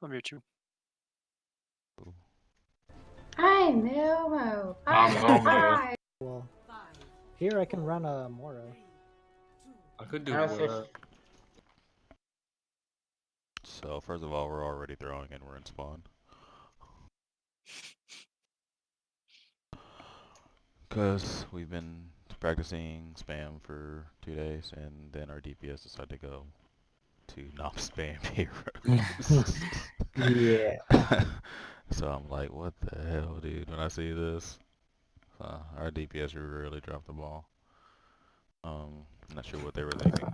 I'll mute you. I'm Elmo. I'm Elmo. Hi. Well, here I can run a Moro. I could do I more. also So first of all, we're already throwing and we're in spawn. Because we've been practicing spam for 2 days and then our DPS decided to go to non-spam heroes. Yeah. So I'm like, what the hell, dude, when I see this. Our DPS really dropped the ball. I'm not sure what they were thinking.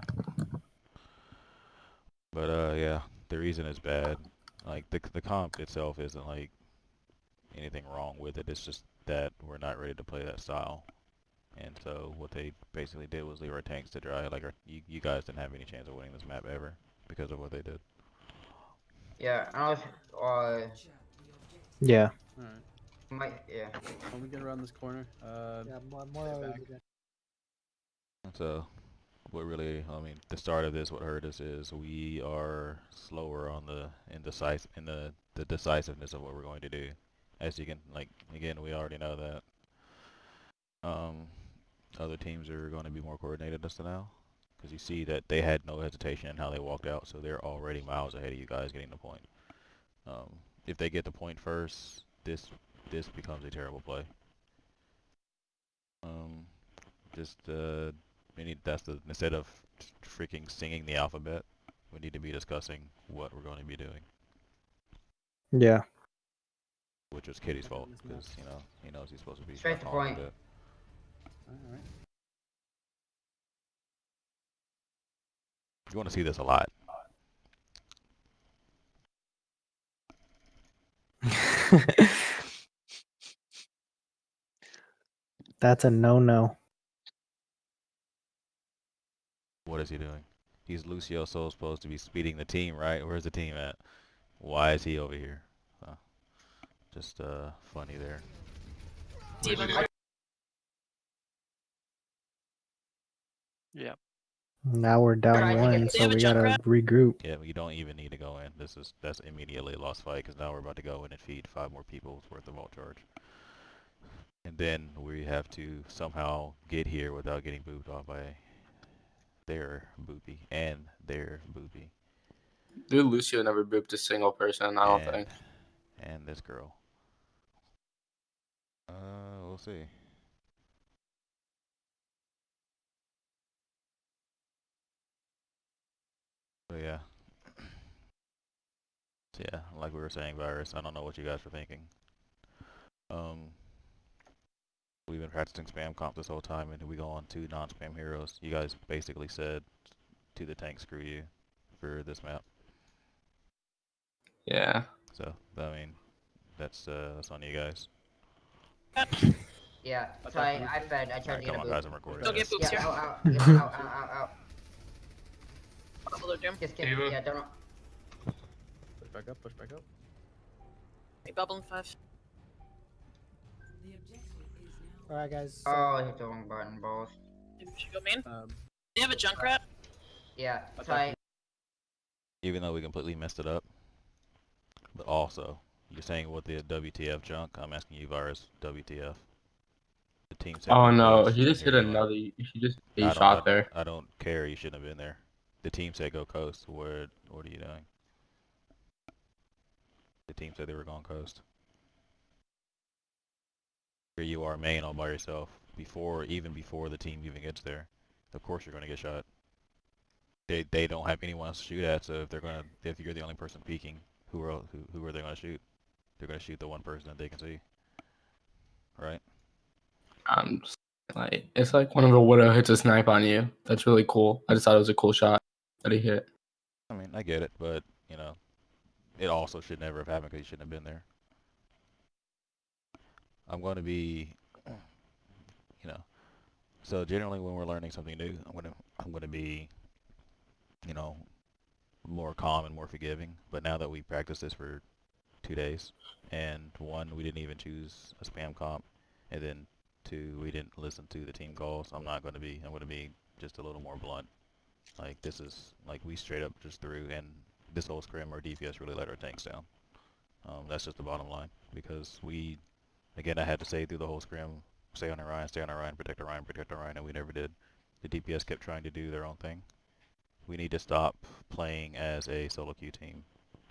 But yeah, the reason it's bad, like the comp itself isn't like anything wrong with it. It's just that we're not ready to play that style. And so what they basically did was leave our tanks to dry. Like you guys didn't have any chance of winning this map ever because of what they did. yeah. I also Yeah. Alright. yeah. When we get around this corner, Yeah, Moro back. is good. And so what really, I mean, the start of this, what hurt us is we are slower on the the decisiveness of what we're going to do. As you can, like, again, we already know that. Other teams are going to be more coordinated as to now, because you see that they had no hesitation in how they walked out, so they're already miles ahead of you guys getting the point. If they get the point first, this becomes a terrible play. Just we need instead of freaking singing the alphabet, we need to be discussing what we're going to be doing. Yeah. Which was Kitty's fault, because he knows he's supposed to be Straight to calling point. a bit. Alright. You want to see this a lot. That's a no-no. What is he doing? He's Lucio, so supposed to be speeding the team, right? Where's the team at? Why is he over here? Just funny there. Yeah. Now we're down one, so we gotta regroup. Yeah, you don't even need to go in. That's immediately a lost fight, because now we're about to go in and feed 5 more people's worth of ult charge. And then we have to somehow get here without getting booped off by their boopy and their boopy. Dude, Lucio never booped a single person, I don't think. And this girl. We'll see. But yeah. So yeah, like we were saying, Virus, I don't know what you guys were thinking. We've been practicing spam comp this whole time, and we go on to non-spam heroes. You guys basically said to the tank, screw you, for this map. Yeah. So, I mean, that's on you guys. Yeah. So I fed. I tried to get come a on, boot. guys, I'm recording. Don't get boots here. Out. Out. Bubble Jim. Just get. Yeah. Don't. Push back up. Push back up. Hey, bubble in 5. Alright, guys. Oh, I hit the wrong button, balls. Maybe we should go main. Do you have a Junkrat? Yeah. So Even though we completely messed it up, but also, you're saying what the WTF junk? I'm asking you, Virus, WTF. The team said Oh go no, coast, he just and hit here you are. another. He just a shot there. I don't care. You shouldn't have been there. The team said go coast. What are you doing? The team said they were going coast. Here you are, main all by yourself. Even before the team even gets there, of course you're going to get shot. They don't have anyone else to shoot at. So if you're the only person peeking, who are they going to shoot? They're going to shoot the one person that they can see, right? Like, it's like whenever Widow hits a snipe on you. That's really cool. I just thought it was a cool shot that he hit. I mean, I get it, but it also should never have happened because you shouldn't have been there. I'm going to be, so generally when we're learning something new, I'm going to be, more calm and more forgiving. But now that we practiced this for 2 days, and 1, we didn't even choose a spam comp, and then 2, we didn't listen to the team calls. I'm going to be just a little more blunt. Like, this is, like, we straight up just threw, and this whole scrim, our DPS really let our tanks down. That's just the bottom line, because we, again, I had to say through the whole scrim, stay on Orion, protect Orion, and we never did. The DPS kept trying to do their own thing. We need to stop playing as a solo queue team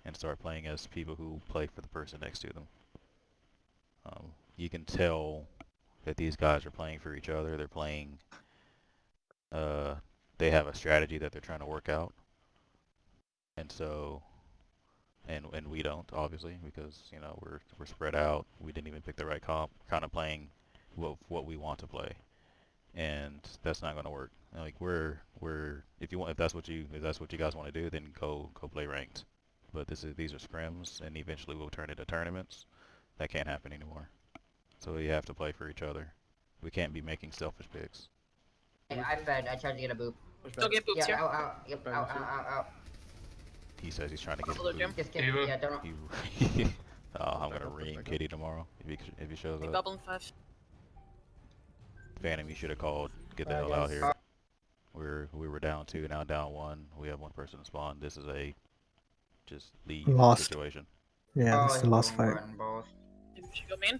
and start playing as people who play for the person next to them. You can tell that these guys are playing for each other. They're playing, they have a strategy that they're trying to work out. And so, and we don't, obviously, because, you know, we're spread out. We didn't even pick the right comp, kind of playing what we want to play. And that's not going to work. Like, if that's what you guys want to do, then go play ranked. But these are scrims, and eventually we'll turn into tournaments. That can't happen anymore. So you have to play for each other. We can't be making selfish picks. I fed. I tried to get a boop. Don't get boops Yeah, here. out. Yep, out. He says he's trying to get Hello, the Jim. boot. Just get, yeah, don't. I'm gonna ream Kitty tomorrow if he shows Big up. bubble in 5. Phantom, you should have called. Get the hell out here. We were down 2, now down 1. We have 1 person to spawn. This is a just leave Lost. situation. Yeah, this is the last fight. Maybe we should go main.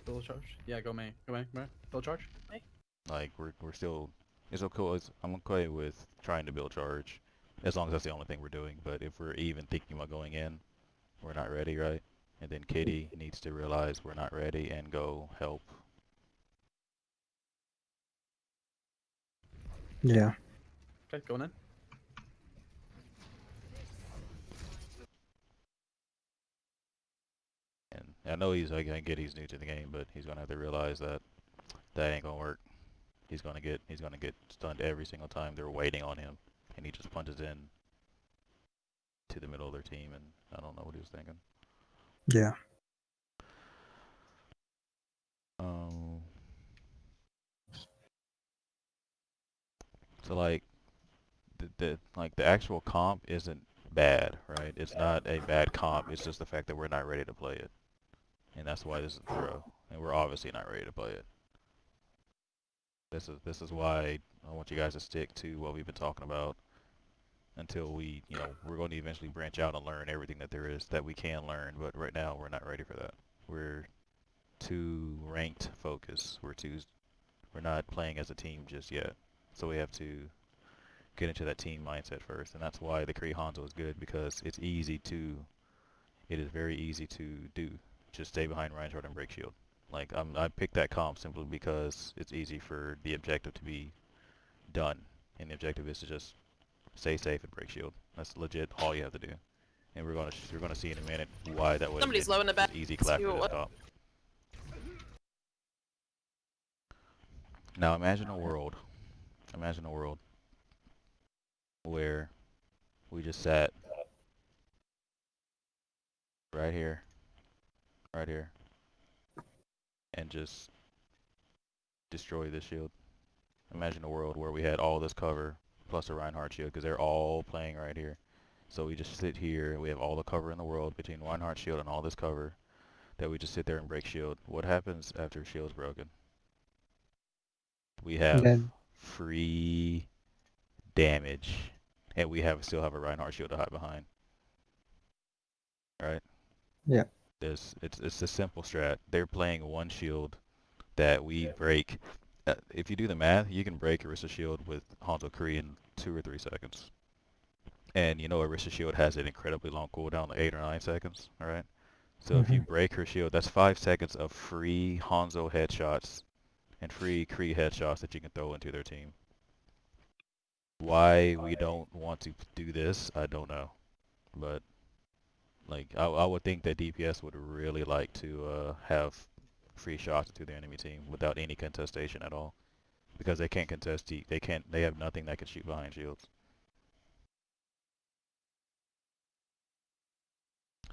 Build charge. Yeah, go main. Come on. Build charge. Like we're still. It's okay. I'm okay with trying to build charge, as long as that's the only thing we're doing. But if we're even thinking about going in, we're not ready, right? And then Kitty needs to realize we're not ready and go help. Yeah. Okay, going in. And I know I get he's new to the game, but he's gonna have to realize that ain't gonna work. He's gonna get stunned every single time they're waiting on him, and he just punches in to the middle of their team, and I don't know what he was thinking. Yeah. So like the actual comp isn't bad, right? It's not a bad comp. It's just the fact that we're not ready to play it, and that's why this is pro. And we're obviously not ready to play it. This is why I want you guys to stick to what we've been talking about until we're going to eventually branch out and learn everything that there is that we can learn. But right now we're not ready for that. We're too ranked focused. We're not playing as a team just yet. So we have to get into that team mindset first, and that's why the Kree Hanzo is good, because it is very easy to do. Just stay behind Reinhardt and break shield. Like I picked that comp simply because it's easy for the objective to be done, and the objective is to just stay safe and break shield. That's legit all you have to do, and we're gonna see in a minute why that was Somebody's low in the back. easy clap for this comp. Now imagine a world where we just sat right here, and just destroy this shield. Imagine a world where we had all this cover plus a Reinhardt shield, because they're all playing right here. So we just sit here, and we have all the cover in the world between Reinhardt shield and all this cover, that we just sit there and break shield. What happens after shield's broken? We have free damage, and we still have a Reinhardt shield to hide behind. Right? Yeah. It's a simple strat. They're playing one shield that we break. If you do the math, you can break Orisa shield with Hanzo Kree in 2 or 3 seconds. And you know Orisa shield has an incredibly long cooldown, like 8 or 9 seconds. All right. So if you break her shield, that's 5 seconds of free Hanzo headshots and free Kree headshots that you can throw into their team. Why we don't want to do this, I don't know. But like I would think that DPS would really like to have free shots to their enemy team without any contestation at all, because they can't contest. They have nothing that can shoot behind shields.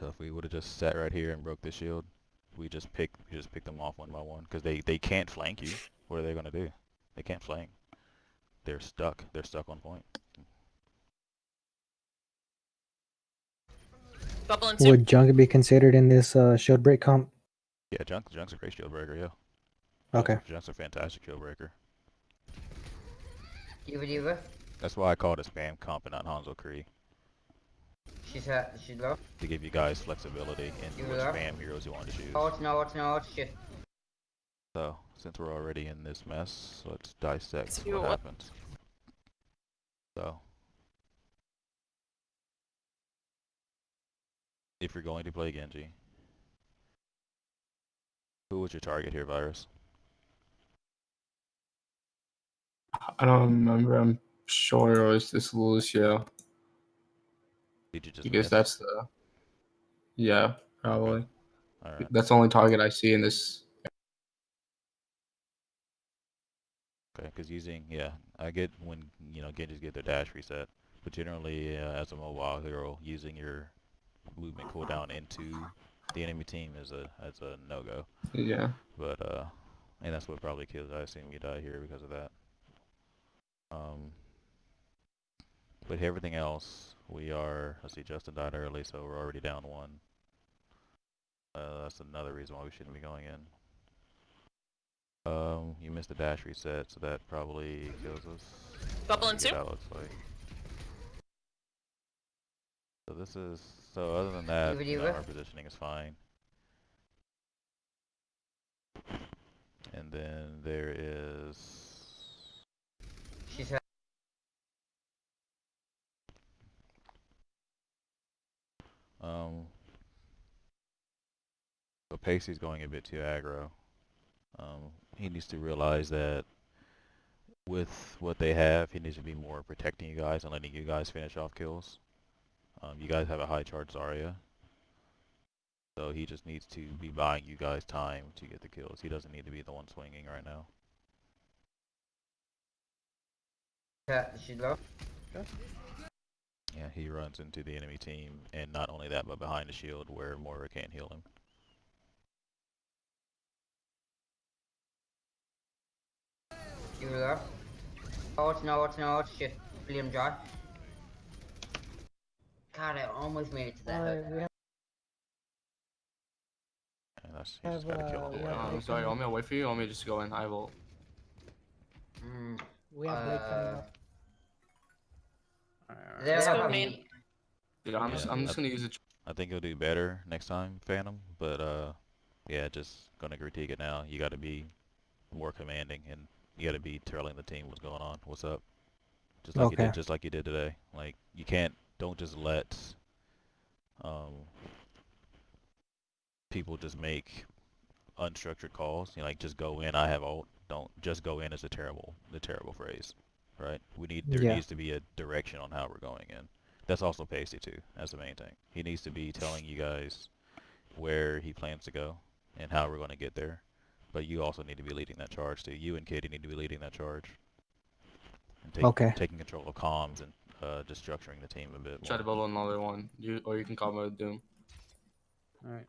So if we would have just sat right here and broke this shield, we just pick them off one by one, because they can't flank you. What are they gonna do? They can't flank. They're stuck. They're stuck on point. Bubble in 2. Would Junk be considered in this shield break comp? Yeah, Junk's a great shield breaker. Yeah. Okay. Junk's a fantastic shield breaker. Diva. That's why I call it a spam comp and not Hanzo Kree. She's low. to give you guys flexibility in You which there? spam heroes you want to choose. Oh, it's shit. So, since we're already in this mess, let's dissect See what what- happens. So, if you're going to play Genji, who was your target here, Virus? I don't remember. I'm sure it was this Lucio Did you just because miss? that's the yeah probably Alright. that's the only target I see in this. Okay, because using, yeah, I get when, Genjis get their dash reset, but generally, as a mobile hero, using your movement cooldown into the enemy team is a no-go. Yeah. But, and that's what probably kills. I assume you die here because of that. But everything else, let's see, Justin died early, so we're already down 1. That's another reason why we shouldn't be going in. You missed the dash reset, so that probably kills us. Bubble in Forget 2. how it looks like. So other than that, our positioning is fine. And then there is... She's So Pacey's going a bit too aggro. He needs to realize that with what they have, he needs to be more protecting you guys and letting you guys finish off kills. You guys have a high charge Zarya, so he just needs to be buying you guys time to get the kills. He doesn't need to be the one swinging right now. she's low. Yeah, he runs into the enemy team, and not only that, but behind the shield where Moira can't heal him. You there? Oh, it's shit. William John. God, I almost made it to that. Alright, we And that's, you have, just gotta kill him. we have I'm Blake sorry. coming Want me to wait for you? Want me to just go in? I will. We have Blake coming up. Alright, They Let's don't go have main. any. Dude, I'm just gonna use it. I think he'll do better next time, Phantom, but yeah, just gonna critique it now. You gotta be more commanding, and you gotta be telling the team what's going on, what's up. Just like you did today. Like, don't just let people just make unstructured calls. Like, just go in, I have ult. Don't just go in as the terrible phrase, right? There needs to be a direction on how we're going in. That's also Pacey too. That's the main thing. He needs to be telling you guys where he plans to go and how we're going to get there. But you also need to be leading that charge too. You and Katie need to be leading that charge. And taking control of comms and just structuring the team a bit more. Try to build another one. You can combo Doom. Alright.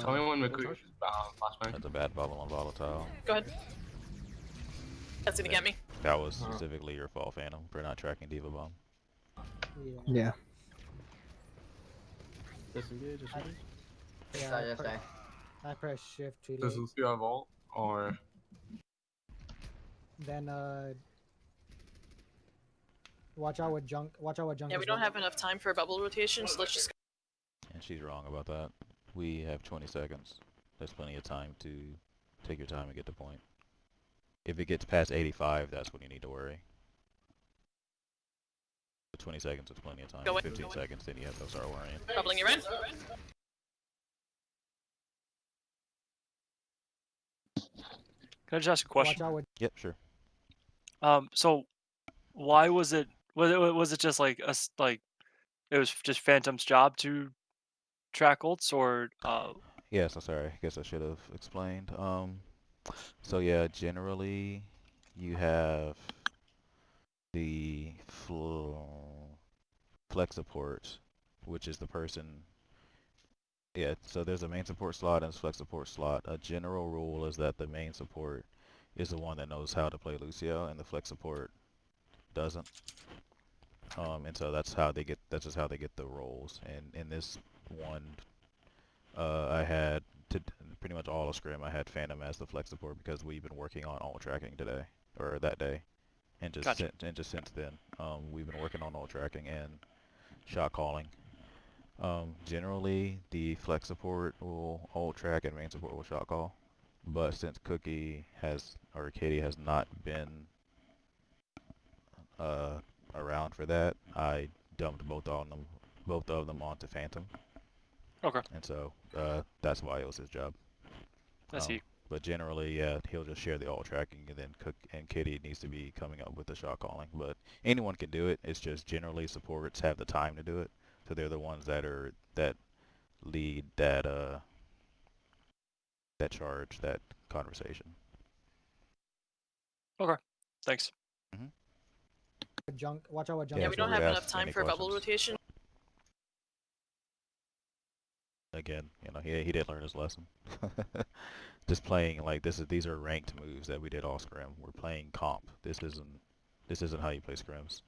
Tell me when full McCree charge? flashbang. That's a bad bubble on volatile. Go ahead. That's gonna get me. That was specifically your fault, Phantom, for not tracking Diva Bomb. Yeah. Disengage. Yeah, I pressed shift too Does late. Lucio have ult? Or Then watch out with junk. Watch out with junk. Yeah, we don't have enough time for a bubble rotation, so let's just go. And she's wrong about that. We have 20 seconds. There's plenty of time to take your time and get the point. If it gets past 85, that's when you need to worry. 20 seconds is plenty of time. Go in. 15 seconds, then you have to start worrying. Bubbling you in. Can I just ask a question? Watch out with. Yep, sure. So why was it? Was it just like it was just Phantom's job to track ults, or Yes, I'm sorry. I guess I should have explained. So yeah, generally you have the flex support, which is the person. Yeah, so there's a main support slot and a flex support slot. A general rule is that the main support is the one that knows how to play Lucio, and the flex support doesn't. And so that's just how they get the roles. And in this one, I had pretty much all of Scrim. I had Phantom as the flex support because we've been working on ult tracking today, or that day, and just since then, we've been working on ult tracking and shot calling. Generally, the flex support will ult track and main support will shot call. But since Cookie has, or Kitty has not been around for that, I dumped both of them onto Phantom. Okay. And so that's why it was his job. I see. But generally, yeah, he'll just share the ult tracking, and then Cook and Kitty needs to be coming up with the shot calling. But anyone can do it. It's just generally supports have the time to do it, so they're the ones that lead that charge, that conversation. Okay. Thanks. Junk. Watch out with junk. Yeah, Yeah, we feel don't free have to enough ask time any for bubble questions. rotation. Again, he did learn his lesson. Just playing like these are ranked moves that we did all scrim. We're playing comp. This isn't how you play scrims.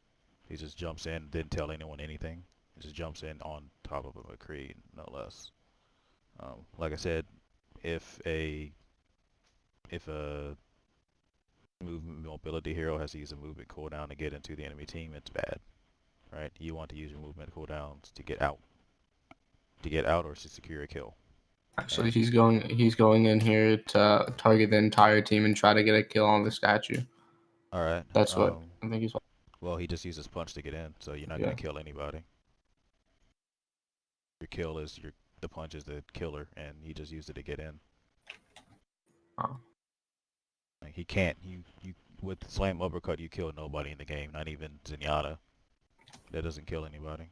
He just jumps in, didn't tell anyone anything. He just jumps in on top of a McCree, no less. Like I said, if a movement mobility hero has to use a movement cooldown to get into the enemy team, it's bad, right? You want to use your movement cooldowns to get out or to secure a kill. Actually, he's going in here to target the entire team and try to get a kill on the statue. All right. That's what I think he's. Well, he just uses punch to get in, so you're not Yeah. gonna kill anybody. Your kill is the punch is the killer, and he just used it to get in. Oh. Like, he can't. You with slam uppercut, you kill nobody in the game, not even Zenyatta. That doesn't kill anybody.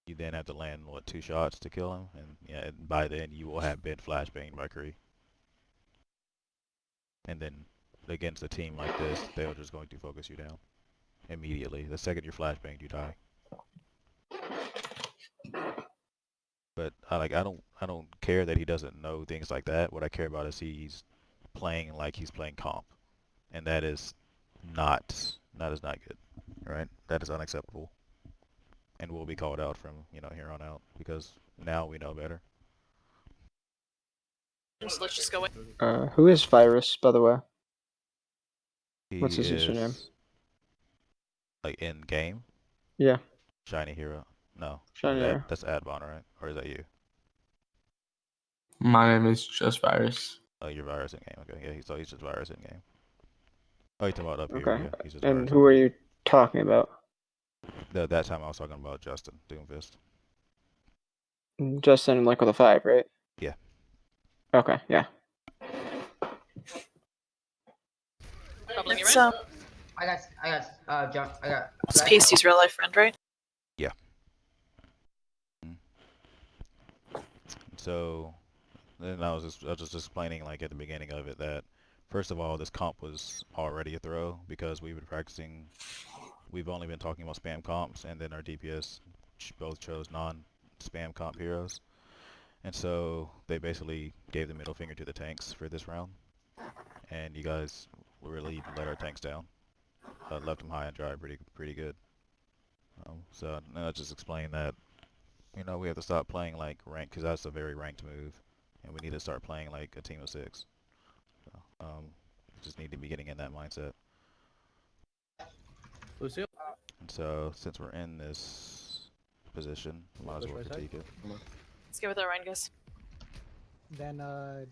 You then have to land, what, 2 shots to kill him? And yeah, and by then you will have been flashbanged by Kree. And then against a team like this, they're just going to focus you down immediately. The second you're flashbanged, you die. But I don't care that he doesn't know things like that. What I care about is he's playing like he's playing comp. And that is not good. Right? That is unacceptable. And will be called out from, here on out, because now we know better. So let's just go in. Who is Virus, by the way? He What's his is, username? like, in game, Yeah, Shiny Hero. No, Shiny Hero. that's Adbon, right? Or is that you? My name is just Virus. Oh, you're Virus in game. Okay, yeah, he's just Virus in game. Oh, you're talking about up here? Okay. Yeah, he's just And Virus. who are you talking about? That time I was talking about Justin Doomfist. Justin, like with a 5, right? Yeah. Okay, yeah. Bubbling you I got junk. I got. It's Pasty's real life friend, right? Yeah. So then I was just explaining, like, at the beginning of it, that first of all, this comp was already a throw because we've been practicing. We've only been talking about spam comps, and then our DPS both chose non-spam comp heroes. And so they basically gave the middle finger to the tanks for this round. And you guys really let our tanks down. Left them high and dry pretty good. So now I just explain that, we have to stop playing like rank, because that's a very ranked move. And we need to start playing like a team of 6. So, just need to be getting in that mindset. Lucio? And so since we're in this position, might as well Push right critique it. Let's go with our Ryan, guys. Then And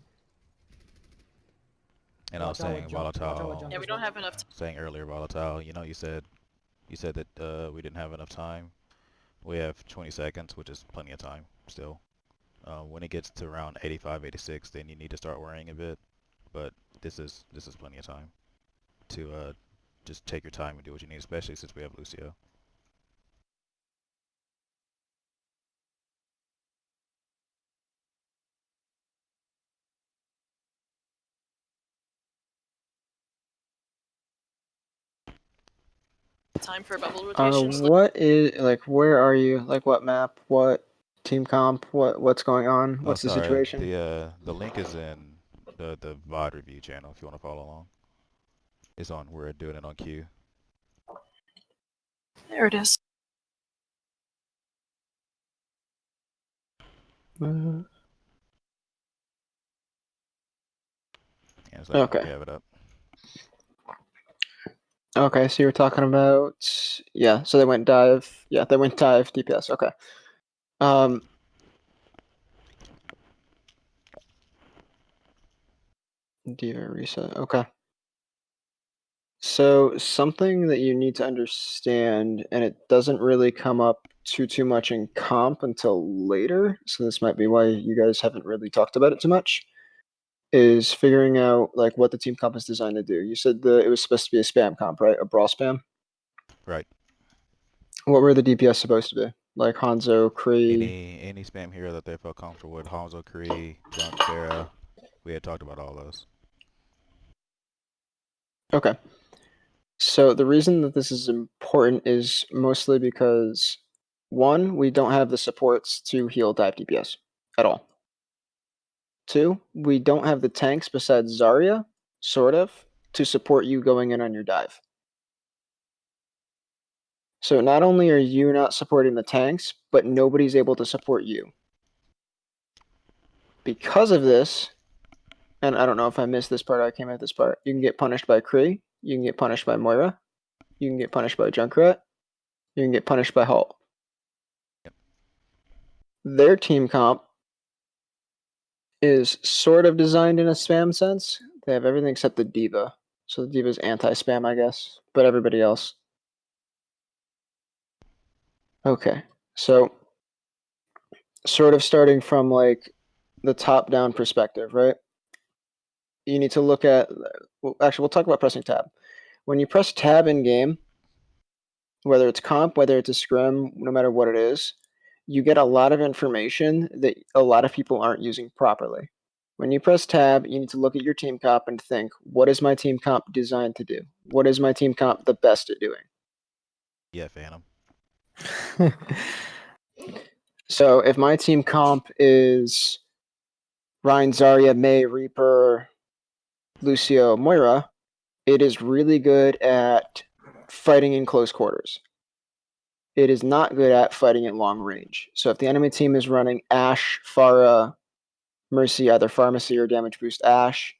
I was watch out saying with junk. Watch out with volatile. junk Yeah, as we don't well. have enough time. Saying earlier volatile, you said that we didn't have enough time. We have 20 seconds, which is plenty of time still. When it gets to around 85, 86, then you need to start worrying a bit. But this is plenty of time to just take your time and do what you need, especially since we have Lucio. Time for bubble rotation. So What is, like, where are you? Like, what map? What team comp? What's going on? Oh, What's the sorry. situation? The link is in the VOD review channel if you want to follow along. It's on. We're doing it on Q. there it is. Yeah, it's like Okay. we have it up. Okay, so you were talking about, yeah, so they went dive. Yeah, they went dive DPS. Okay. Um, Diva reset. Okay. So something that you need to understand, and it doesn't really come up too much in comp until later, so this might be why you guys haven't really talked about it too much, is figuring out like what the team comp is designed to do. You said it was supposed to be a spam comp, right? A brawl spam? Right. What were the DPS supposed to be? Like Hanzo, Kree? Any spam hero that they felt comfortable with. Hanzo, Kree, Junk, Pharah. We had talked about all those. Okay. So the reason that this is important is mostly because, one, we don't have the supports to heal dive DPS at all. Two, we don't have the tanks besides Zarya, sort of, to support you going in on your dive. So not only are you not supporting the tanks, but nobody's able to support you. Because of this, and I don't know if I missed this part, I came at this part, you can get punished by Kree, you can get punished by Moira, you can get punished by Junkrat, you can get punished by Halt. Their team comp is sort of designed in a spam sense. They have everything except the Diva. So the Diva's anti-spam, I guess, but everybody else. Okay, so sort of starting from like the top-down perspective, right? You need to look at, well, actually, we'll talk about pressing tab. When you press tab in game, whether it's comp, whether it's a scrim, no matter what it is, you get a lot of information that a lot of people aren't using properly. When you press tab, you need to look at your team comp and think, what is my team comp designed to do? What is my team comp the best at doing? Yeah, Phantom. So if my team comp is Ryan, Zarya, Mei, Reaper, Lucio, Moira, it is really good at fighting in close quarters. It is not good at fighting at long range. So if the enemy team is running Ashe, Pharah, Mercy, either Pharmacy or Damage Boost Ashe,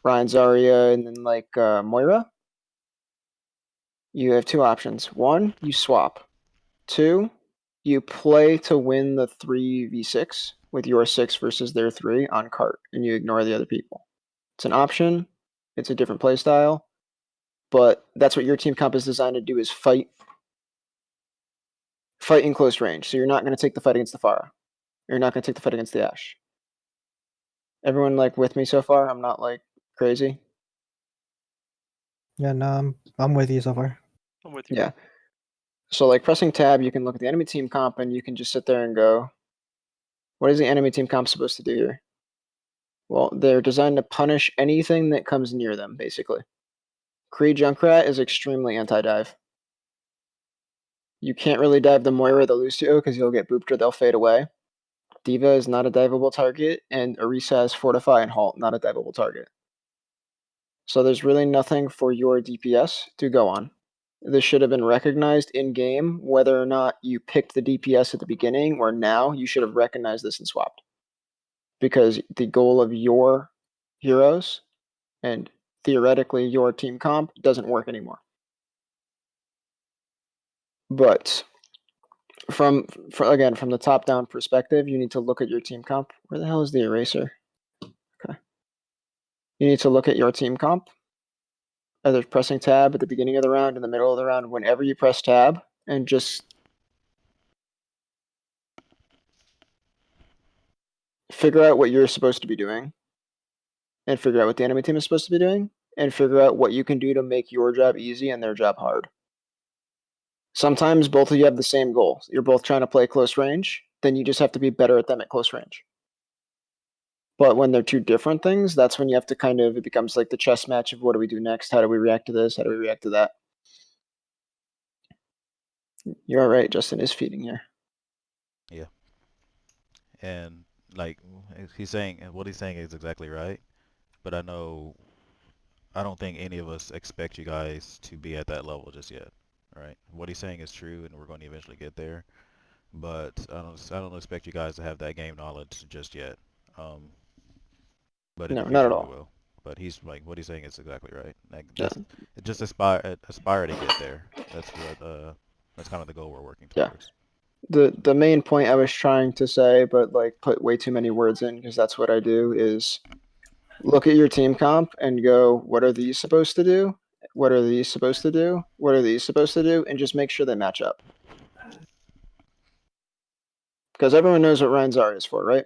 Ryan, Zarya, and then like Moira, you have two options. One, you swap. Two, you play to win the 3v6 with your 6 versus their 3 on cart, and you ignore the other people. It's an option. It's a different play style, but that's what your team comp is designed to do: is fight in close range. So you're not going to take the fight against the Pharah. You're not going to take the fight against the Ashe. Everyone like with me so far? I'm not like crazy. Yeah, no, I'm with you so far. I'm with you. Yeah. So like pressing tab, you can look at the enemy team comp and you can just sit there and go, what is the enemy team comp supposed to do here? Well, they're designed to punish anything that comes near them, basically. Kree Junkrat is extremely anti-dive. You can't really dive the Moira or the Lucio because you'll get booped or they'll fade away. Diva is not a diveable target, and Orisa has Fortify and Halt, not a diveable target. So there's really nothing for your DPS to go on. This should have been recognized in game, whether or not you picked the DPS at the beginning or now, you should have recognized this and swapped. Because the goal of your heroes and theoretically your team comp doesn't work anymore. But again, from the top down perspective, you need to look at your team comp. Where the hell is the eraser? Okay. You need to look at your team comp. Either pressing tab at the beginning of the round, in the middle of the round, whenever you press tab, and just figure out what you're supposed to be doing, and figure out what the enemy team is supposed to be doing, and figure out what you can do to make your job easy and their job hard. Sometimes both of you have the same goal. You're both trying to play close range, then you just have to be better at them at close range. But when they're two different things, that's when you have to kind of, it becomes like the chess match of what do we do next? How do we react to this? How do we react to that? You're all right, Justin is feeding here. Yeah. And like he's saying, what he's saying is exactly right. But I don't think any of us expect you guys to be at that level just yet. Right? What he's saying is true, and we're going to eventually get there. But I don't expect you guys to have that game knowledge just yet. But in No, the not future at we all. will. but he's like what he's saying is exactly right. Like Yeah. just aspire to get there. That's what that's kind of the goal we're working Yeah. towards. The main point I was trying to say, but like put way too many words in because that's what I do, is look at your team comp and go, what are these supposed to do? What are these supposed to do? What are these supposed to do? And just make sure they match up. Because everyone knows what Ryan Zarya is for, right?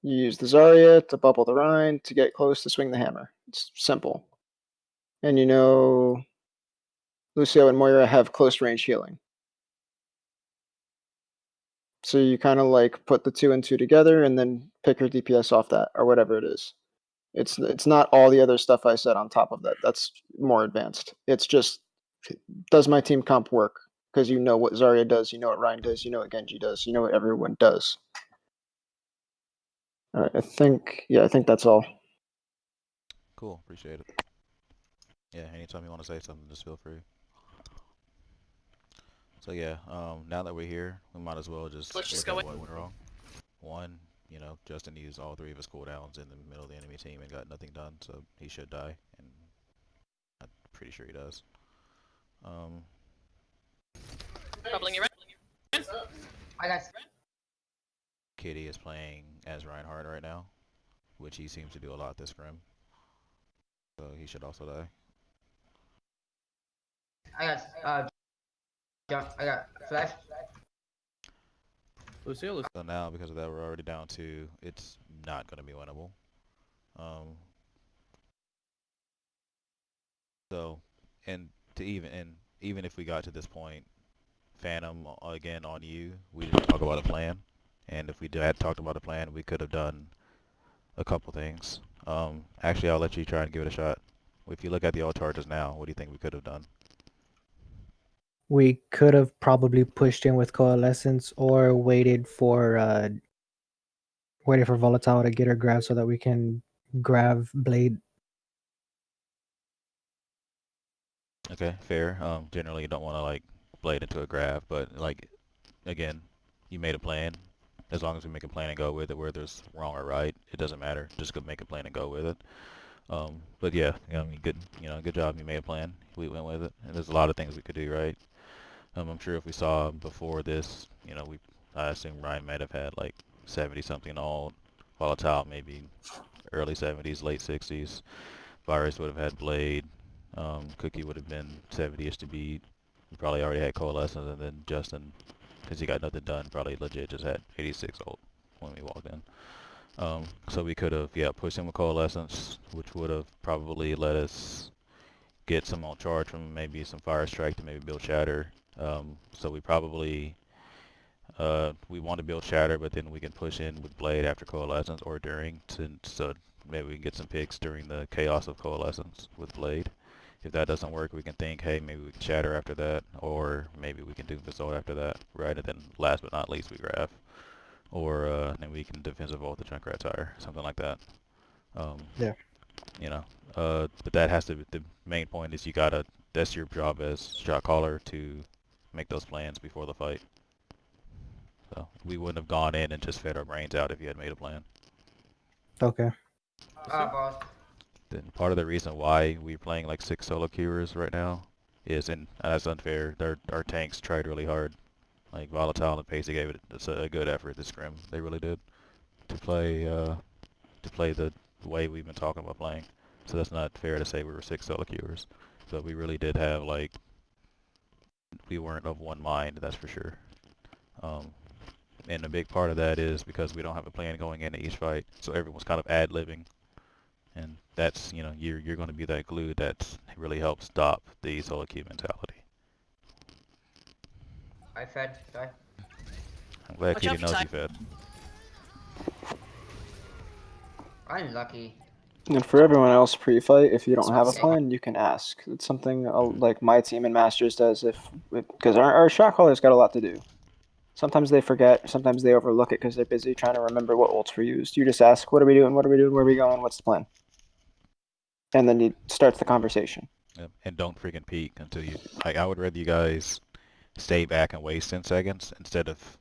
You use the Zarya to bubble the Rhine to get close to swing the hammer. It's simple. And you know Lucio and Moira have close range healing. So you kind of like put the 2 and 2 together and then pick your DPS off that or whatever it is. It's not all the other stuff I said on top of that. That's more advanced. It's just, does my team comp work? Because you know what Zarya does, you know what Ryan does, you know what Genji does, you know what everyone does. All right, I think that's all. Cool, appreciate it. Yeah, anytime you want to say something, just feel free. So yeah, now that we're here, we might as well just Let's just look go at in. what went wrong. One, you know, Justin used all 3 of his cooldowns in the middle of the enemy team and got nothing done, so he should die, and I'm pretty sure he does. Bubbling you right. I got. Kitty is playing as Reinhardt right now, which he seems to do a lot this scrim, so he should also die. I got flash. Lucille is So now, because of that, we're already down 2. It's not going to be winnable. So, and even if we got to this point, Phantom, again on you, we didn't talk about a plan. And if we had talked about a plan, we could have done a couple things. Actually, I'll let you try and give it a shot. If you look at the all charges now, what do you think we could have done? We could have probably pushed in with Coalescence or waited for Volatile to get her grab so that we can grab Blade. Okay, fair. Generally, you don't want to like blade into a grab, but like again, you made a plan. As long as we make a plan and go with it, whether it's wrong or right, it doesn't matter. Just go make a plan and go with it. But yeah, I mean, good job. You made a plan. We went with it, and there's a lot of things we could do, right? I'm sure if we saw before this, I assume Ryan might have had like 70 something all volatile, maybe early 70s, late 60s. Virus would have had Blade. Cookie would have been 70ish to beat. We probably already had Coalescence, and then Justin, because he got nothing done, probably legit just had 86 ult when we walked in. So we could have, pushed him with Coalescence, which would have probably let us get some on charge from maybe some Fire Strike to maybe build Shatter. So we probably, we want to build Shatter, but then we can push in with Blade after Coalescence or during, so maybe we can get some picks during the chaos of Coalescence with Blade. If that doesn't work, we can think, hey, maybe we can Shatter after that, or maybe we can do Assault after that, right? And then last but not least, we grab. Or then we can defensive vault the Junkrat tire, something like that. Yeah. But that has to, the main point is that's your job as shot caller to make those plans before the fight. So we wouldn't have gone in and just fed our brains out if you had made a plan. Okay. Boss. Then part of the reason why we're playing like 6 solo queuers right now is, and that's unfair, our tanks tried really hard. Like Volatile and Pacey gave it a good effort this scrim. They really did to play the way we've been talking about playing. So that's not fair to say we were 6 solo queuers. But we really did have like, we weren't of one mind, that's for sure. And a big part of that is because we don't have a plan going into each fight, so everyone's kind of ad-libbing. And that's, you're going to be that glue that really helps stop the solo queue mentality. I fed. Sorry. I'm glad Watch Kitty out for knows time. you fed. I'm lucky. And for everyone else pre-fight, if you don't have a Okay. plan, you can ask. It's something like my team and Masters does, because our shot callers got a lot to do. Sometimes they forget, sometimes they overlook it because they're busy trying to remember what ults were used. You just ask, what are we doing, where are we going, what's the plan? And then it starts the conversation. Yep. And don't freaking peek until you, like, I would rather you guys stay back and waste 10 seconds instead of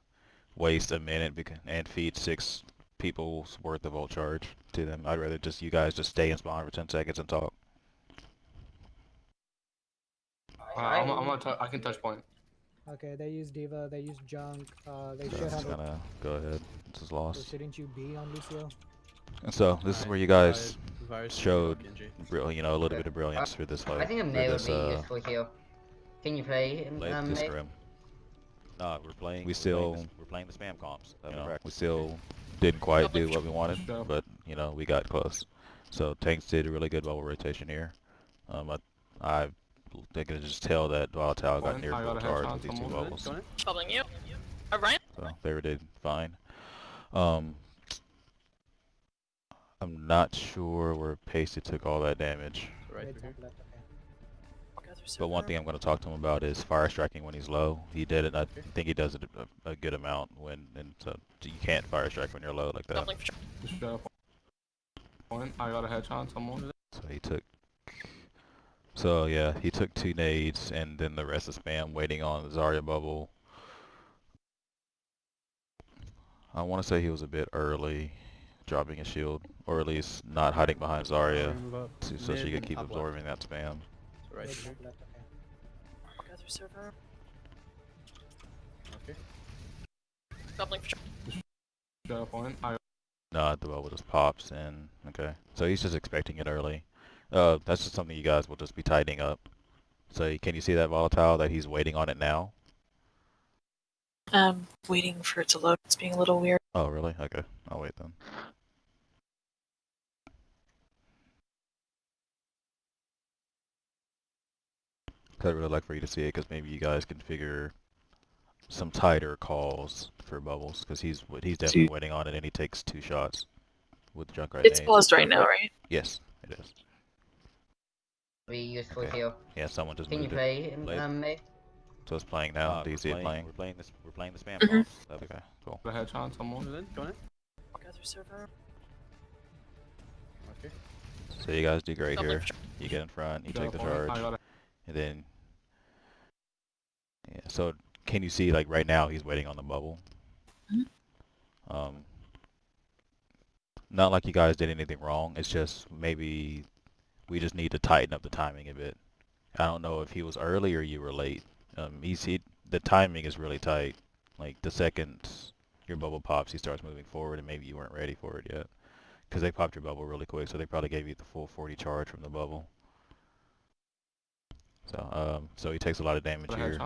waste a minute and feed 6 people's worth of ult charge to them. I'd rather just you guys just stay in spawn for 10 seconds and talk. I can touch point. Okay, they use Diva. They use Junk. They So should just have. gonna go ahead. This is So lost. shouldn't you be on Lucio? And so this is Alright, where you guys Virus showed, Genji. you know, a little bit of brilliance for this I fight. think a For May would this, be useful here. Can you play this May? scrim. No, we're playing. We're playing the spam comps. You know, we still didn't quite do what we wanted, but you know, we got close. So tanks did a really good bubble rotation here. I can just tell that Volatile got near full charge with these two bubbles. Bubbling you. Ryan. So they did fine. I'm not sure where Pasty took all that damage. Right Mid, here. top left, okay. But one thing I'm going to talk to him about is fire striking when he's low. He did it. I think he does it a good amount when, and so you can't fire strike when you're low like that. Bubbling for sure. I got a headshot someone. So he took. So yeah, he took 2 nades and then the rest of spam waiting on the Zarya bubble. I want to say he was a bit early dropping his shield, or at least not hiding behind Zarya so she could keep absorbing that spam. Right Mid, here. top left, okay. Gather server. Okay. Bubbling for sure. No, the bubble just pops and okay. So he's just expecting it early. That's just something you guys will just be tightening up. So can you see that Volatile that he's waiting on it now? Waiting for it to load. It's being a little weird. Oh really? Okay, I'll wait then. I'd really like for you to see it because maybe you guys can figure some tighter calls for bubbles because he's definitely waiting on it and he takes 2 shots with Junkrat. It's nades. paused right now, right? Yes, it is. Be useful Okay. here. Yeah, someone just Can you moved it. play Late. May? So it's playing now. Do you see it playing? We're playing the spam Mhm. calls. Okay, cool. Go on. Gather server. Okay. So you guys do great Bubbling here. for sure. You get in front, you take the charge, and then yeah. So can you see like right now he's waiting on the bubble? Mhm. Not like you guys did anything wrong. It's just maybe we just need to tighten up the timing a bit. I don't know if he was early or you were late. The timing is really tight. Like the second your bubble pops, he starts moving forward, and maybe you weren't ready for it yet. Because they popped your bubble really quick, so they probably gave you the full 40 charge from the bubble. So he takes a lot of damage here,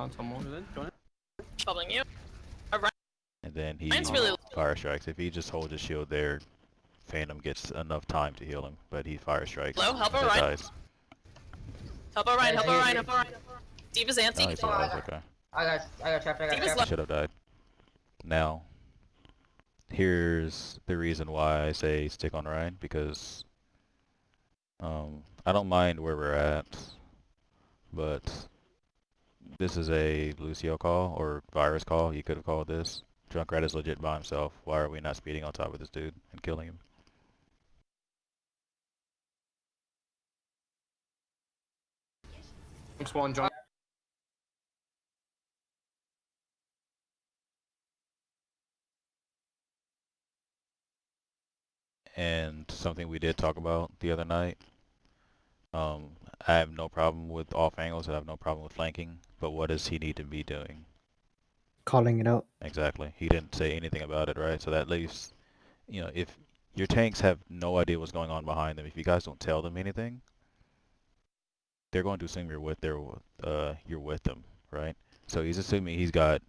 Bubbling you. and then he Mine's really low. fire strikes. If he just holds his shield there, Phantom gets enough time to heal him, but he fire strikes. Low, help her, and Ryan. dies. Help out Ryan. Help out Ryan. Help out Ryan. Diva's anti. No, he's alive. Okay. I got trapped. Diva's I low. should have died. Now, here's the reason why I say stick on Ryan, because I don't mind where we're at, but this is a Lucio call, or virus call, you could have called this. Junkrat is legit by himself. Why are we not speeding on top of this dude and killing him? One jump. And something we did talk about the other night, I have no problem with off angles, I have no problem with flanking, but what does he need to be doing? Calling it out. Exactly. He didn't say anything about it, right? So that leaves, you know, if your tanks have no idea what's going on behind them, if you guys don't tell them anything, they're going to assume you're with them, right? So he's assuming he's got,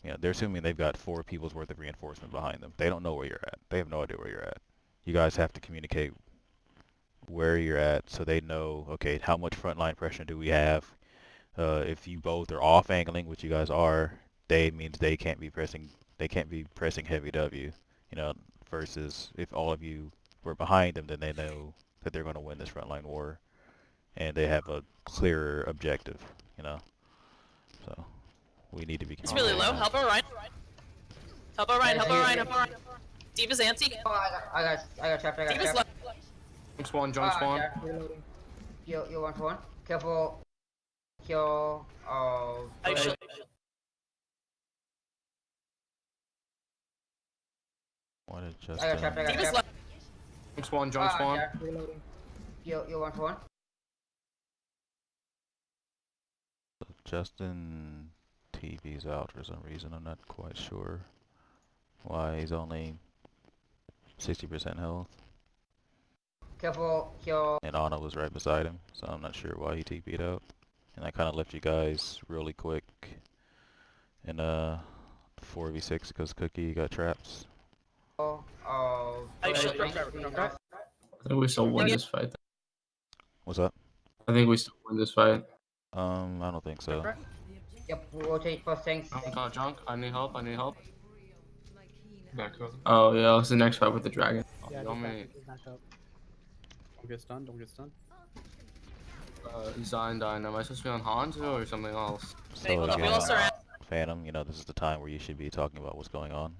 you know, they're assuming they've got 4 people's worth of reinforcement behind them. They don't know where you're at. They have no idea where you're at. You guys have to communicate where you're at so they know, okay, how much frontline pressure do we have? If you both are off angling, which you guys are, means they can't be pressing heavy W, you know, versus if all of you were behind them, then they know that they're going to win this frontline war, and they have a clearer objective, you know. So we need to be. It's really low. Help out Ryan. Help out Ryan. Help out Ryan. Help out Ryan. Diva's anti. Oh, I got trapped. Diva's low. Jump spawn. Reloading. You want one? Careful. Kill. Oh. Actually, What did I got trapped. I got Diva's trapped. left. Junk spawn, junk spawn. Yeah. Reloading. You want one? Justin TV's out for some reason. I'm not quite sure why he's only 60% health. Careful, kill. And Ana was right beside him, so I'm not sure why he TP'd out. And I kind of left you guys really quick in 4v6 because Cookie got traps. I should I think we still win Yeah. this fight. What's up? I think we still win this fight. I don't think so. Yep, rotate first things. Junk, I need help, I need help. Oh yeah, it's the next fight with the dragon. Yeah, You want just me- back up. Don't get stunned. Don't get stunned. Zion, am I supposed to be on Hanzo or something else? So We again, also ran. Phantom, you know, this is the time where you should be talking about what's going on,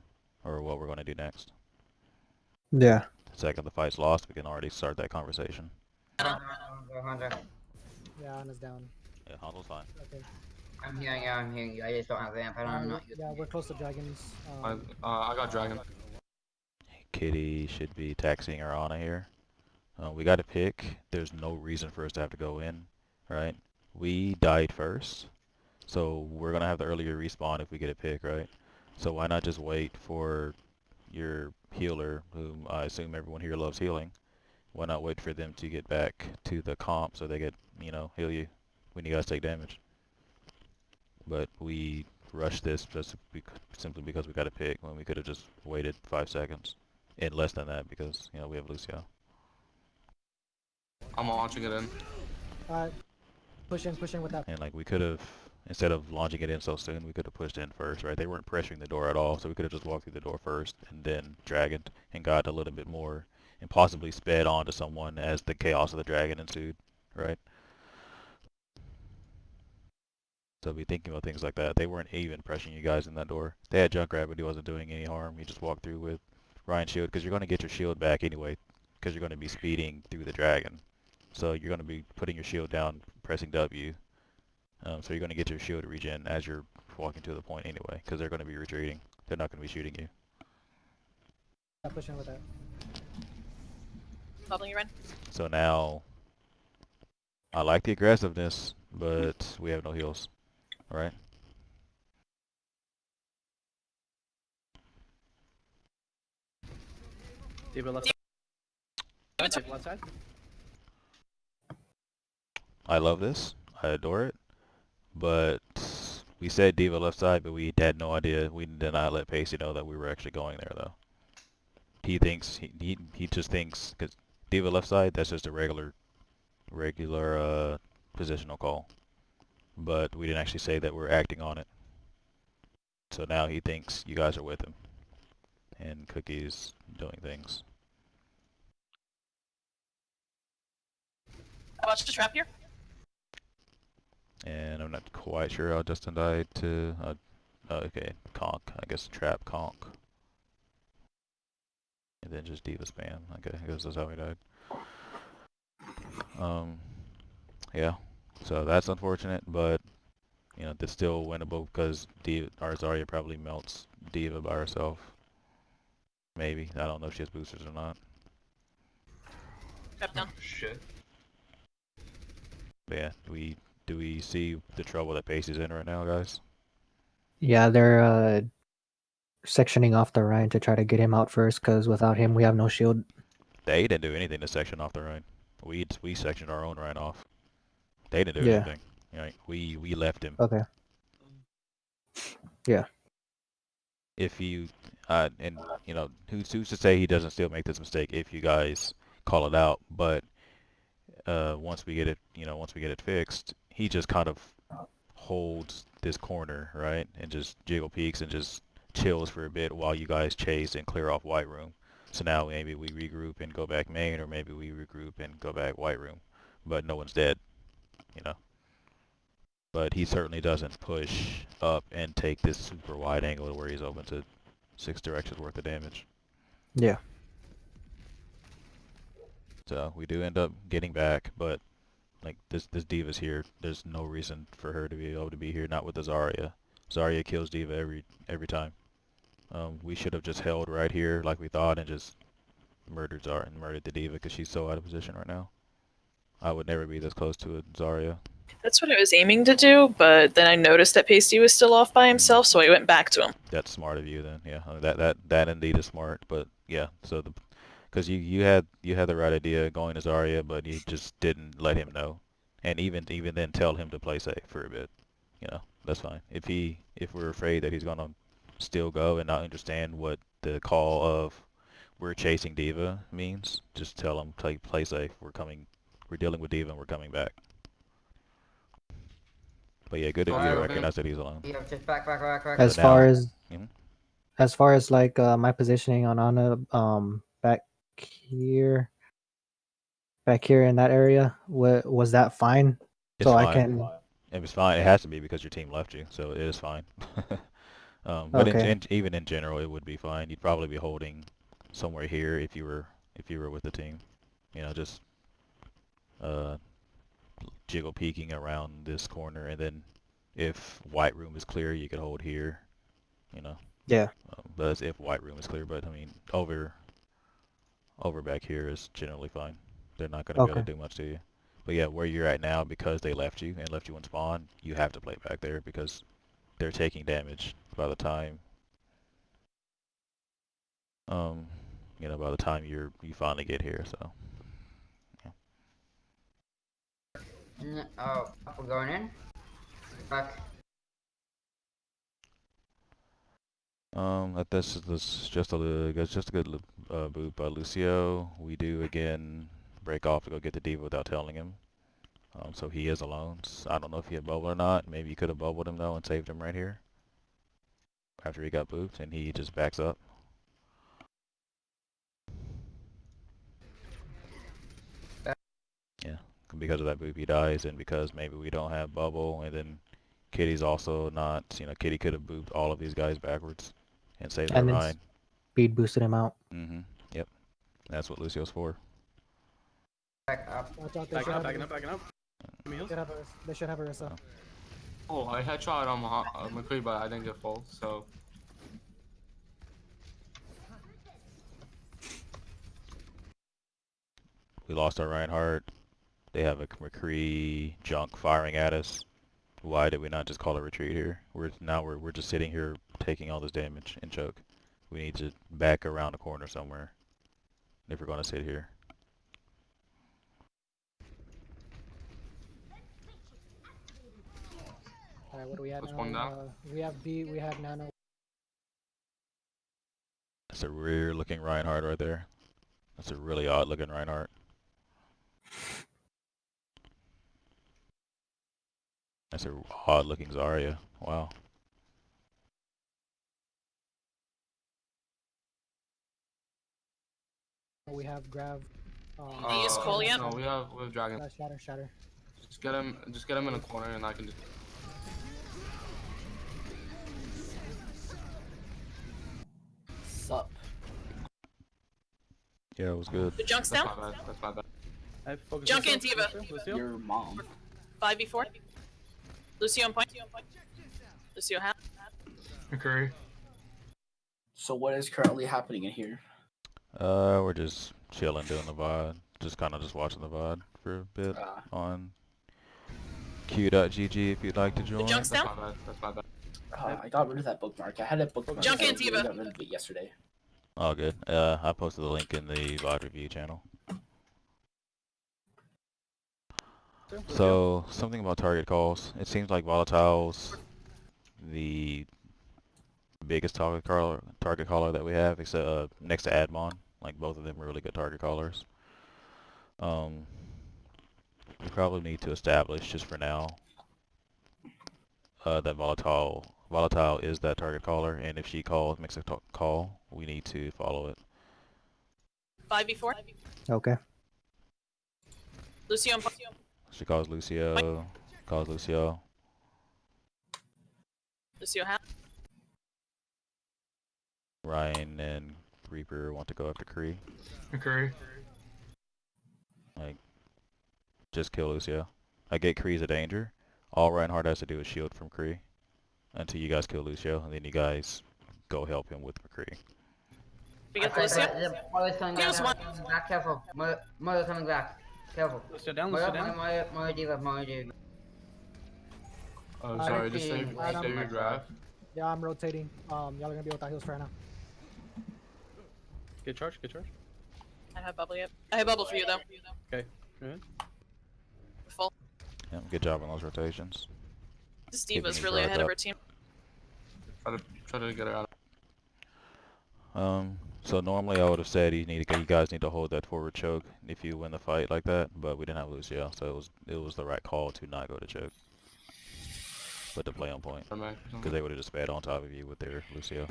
or what we're going to do next. Yeah. The second the fight's lost, we can already start that conversation. Hunter. Yeah, Ana's down. Yeah, Hanzo's fine. Okay. I'm hearing you. I'm hearing you. I just don't have vamp. I don't know. Yeah, we're close to dragons. I got dragon. Kitty should be taxiing her Ana here. We got to pick. There's no reason for us to have to go in, right? We died first, so we're going to have the earlier respawn if we get a pick, right? So why not just wait for your healer, whom I assume everyone here loves healing. Why not wait for them to get back to the comp so they get, you know, heal you when you guys take damage? But we rushed this just simply because we got a pick when we could have just waited 5 seconds. And less than that because, you know, we have Lucio. I'm launching it in. Push in with that. And like we could have, instead of launching it in so soon, we could have pushed in first, right? They weren't pressuring the door at all, so we could have just walked through the door first and then dragoned and got a little bit more and possibly sped on to someone as the chaos of the dragon ensued, right? So be thinking about things like that. They weren't even pressuring you guys in that door. They had Junkrat, but he wasn't doing any harm. He just walked through with Ryan's shield because you're going to get your shield back anyway because you're going to be speeding through the dragon. So you're going to be putting your shield down, pressing W. So you're going to get your shield regen as you're walking to the point anyway because they're going to be retreating. They're not going to be shooting you. Push in with that. Bubbling you run. So now, I like the aggressiveness, but we have no heals. Alright? Diva left. Diva Left side. I love this. I adore it. But we said Diva left side, but we had no idea. We did not let Pacey know that we were actually going there, though. He thinks, he just thinks, because Diva left side, that's just a regular positional call. But we didn't actually say that we're acting on it. So now he thinks you guys are with him. And Cookie's doing things. How about just trap here? And I'm not quite sure how Justin died to, okay, Conk, I guess trap Conk. And then just Diva spam, okay, I guess that's how he died. Yeah, so that's unfortunate, but, you know, that's still winnable because our Zarya probably melts Diva by herself. Maybe, I don't know if she has boosters or not. Trap down. Shit. But yeah, do we see the trouble that Pacey's in right now, guys? Yeah, they're sectioning off the Ryan to try to get him out first, because without him, we have no shield. They didn't do anything to section off the Rhine. We sectioned our own Rhine off. They didn't do Yeah. anything. Right? We left him. Okay. Yeah. If you and you know who's to say he doesn't still make this mistake if you guys call it out, but once we get it fixed, he just kind of holds this corner, right, and just jiggle peeks and just chills for a bit while you guys chase and clear off white room. So now maybe we regroup and go back main, or maybe we regroup and go back white room, but no one's dead, you know. But he certainly doesn't push up and take this super wide angle where he's open to 6 directions worth of damage. Yeah. So we do end up getting back, but like this Diva's here. There's no reason for her to be able to be here. Not with the Zarya. Zarya kills Diva every time. We should have just held right here like we thought and just murdered the D.Va because she's so out of position right now. I would never be this close to a Zarya. That's what I was aiming to do, but then I noticed that Pasty was still off by himself, so I went back to him. That's smart of you then. Yeah, that indeed is smart. But yeah, so because you had the right idea going to Zarya, but you just didn't let him know, and even then tell him to play safe for a bit. You know, that's fine. If we're afraid that he's gonna still go and not understand what the call of we're chasing D.Va means, just tell him play safe. We're dealing with D.Va and we're coming back. But yeah, good of you to recognize that he's alone. Yeah, just back. As So far now- as Mhm. as far as like my positioning on Ana, back here, in that area, was that fine? It's So fine. I can. It was fine. It has to be because your team left you, so it is fine. But Okay. even in general, it would be fine. You'd probably be holding somewhere here if you were with the team. You know, just jiggle peeking around this corner, and then if white room is clear, you could hold here. You know. Yeah. That's if white room is clear, but I mean over back here is generally fine. They're not going to be able Okay. to do much to you. But yeah, where you're at now, because they left you and left you in spawn, you have to play back there because they're taking damage by the time by the time you finally get here. So Oh, we're going in. Back. this is just a good boot by Lucio. We do again break off to go get the D.Va without telling him. So he is alone. So I don't know if he had bubble or not. Maybe you could have bubbled him though and saved him right here after he got booped, and he just backs up. Yeah, because of that boop he dies, and because maybe we don't have bubble, and then Kitty's also not. Kitty could have booped all of these guys backwards and saved their And then Ryan. speed boosted him out. Yep. That's what Lucio's for. Back up. Watch out, Backing up. They should have Arissa. Oh, I headshot on McCree, but I didn't get full, so. We lost our Reinhardt. They have a McCree junk firing at us. Why did we not just call a retreat here? We're just sitting here taking all this damage and choke. We need to back around the corner somewhere if we're going to sit here. Alright, what do we have Push now? one down. We have B, we have Nano. That's a weird looking Reinhardt right there. That's a really odd looking Reinhardt. That's a odd looking Zarya. Wow. We have Grav. He is cool, yeah. No, we have Dragon. Shatter. Just get him in a corner, and I can just. Sup. Yeah, it was good. The junk's That's down. my bad. That's my bad. I focus Junk Lucio, and D.Va. Lucio. Your mom. 5v4. Lucio on point. Lucio half. McCree. So what is currently happening in here? We're just chilling, doing the VOD. Just watching the VOD for a bit on q.gg if you'd like to join. junk's That's down. my bad. That's my bad. I got rid of that bookmark. I had a bookmark. Junk and I D.Va. got rid of it yesterday. All good. I posted the link in the VOD review channel. So, something about target calls. It seems like Volatile's the biggest target caller that we have, except next to Admon. Like, both of them are really good target callers. We probably need to establish, just for now, that Volatile is that target caller, and if she makes a call, we need to follow it. 5v4. Okay. Lucio on point. She calls Lucio. Lucio half. Ryan and Reaper want to go after Kree. McCree. Like, just kill Lucio. I get Kree's a danger. All Reinhardt has to do is shield from Kree until you guys kill Lucio, and then you guys go help him with McCree. We get Lucio. Mother's coming back. Here's one. Coming back. Careful. Mother coming back. Careful. Lucio down, Mother, Lucio down. Mother diva, Mother diva. Oh, sorry, just Rotating save way too your much. graph. Yeah, I'm rotating. Y'all are gonna be without heals for right now. Good charge, good charge. I have bubble yet. I have bubble for you though. Okay, go ahead. Full. Yeah, good job on those rotations. This Keeping Diva's these really guards ahead of up. her team. Try to get her out. So normally I would have said you guys need to hold that forward choke if you win the fight like that, but we didn't have Lucio, so it was the right call to not go to choke, but to play on point, because they would have just sped on top of you with their Lucio.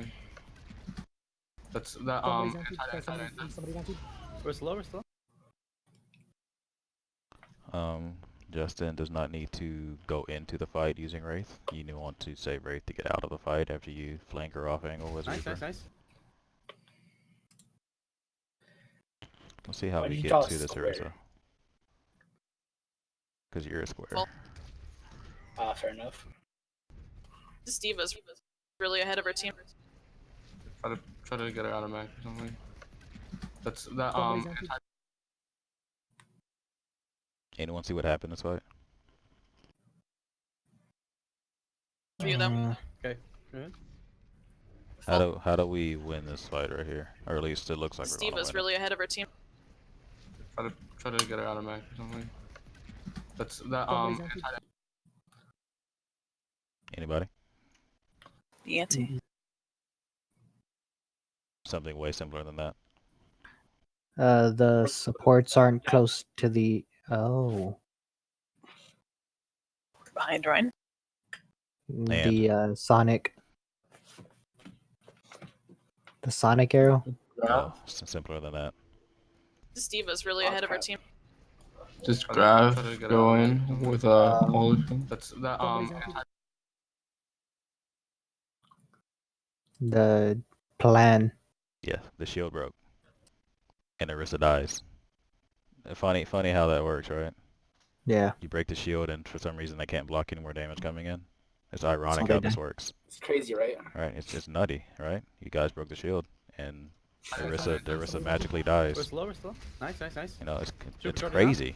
That's that. Somebody's empty. Somebody empty. We're slow, we're slow. Justin does not need to go into the fight using Wraith. You want to save Wraith to get out of the fight after you flank her off angle with Nice, Reaper. nice, nice. Let's see how Why we did you get draw to this square? Orisa. Because you're a square. Full. Fair enough. This Diva's really ahead of her team. Try to get her out of mech or something. That's that. Somebody's empty. Anyone see what happened this fight? For you though. Okay, go ahead. How do we win this fight right here? Or at least it looks like This we're gonna Diva's win really ahead of her team. Try to get her out of mech or something. That's that. Somebody's empty. Anybody? The ante. Something way simpler than that. The supports aren't close to the. Oh, Behind Ryan. the Sonic. The Sonic arrow. No, simpler than that. This Diva's really ahead of her team. Just grab, go in with a Evolution. That's that. Somebody's empty. The plan. Yeah, the shield broke. And Orisa dies. Funny how that works, right? Yeah. You break the shield and for some reason they can't block any more damage coming in. It's ironic they how this die. works. It's crazy, right? Right? It's just nutty, right? You guys broke the shield and Orisa magically dies. We're slow, we're slow. Nice, nice, nice. You know, it's Super crazy.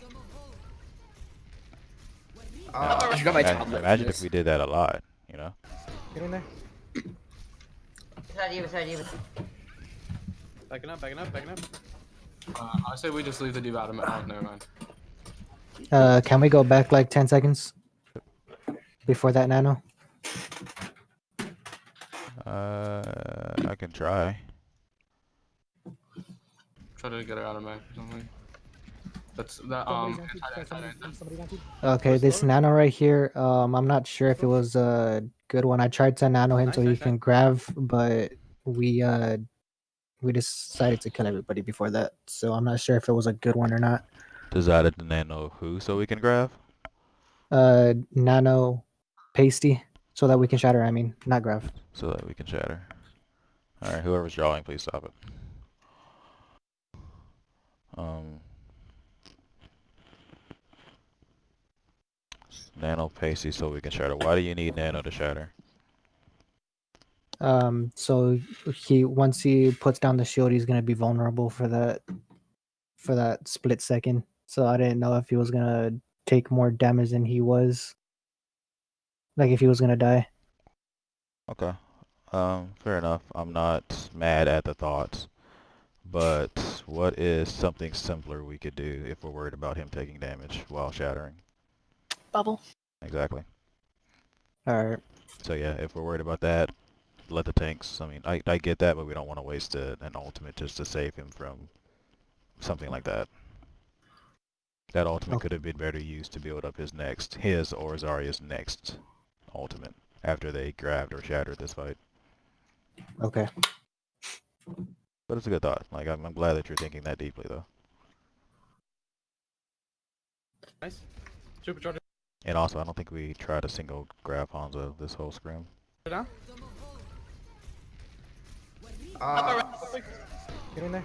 I just got my tablet. Imagine if we did that a lot, you know? Get in there. Side diva. Backing up, backing up, backing up. I say we just leave the diva out of mech. Oh, never mind. Can we go back like 10 seconds before that nano? I can try. Try to get her out of mech or something. That's that. Somebody's empty. Somebody's empty. Okay, this nano right here. I'm not sure if it was a good one. I tried to nano him so he can grab, but we decided to kill everybody before that. So I'm not sure if it was a good one or not. Decided to nano who so we can grab? Nano pasty so that we can shatter. I mean, not grab. So that we can shatter. Alright, whoever's drawing, please stop it. Nano pasty so we can shatter. Why do you need nano to shatter? So once he puts down the shield, he's gonna be vulnerable for that split second. So I didn't know if he was gonna take more damage than he was. Like if he was gonna die. Okay. Fair enough. I'm not mad at the thoughts. But what is something simpler we could do if we're worried about him taking damage while shattering? Bubble. Exactly. Alright. So yeah, if we're worried about that, let the tanks. I mean, I get that, but we don't want to waste an ultimate just to save him from something like that. That ultimate could have been better used to build up his or Zarya's next ultimate after they grabbed or shattered this fight. Okay. But it's a good thought. Like I'm glad that you're thinking that deeply, though. Nice. Supercharger And also, I don't think we tried a single grab Hanzo this whole scrim. down. Get in there.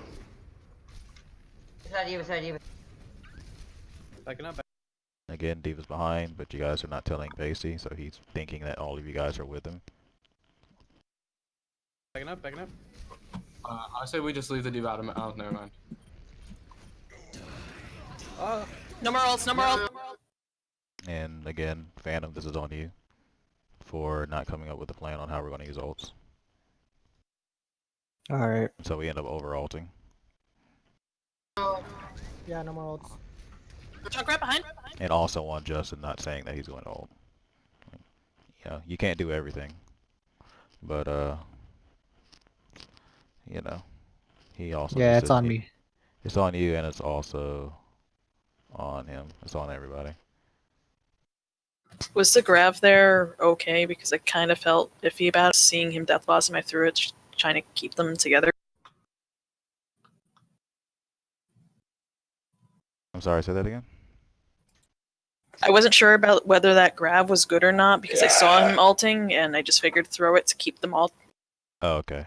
Side diva. Backing up, Again, Diva's behind, but you guys are not telling Pacey, so he's thinking that all of you guys are with him. Backing up, backing up. I say we just leave the diva out of. Oh, never mind. No more ults, no more ults. And again, Phantom, this is on you for not coming up with a plan on how we're going to use ults. All right. So we end up over-ulting. Yeah, no more ults. Junk right behind. And also on Justin not saying that he's going to ult. You know, you can't do everything. But, you know, he also... Yeah, just it's said on me. It's on you, and it's also on him. It's on everybody. Was the grav there okay? Because I kind of felt iffy about it. Seeing him death blossom, I threw it, trying to keep them together. I'm sorry, say that again? I wasn't sure about whether that grav was good or not because I saw him ulting, and I just figured throw it to keep them all. Oh, okay.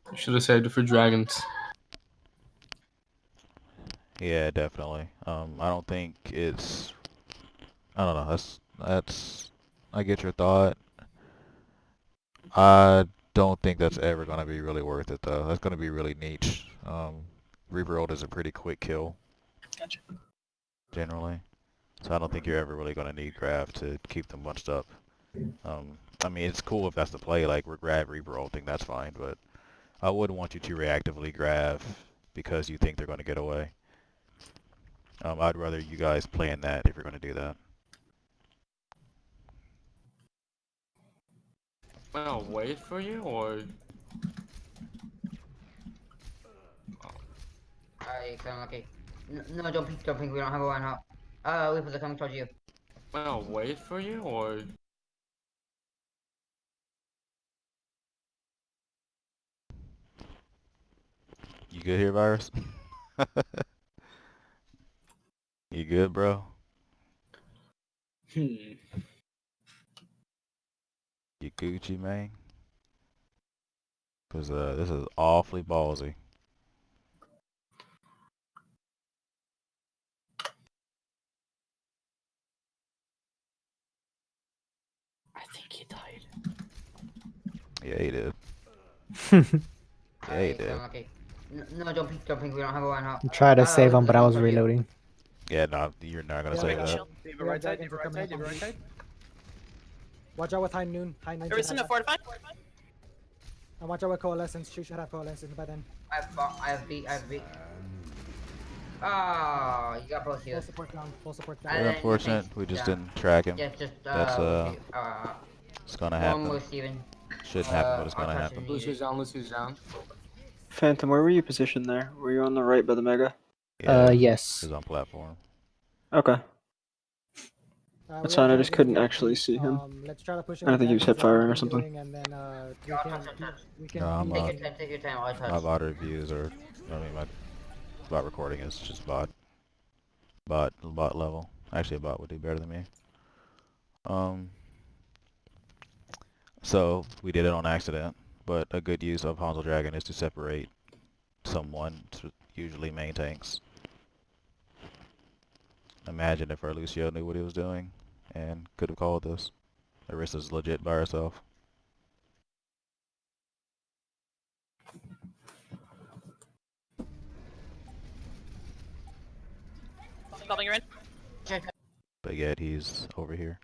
You should have saved it for dragons. Yeah, definitely. I don't think it's... I don't know. That's... I get your thought. I don't think that's ever going to be really worth it, though. That's going to be really niche. Reaper ult is a pretty quick kill. Gotcha. Generally. So I don't think you're ever really going to need Grav to keep them bunched up. I mean, it's cool if that's the play, like we're Grav Reaper ulting, that's fine, but I wouldn't want you to reactively Grav because you think they're going to get away. I'd rather you guys plan that if you're going to do that. Well, wait for you, or... You sound lucky. No, don't peek, we don't have a one hop. Reapers are coming towards you. Well, wait for you, or... You good here, Virus? You good, bro? You Gucci, man? Cause this is awfully ballsy. I think he died. Yeah, he did. Yeah, he did. Lucky. No, don't peek, we don't have a one hop. I tried to save him, but I was reloading. Yeah, no, you're not gonna save that. Diva right side, Diva right side, Diva right side. Watch out with high noon. High 19. There isn't a fortify. And watch out with coalescence. She should have coalescence by then. I have beat. Oh, you got both Full heals. support down. Full support And down. We're then unfortunate, thanks. we just Yeah. didn't track him. Yeah, just That's it's gonna one more happen. Steven. Shouldn't happen, but it's I'll gonna touch happen. it. Lucy's down, Lucy's down. Phantom, where were you positioned there? Were you on the right by the mega? Yeah, Yes. he's on platform. Okay. We That's have fine, I just dragons, couldn't we have actually beat. see him. Let's try to push I don't think he was hip firing or something. And then Yeah, I'll touch. we can. No, I'm Take your time, I'll touch. my VOD reviews are, I mean, my bot recording is just bot level. Actually, a bot would do better than me. So we did it on accident, but a good use of Hansel Dragon is to separate someone, usually main tanks. Imagine if our Lucio knew what he was doing and could have called this. Arissa's legit by herself. Bubbling you're in. But yet he's over here.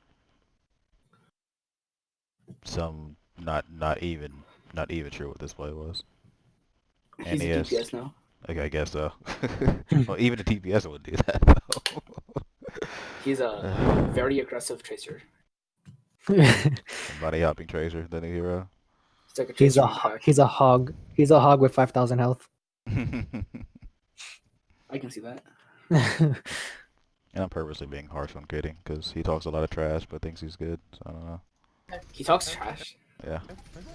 Not even sure what this play was. And He's a DPS now. Okay, I guess so. Well, even a TPS would do that though. He's a very aggressive tracer. Body hopping tracer, the new hero. It's like a He's tracer a in crack. he's a hog. He's a hog with 5,000 health. I can see that. And I'm purposely being harsh on Kidding because he talks a lot of trash but thinks he's good. So I don't know. He talks trash. Yeah.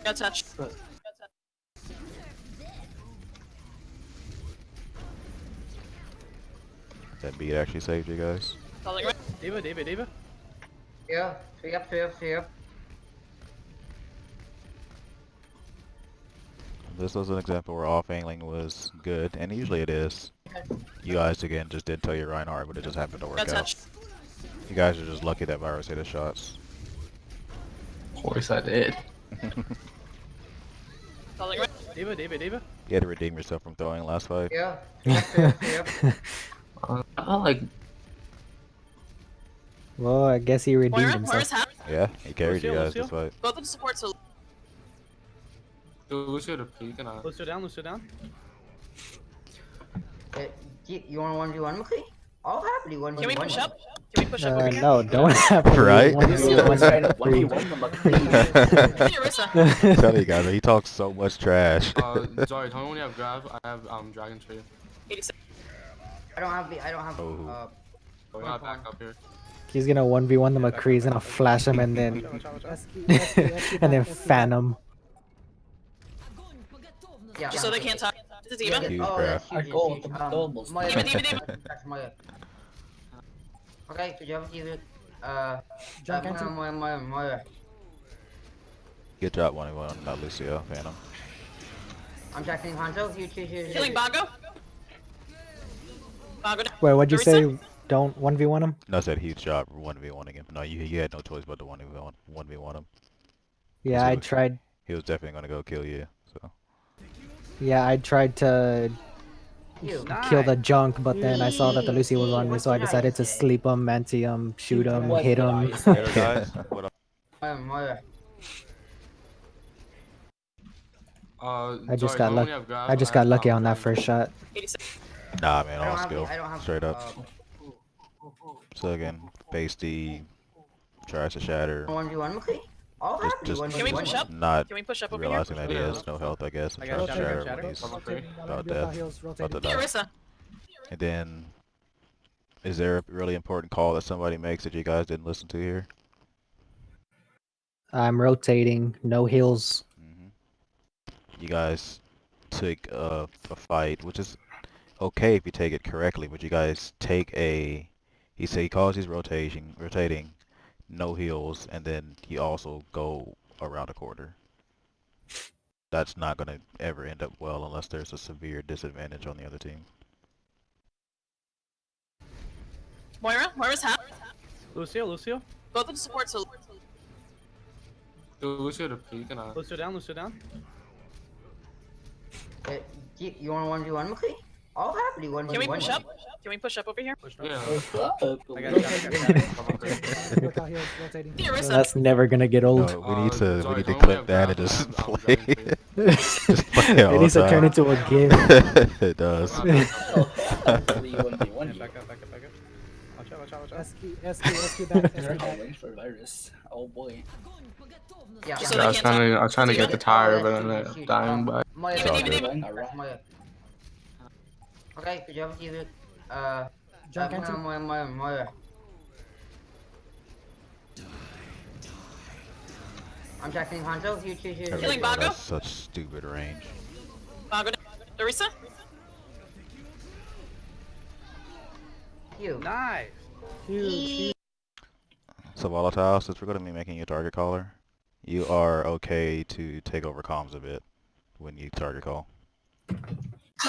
Got touched. That beat actually saved you guys. Bubbling you're in. Diva. Yeah, three up. This was an example where off angling was good, and usually it is. You guys again just didn't tell your Reinhardt, but it just happened to work Got out. touched. You guys are just lucky that Virus hit his shots. Of course I did. Calling right. Diva. You had to redeem yourself from throwing last fight. Yeah. Yeah. I like. Well, I guess he redeemed Moira, himself. Moira's half. Yeah, he carried you Lucio, guys this Lucio? fight. Both of the supports are. Lucio to peek and I. Lucio down. You want 1v1 with me? I'll happily 1v1. Can we push up? Can we push up over here? No, don't have to. Right? Lucio trying to 1v1 them McCree. Hey, Arissa. Tell you guys, he talks so much trash. Sorry, tell me when you have grab. I have Dragon Tree. 86. I don't have Oh. We got back up here. He's gonna 1v1 the McCree. He's gonna flash him and then and then fan him. Yeah. Just so they can't talk to Diva. Huge Oh, grab. that's huge. I go with the doubles. Diva. That's Moya. Okay, good job, Diva. Jump cancel. Moya. Good job, 1v1, not Lucio, Phantom. I'm tracking Hanzo. You choose. Killing Bongo. Bongo. Wait, what'd you Arissa? say? Don't 1v1 him? No, I said huge job 1v1 again. No, you had no choice but to 1v1 him. Yeah, I tried. He was definitely gonna go kill you. So Yeah, I tried to kill the junk, but then I saw that the Lucy was on me, so I decided to sleep him, anti him, shoot him, hit him. later, guys. What up? Moya. I just got lucky. I just got lucky on that first shot. 86. Nah, man, all I skill, don't have straight up. So again, base D tries to shatter. 1v1 with me? I'll Just happily 1v1. Can we push up? not Can we push up over here? realizing that he has no health, I guess, and I got tries to shatter, shatter when he's about Build our death, heals, about to rotating. Hey, die. Arissa. And then, is there a really important call that somebody makes that you guys didn't listen to here? I'm rotating, no heals. You guys took a fight, which is okay if you take it correctly, but you guys take a, he calls his rotating, no heals, and then you also go around a quarter. That's not going to ever end up well unless there's a severe disadvantage on the other team. Moira's half. Lucio. Both of the supports are. Lucio to peek and I. Lucio down. You want 1v1 with me? I'll happily 1v1. Can we push up? Can we push up over here? Yeah. I got shatter. Build our heals, rotating. Hey, Arissa. That's never gonna get old. No, we need to sorry, don't clip have that and grab, just I'm play. Dragon Tree. Just play it all It needs the to turn time. into a game. It does. Back up. Watch out. SQ back. SQ back. Range for Virus. Oh boy. Yeah. Just so Yeah, I they was can't trying to get the tire, but Oh, I ended up dying by. Moya. It's all good. Moya. Okay, good job, Diva. Jump cancel. Moya. I'm tracking Hanzo. You choose. There we Killing go, Bongo? that's such stupid range. Bongo. Arissa. You. Nice. Huge. So Volatile, since we're going to be making you a target caller, you are okay to take over comms a bit when you target call.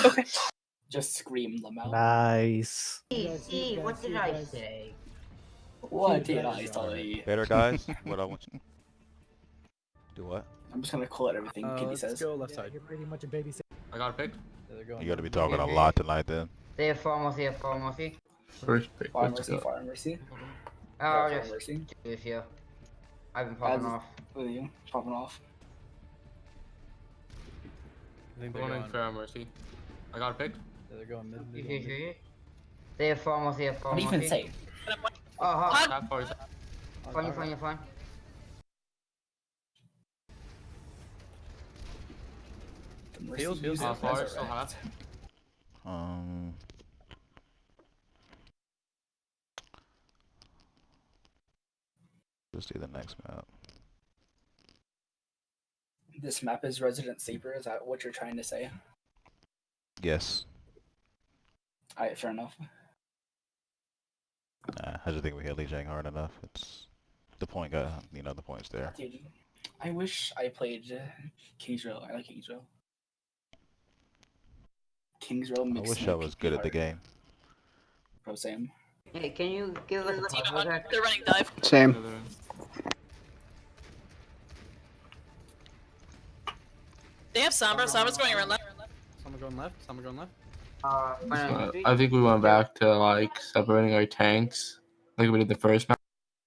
Okay. Just scream them out. Nice. What did I say? What did I say? Better guys, what I want you do what? I'm just gonna call out everything Kitty Let's says. go left side. You're pretty much a babysitter. I got a pick. You got to be talking a lot tonight then. They have pharmacy. First pick. Fire Let's Mercy, go. Fire Mercy. Oh, Fire yes. Mercy. With you. I've been popping off. With you. Popping off. I think they're Going in going. Fair Mercy. I got a pick. They're going mid. They have pharmacy. What do you even say? Oh, huh. Tap for Fine. The Mercy Heals, user heals, has far, it still right. hot. Just do the next map. This map is Resident Sleeper. Is that what you're trying to say? Yes. Alright, fair enough. Nah, I just think we hit Lee Jang hard enough. It's the point got, the point's there. Dude, I wish I played King's Row. I like King's Row. King's Row I mixed wish I was good at the game. Pro same. Hey, can you give us a possible attack? They're running dive. Same. They have Sombra. Sombra's going around left. Someone going left. Someone going left. I think we went back to like separating our tanks, like we did the first map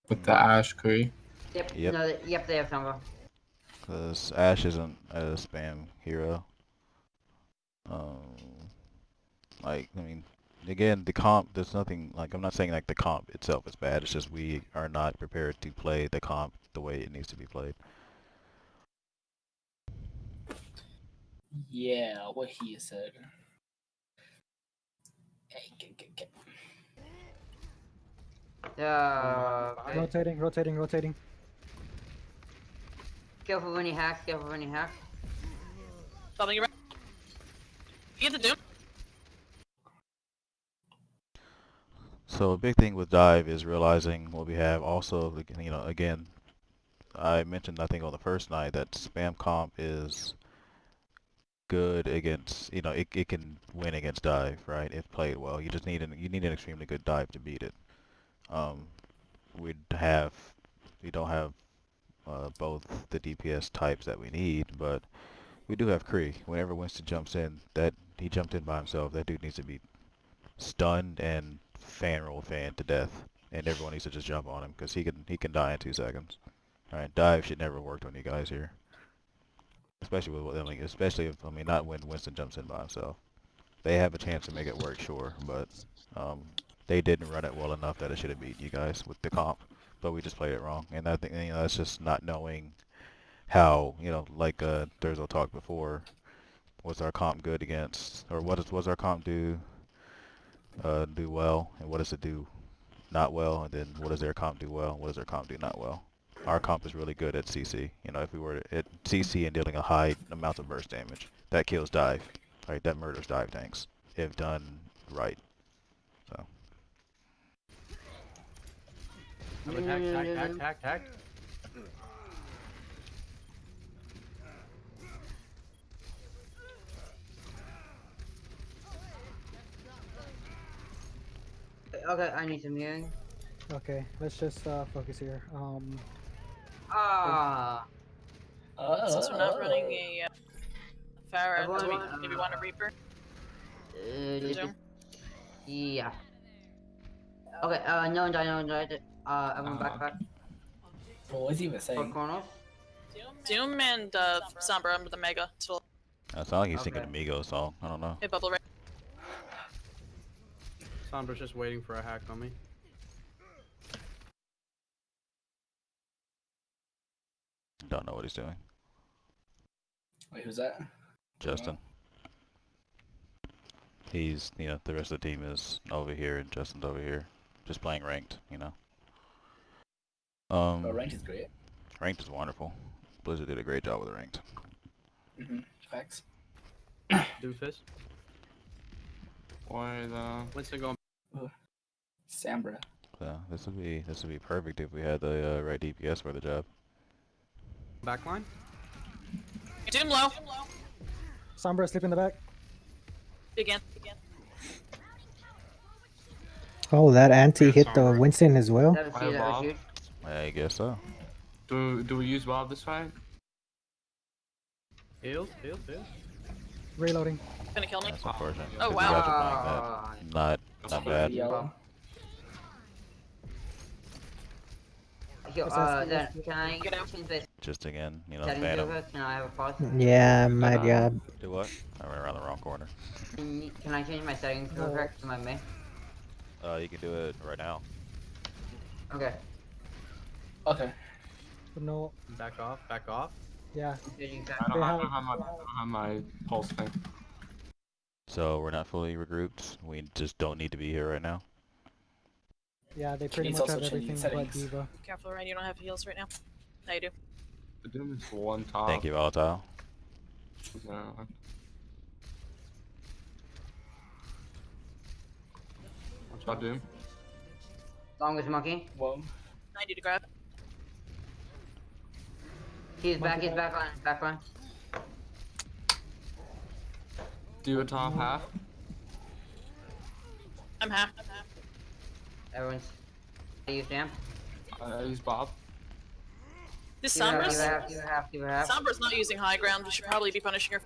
with the Ash Cree. Yep. Yep. No, yep, they have Sombra. Because Ash isn't a spam hero. Like, I mean, again, the comp, there's nothing, like, I'm not saying, like, the comp itself is bad. It's just we are not prepared to play the comp the way it needs to be played. Yeah, what he said. Hey, get. Okay. Rotating. Careful when he hacks, careful when he hacks. Something around. You get the Doom. So a big thing with dive is realizing what we have. Also, you know, again, I mentioned I think on the first night that spam comp is good against, you know, it can win against dive, right? If played well. You just need an extremely good dive to beat it. We don't have both the DPS types that we need, but we do have Kree. Whenever Winston jumps in, that he jumped in by himself, that dude needs to be stunned and fan to death, and everyone needs to just jump on him because he can die in 2 seconds. All right, dive should never work on you guys here, especially with not when Winston jumps in by himself. They have a chance to make it work, sure, but they didn't run it well enough that it should have beat you guys with the comp, but we just played it wrong, and I think, you know, that's just not knowing how, you know, like Thurzo talked before, was our comp good against, or was our comp do well, and what does it do not well, and then what does their comp do well, what does their comp do not well. Our comp is really good at CC. You know, if we were at CC and dealing a high amount of burst damage, that kills dive. Right, that murders dive tanks if done right. So. Hack. Okay, I need some healing. Okay, let's just focus here. Since we're not running a Pharah, do we Everyone, maybe want a Reaper? Zoom? Yeah. Okay, no one died. Everyone back. What was he even For saying? Chronos. Zoom and Sombra under the Mega. Still. That sounds like he's singing a Migos song. I don't know. Hey, Bubble Ray. Sombra's just waiting for a hack on me. Don't know what he's doing. Wait, who's that? Justin. He's, you know, the rest of the team is over here and Justin's over here. Just playing ranked, you know. Ranked is great. Ranked is wonderful. Blizzard did a great job with the ranked. Facts. Doofus. Why the Winston going. Sombra. So this would be perfect if we had the right DPS for the job. Backline. Doom low. Sombra sleep in the back. Again. Oh, that anti hit the Winston as well. That was huge. I guess so. do we use Bob this fight? Heals. Reloading. Gonna kill me. That's unfortunate. Oh, 'cause wow. You guys are playing that. Not bad. Yellow. Yo, then can I Get out. change this Just again, you know, settings Phantom. over? Can I have a pause? Yeah, my job. Do what? I ran around the wrong corner. Can I change my settings real quick to my main? You can do it right now. Okay. Okay. No. Back off. Yeah. I don't have my pulse thing. So we're not fully regrouped. We just don't need to be here right now. Yeah, they pretty He's much also have changing everything but settings. Diva. Careful, Ryan. You don't have heals right now. Now you do. The Doom is one top. Thank you, Volatile. No. Watch out, Doom. Longest monkey. Whoa. 90 to grab. He's back on. Do a top half. I'm half. Everyone's. I use Damp. I use Bob. This You have, Sombra's? you have. Sombra's not using high ground. We should probably be punishing her.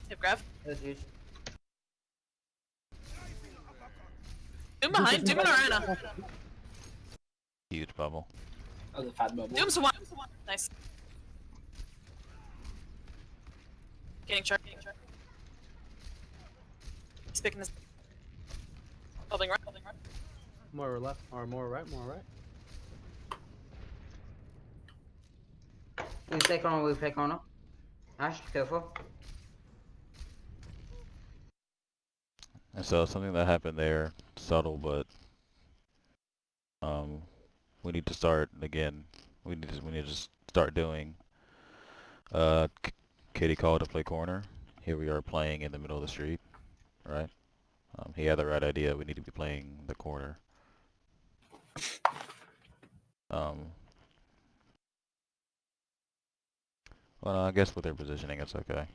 Hip grab. That's huge. Doom behind. Doom in arena. Huge bubble. That was a fat bubble. Doom's one. Nice. Getting chart. He's picking his. Holding right. More left, or more right, more right. We take on, we take on. Ash, careful. And so something that happened there, subtle, but we need to start again. We need to start doing. Katie called to play corner. Here we are playing in the middle of the street, right? He had the right idea. We need to be playing the corner. Well, I guess with their positioning, it's okay,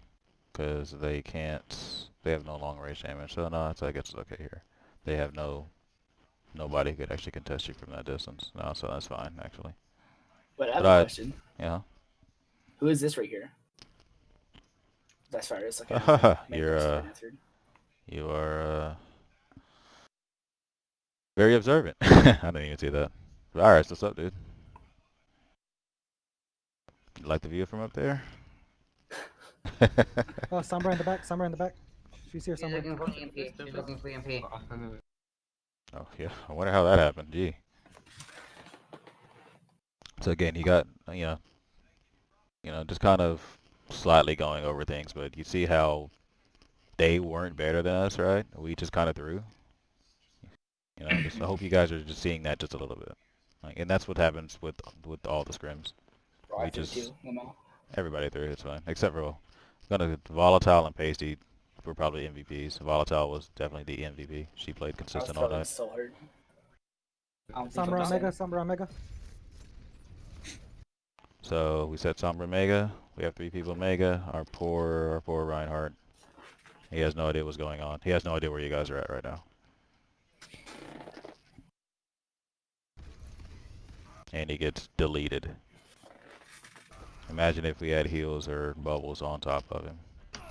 because they can't. They have no long range damage, so no, I guess it's okay here. They have nobody who could actually contest you from that distance. No, so that's fine actually. But I have a question. Yeah. Who is this right here? That's far as like you are very observant. I didn't even see that. But all right, so what's up, dude? You like the view from up there? Oh, Sombra in the back. Sombra in the back. She's here She's somewhere. looking for EMP. She's looking for EMP. Oh yeah, I wonder how that happened. Gee. So again, you got you know, just kind of slightly going over things, but you see how they weren't better than us, right? We just kind of threw. You know, I hope you guys are just seeing that just a little bit, and that's what happens with all the scrims. We just everybody threw. It's fine, except for Volatile and Pasty were probably MVPs. Volatile was definitely the MVP. She played consistent all night. So hard. Sombra Omega. Sombra Omega. So we said Sombra Mega. We have 3 people Mega. Our poor Reinhardt. He has no idea what's going on. He has no idea where you guys are at right now. And he gets deleted. Imagine if we had heals or bubbles on top of him.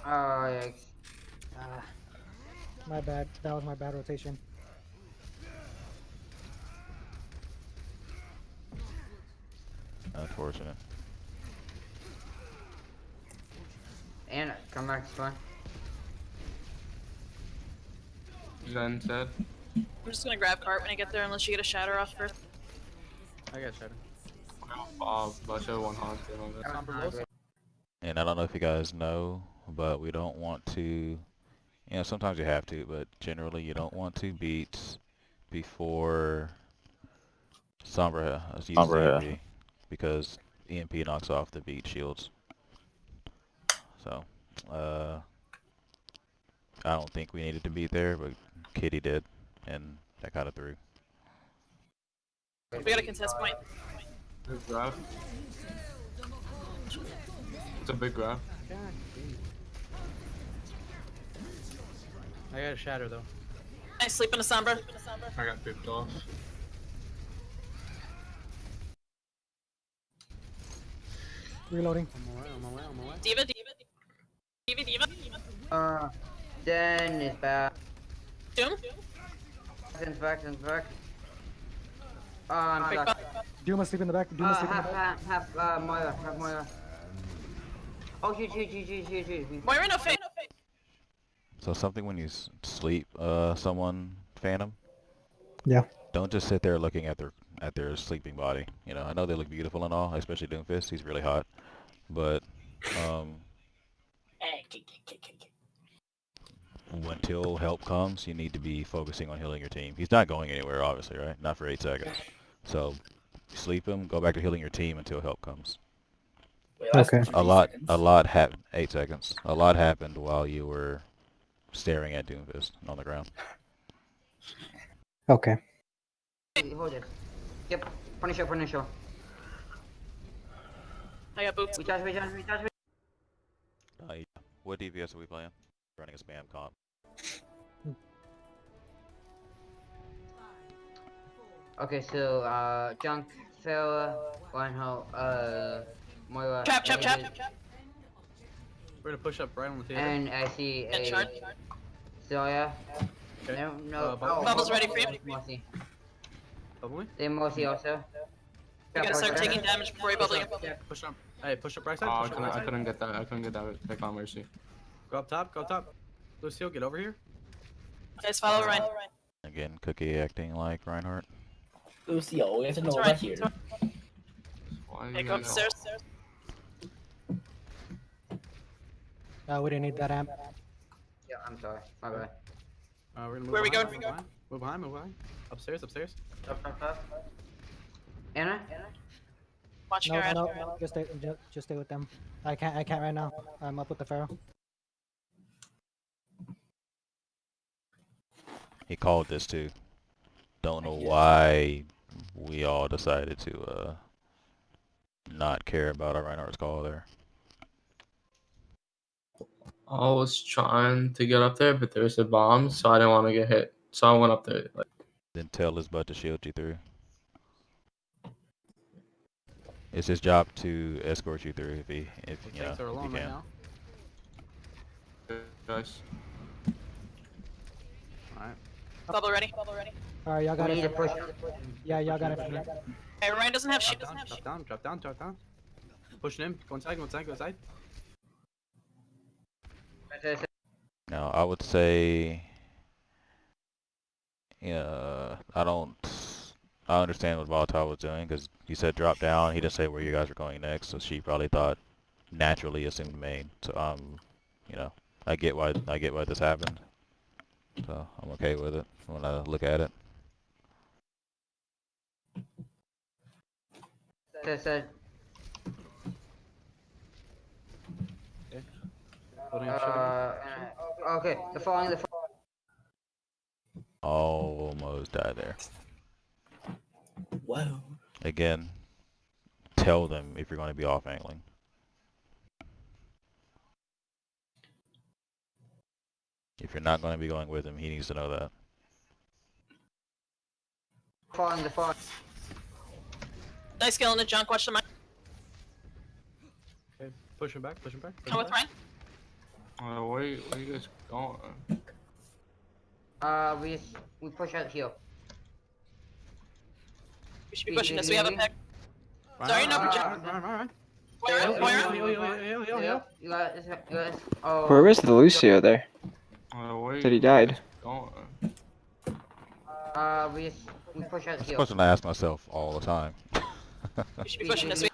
Oh, yikes. My bad. That was my bad rotation. Unfortunate. And come back, it's fine. Zen said. I'm just gonna grab cart when I get there, unless you get a shatter off first. I got shatter. Bob, but I should have 100. And I don't know if you guys know, but we don't want to, you know, sometimes you have to, but generally you don't want to beat before Sombra uses EMP, because EMP knocks off the beat shields. So, I don't think we needed to beat there, but Kitty did, and that kind of threw. We got a contest point. Big grab. It's a big grab. I got a shatter though. Nice, sleep in a Sombra. I got picked off. Reloading. On my way. Diva. Den is back. Doom? Den's back. I'm stuck. Doom asleep in the back. Doom asleep in the back. Have Moira. Oh, shoot. Moira, no fate. So something when you sleep, someone Phantom. Yeah. Don't just sit there looking at their sleeping body. You know, I know they look beautiful and all, especially Doomfist. He's really hot, but until help comes, you need to be focusing on healing your team. He's not going anywhere, obviously, right? Not for 8 seconds. So sleep him. Go back to healing your team until help comes. Wait, Okay. A lot happened. 8 seconds. A lot happened while you were staring at Doomfist on the ground. Okay. Hold it. Yep. Punisher. I got boots. We touch. What DPS are we playing? Running a spam comp. Okay, so Junk, Phil, Reinhold, Moira, Trap. We're gonna push up right on the theater. and I see And a shard. Zoya. Okay. No, Bubbles ready for you. Mossy. Bubble me. Then Mossy also. You gotta start taking damage before you bubble you. Push up. Hey, push up right Oh, side. I Push up couldn't, right I side. couldn't get that. I couldn't get that pick on Mercy. Go up top. Go up top. Lucio, get over here. Guys, follow Ryan. Again, Cookie acting like Reinhardt. Lucio, we have to know That's about right. here. Why Hey, you go guys- upstairs. We didn't need that amp. Yeah, I'm sorry. My bad. We're gonna move Where are we behind, going? Move behind. Move behind. Upstairs. Anna? Watching No, your no, ad. no, just stay with them. I can't right now. I'm up with the Pharaoh. He called this too. Don't know why we all decided to not care about our Reinhardt's call there. I was trying to get up there, but there was a bomb, so I didn't want to get hit. So I went up there. Like, Then tell his butt to shield you through. It's his job to escort you through if The you know, tanks are if alone he right can. now. guys. Alright. Bubble ready. Alright, y'all got We need to it. push. Yeah, y'all got it. Hey, Ryan doesn't have shit. Drop down. Pushing him. Go inside. Now I would say, I understand what Volatile was doing because he said drop down. He didn't say where you guys were going next, so she probably thought naturally assumed main. So I get why this happened. So I'm okay with it when I look at it. Building up shit. Okay, the following. Almost died there. Whoa. Again, tell them if you're going to be off angling. If you're not going to be going with him, he needs to know that. Following the far. Nice kill in the junk. Watch the mic. Okay. Push him back. Come with Ryan. Where you guys going? We push out here. We should be pushing this. We have a pick. Sorry, no project. Ryan. You guys. Oh. Where was the Lucio there? Said he died. Going? We push out That's a here. question I ask myself all the time. We should be pushing this. We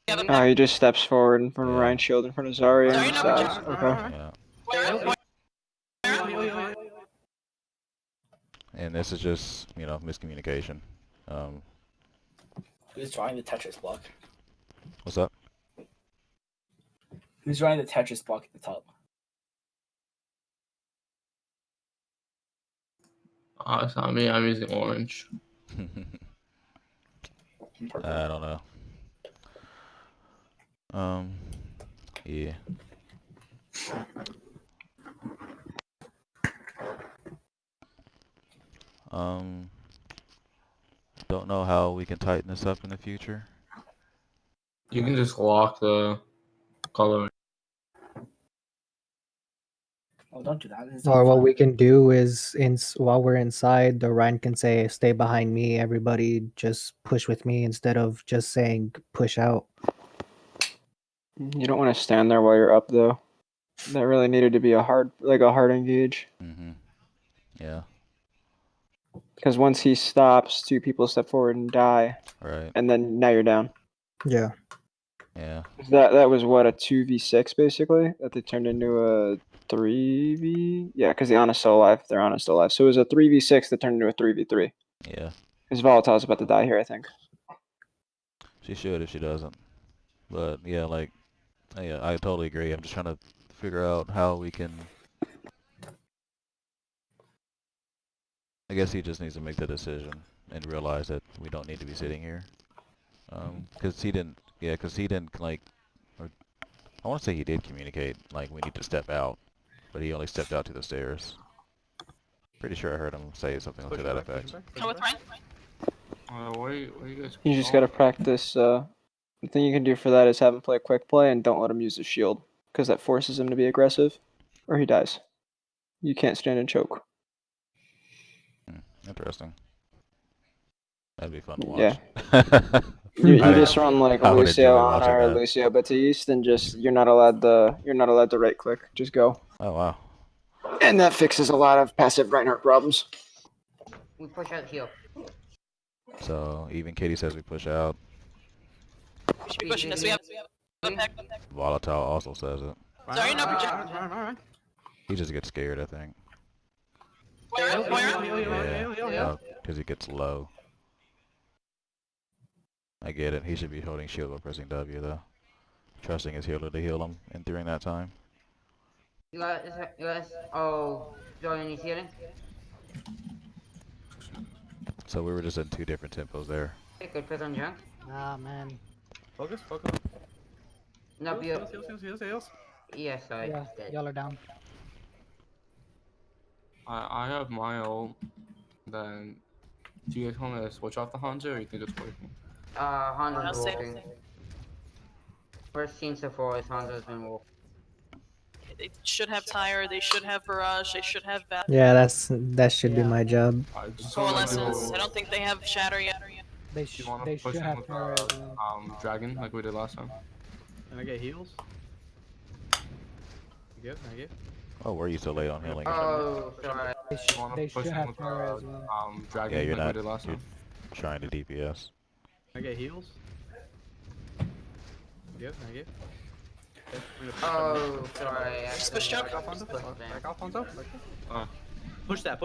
have a Oh, pick. he just steps forward in front of Yeah. Ryan Shield, in front of Zarya, Sorry, and no stops. project. Okay. Yeah. And this is just, miscommunication. Who's drawing the Tetris block? What's up? Who's drawing the Tetris block at the top? It's not me. I'm using orange. I don't know. Yeah. Don't know how we can tighten this up in the future. You can just lock the color. Oh, don't do that. It's Or not what fun. we can do is, while we're inside, the Ryan can say, "Stay behind me." Everybody just push with me instead of just saying push out. You don't want to stand there while you're up, though. That really needed to be a hard engage. Yeah. Because once he stops, two people step forward and die, Right. and then now you're down. Yeah. Yeah. That was what, a 2v6 basically, that they turned into a 3v. Yeah, because the Ana's still alive. They're Ana's still alive. So it was a 3v6 that turned into a 3v3. Yeah. Because Volatile's about to die here, I think. She should if she doesn't. But yeah, I totally agree. I'm just trying to figure out how we can. I guess he just needs to make the decision and realize that we don't need to be sitting here. Because he didn't I want to say he did communicate, like, we need to step out, but he only stepped out to the stairs. Pretty sure I heard him say something to that effect. Come with Ryan. Where you guys You just gotta practice. The thing you can do for that is have him play quick play and don't let him use his shield, because that forces him to be aggressive, or he dies. You can't stand and choke. Interesting. That'd be fun to watch. Yeah. You I just run like I would Lucio enjoy watching Ana or that. Lucio Batiste, and just you're not allowed to right click. Just go. Oh wow. And that fixes a lot of passive Reinhardt problems. We push out heal. So even Katie says we push out. We should be pushing this. We have a pack. Volatile also says it. Sorry, no project. Ryan. He just gets scared, I think. Where? Because he gets low. I get it. He should be holding shield while pressing W though. Trusting his healer to heal him and during that time. You guys. Oh, Jordan is healing. So we were just in two different tempos there. Okay, good put on junk. Ah, man. Focus. No, Heals. yes, sorry. Yeah, y'all are down. I have my ult. Then, do you guys want to switch off the Hanzo, or you think it's working? Hanzo's I'll say- walking. First scene so far is Hanzo's been walking. They should have Tire, they should have Barrage, they should have Val. Yeah, that should be my job. I just wanna Coalescence. do- I don't think they have Shatter yet. They, Do you want they to push should in have with power as well. Dragon like we did last time? Can I get heals? You good? Oh, were you so late on healing? Oh, sorry. Do you want They to push should in have with power as well. Dragon Yeah, you're like not. we did last You're time? trying to DPS. Can I get heals? You good? Oh, sorry. Just push jump. Back off, Hanzo. Push that.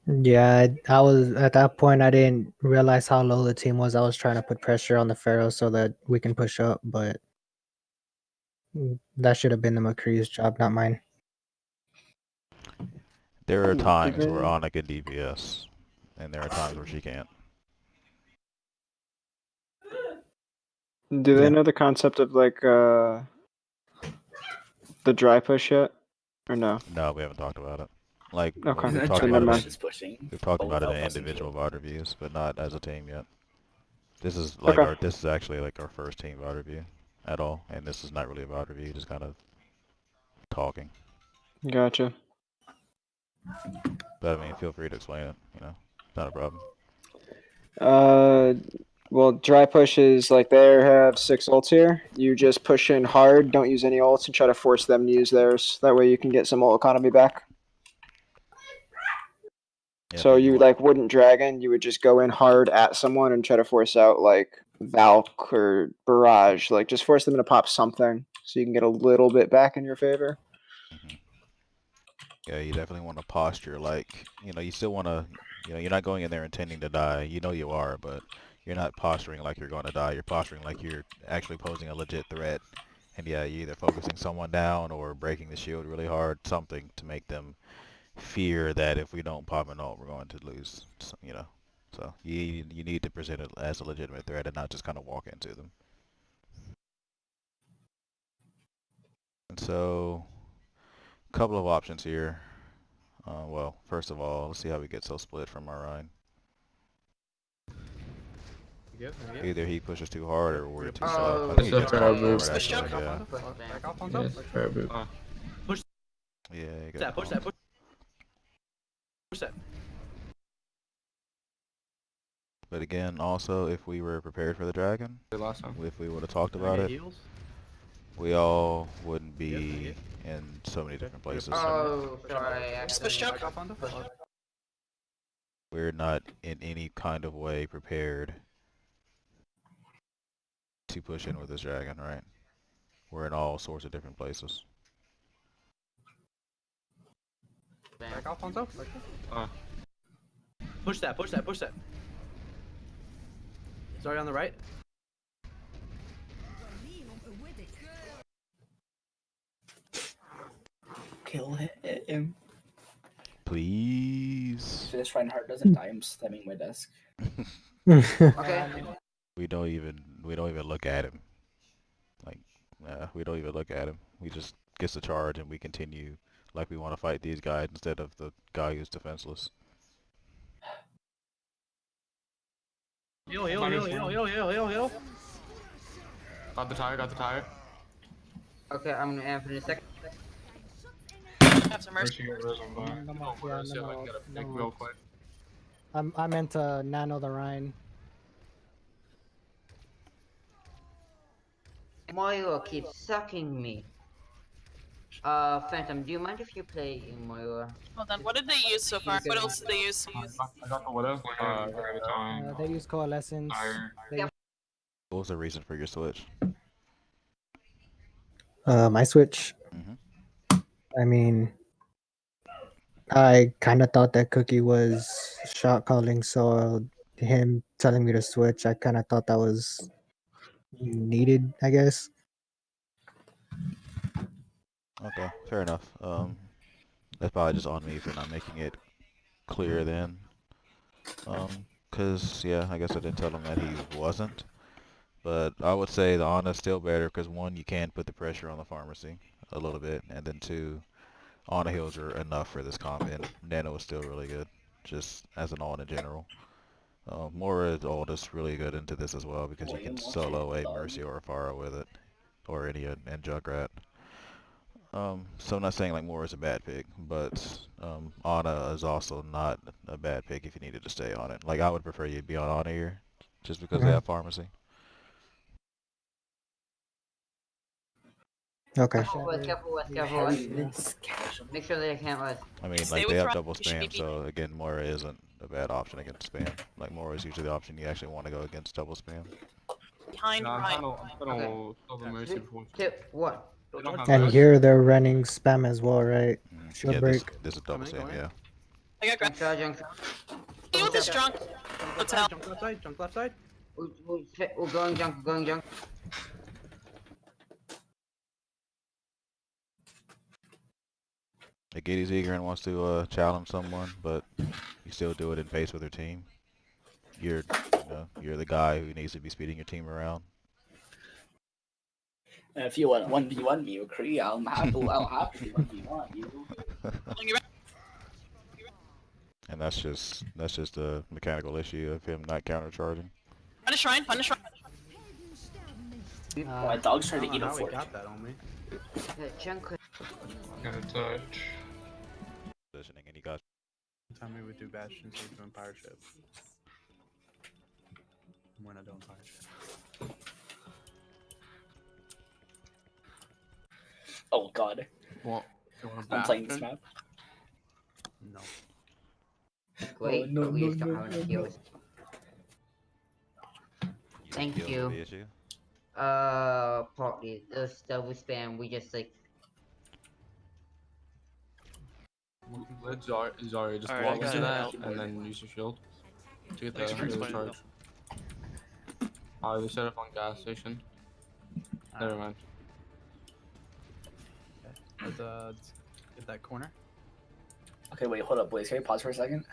Yeah, I was at that point. I didn't realize how low the team was. I was trying to put pressure on the Pharaoh so that we can push up, but that should have been the McCree's job, not mine. There are Hmm, times okay. where Ana can DPS, and there are times where she can't. Do they Yeah. know the concept of like the dry push yet, or no? No, we haven't talked about it. Like Okay. we've Then talked never about mind. it. pushing. We've talked but about it in without pressing individual heal. VOD reviews, but not as a team yet. This is like Okay. this is actually like our first team VOD review at all, and this is not really a VOD review, just kind of talking. Gotcha. But I mean, feel free to explain it. You know, it's not a problem. Well, dry push is like they have 6 ults here. You just push in hard, don't use any ults, and try to force them to use theirs. That way you can get some ult economy back. Yeah, So but you like wouldn't dragon, you would just go in hard at someone and try to force out like Valk or Barrage. Like just force them to pop something so you can get a little bit back in your favor. Yeah, you definitely want to posture like, you know, you still want to, you know, you're not going in there intending to die. You know you are, but you're not posturing like you're going to die. You're posturing like you're actually posing a legit threat. And yeah, you're either focusing someone down or breaking the shield really hard, something to make them fear that if we don't pop an ult, we're going to lose, you know. So you need to present it as a legitimate threat and not just kind of walk into them. And so, a couple of options here. Well, first of all, let's see how we get so split from our Rhine. You good? Either he pushes too hard or we're too Oh, soft. I think It's he a jumps fair off boost. forward, Push actually, jump. yeah. Back off, Yes, Hanzo. fair boot. Yeah, you Push got that. Push that. But again, also, if we were prepared for the dragon, Last time. if we would have talked Can I about get it, heals? we all wouldn't be in so many different places. Oh, sorry. Just push jump. Back off, Hanzo. We're not in any kind of way prepared to push in with this dragon, right? We're in all sorts of different places. Back off, Hanzo. Push that. Sorry, on the right. Kill him. Please. If this Reinhardt doesn't die, I'm slamming my desk. Okay. We don't even look at him. Like, we don't even look at him. We just gets the charge and we continue like we want to fight these guys instead of the guy who's defenseless. Heal, heal, heal, heal, heal, heal, heal, heal. Got the tire, got the tire. Okay, I'm gonna amp in a second. Have some mercy. Real quick. I meant to nano the Rhine. Moira keeps sucking me. Phantom, do you mind if you play in Moira? Hold on. What did they use so far? What else did they use? I got the widow. They use coalescence. They What was the reason for your switch? My switch. Mhm. I mean, I kind of thought that Cookie was shot calling, so him telling me to switch, I kind of thought that was needed, I guess. Okay, fair enough. That's probably just on me for not making it clear then. Cause yeah, I guess I didn't tell him that he wasn't. But I would say the Ana's still better because one, you can put the pressure on the pharmacy a little bit, and then two, Ana heals are enough for this comp, and Nano is still really good, just as an alt in general. Mora alt is really good into this as well because you can solo a Mercy or a Pharah with it, or any and Junkrat. So I'm not saying like Mora is a bad pick, but Ana is also not a bad pick if you needed to stay on it. Like I would prefer you be on Ana here, just because they have pharmacy. Okay. Careful. Make sure they can't rest. I mean, Stay like with they have Ryan. double You should be spam, so again, Moira isn't a bad option against spam. Like Moira is usually the option you actually want to go against double spam. behind Ryan. I'm gonna the Mercy before. 2, 1. And here they're running spam as well, right? Shield Yeah, break. this is double spam, yeah. I got grab. Junk. Heal this drunk. Let's help. Jump left side, jump left side. We're going junk. Like Giddy's eager and wants to challenge someone, but you still do it in pace with your team. You're the guy who needs to be speeding your team around. If you want 1v1 me, Cree, I'll happily 1v1 you. And that's just a mechanical issue of him not countercharging. Punish Ryan. My dog's trying to eat a How we fork. got that on me? Junk. Gonna touch. Positioning, and he got. Tell me we do Bastion so doing pirate ship. We're not doing pirate ship. Oh god. What? You want I'm playing this map. No. Wait, no, we no, just don't no, have any no, heals. Thank deal you. with the issue. Partly. Those double spam, we just like... Let Zarya just Alright, I walk got into it that out. and then use your shield to get Thanks the for heal explaining charge. They set up on gas station. Never mind. Let's get that corner. Okay, wait, hold up, boys. Can we pause for a second?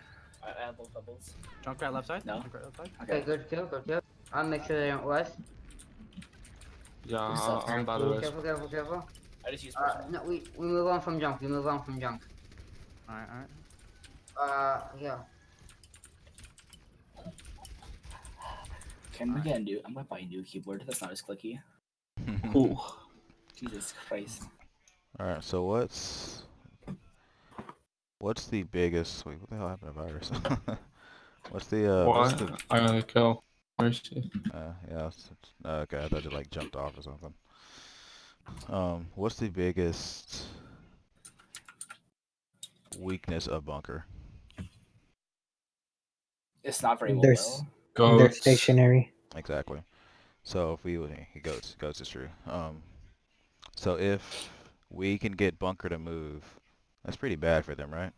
I have both doubles. Jump right left side? No. Jump right left side? Okay, good kill. I'll make sure they don't rest. Yeah, Yourself, I'm by the rest. Careful. I just used No, we move on from junk. Alright. Yeah. Can we get a new? I'm gonna buy a new keyboard. That's not as clicky. Ooh. Jesus Christ. Alright, so what's the biggest? Wait, what the hell happened to Virus? what's the I'm gonna kill Mercy. yeah. Okay, I thought it like jumped off or something. What's the biggest weakness of bunker? It's not very There's- mobile. They're stationary. Exactly. So if we goats is true. So if we can get bunker to move, that's pretty bad for them, right?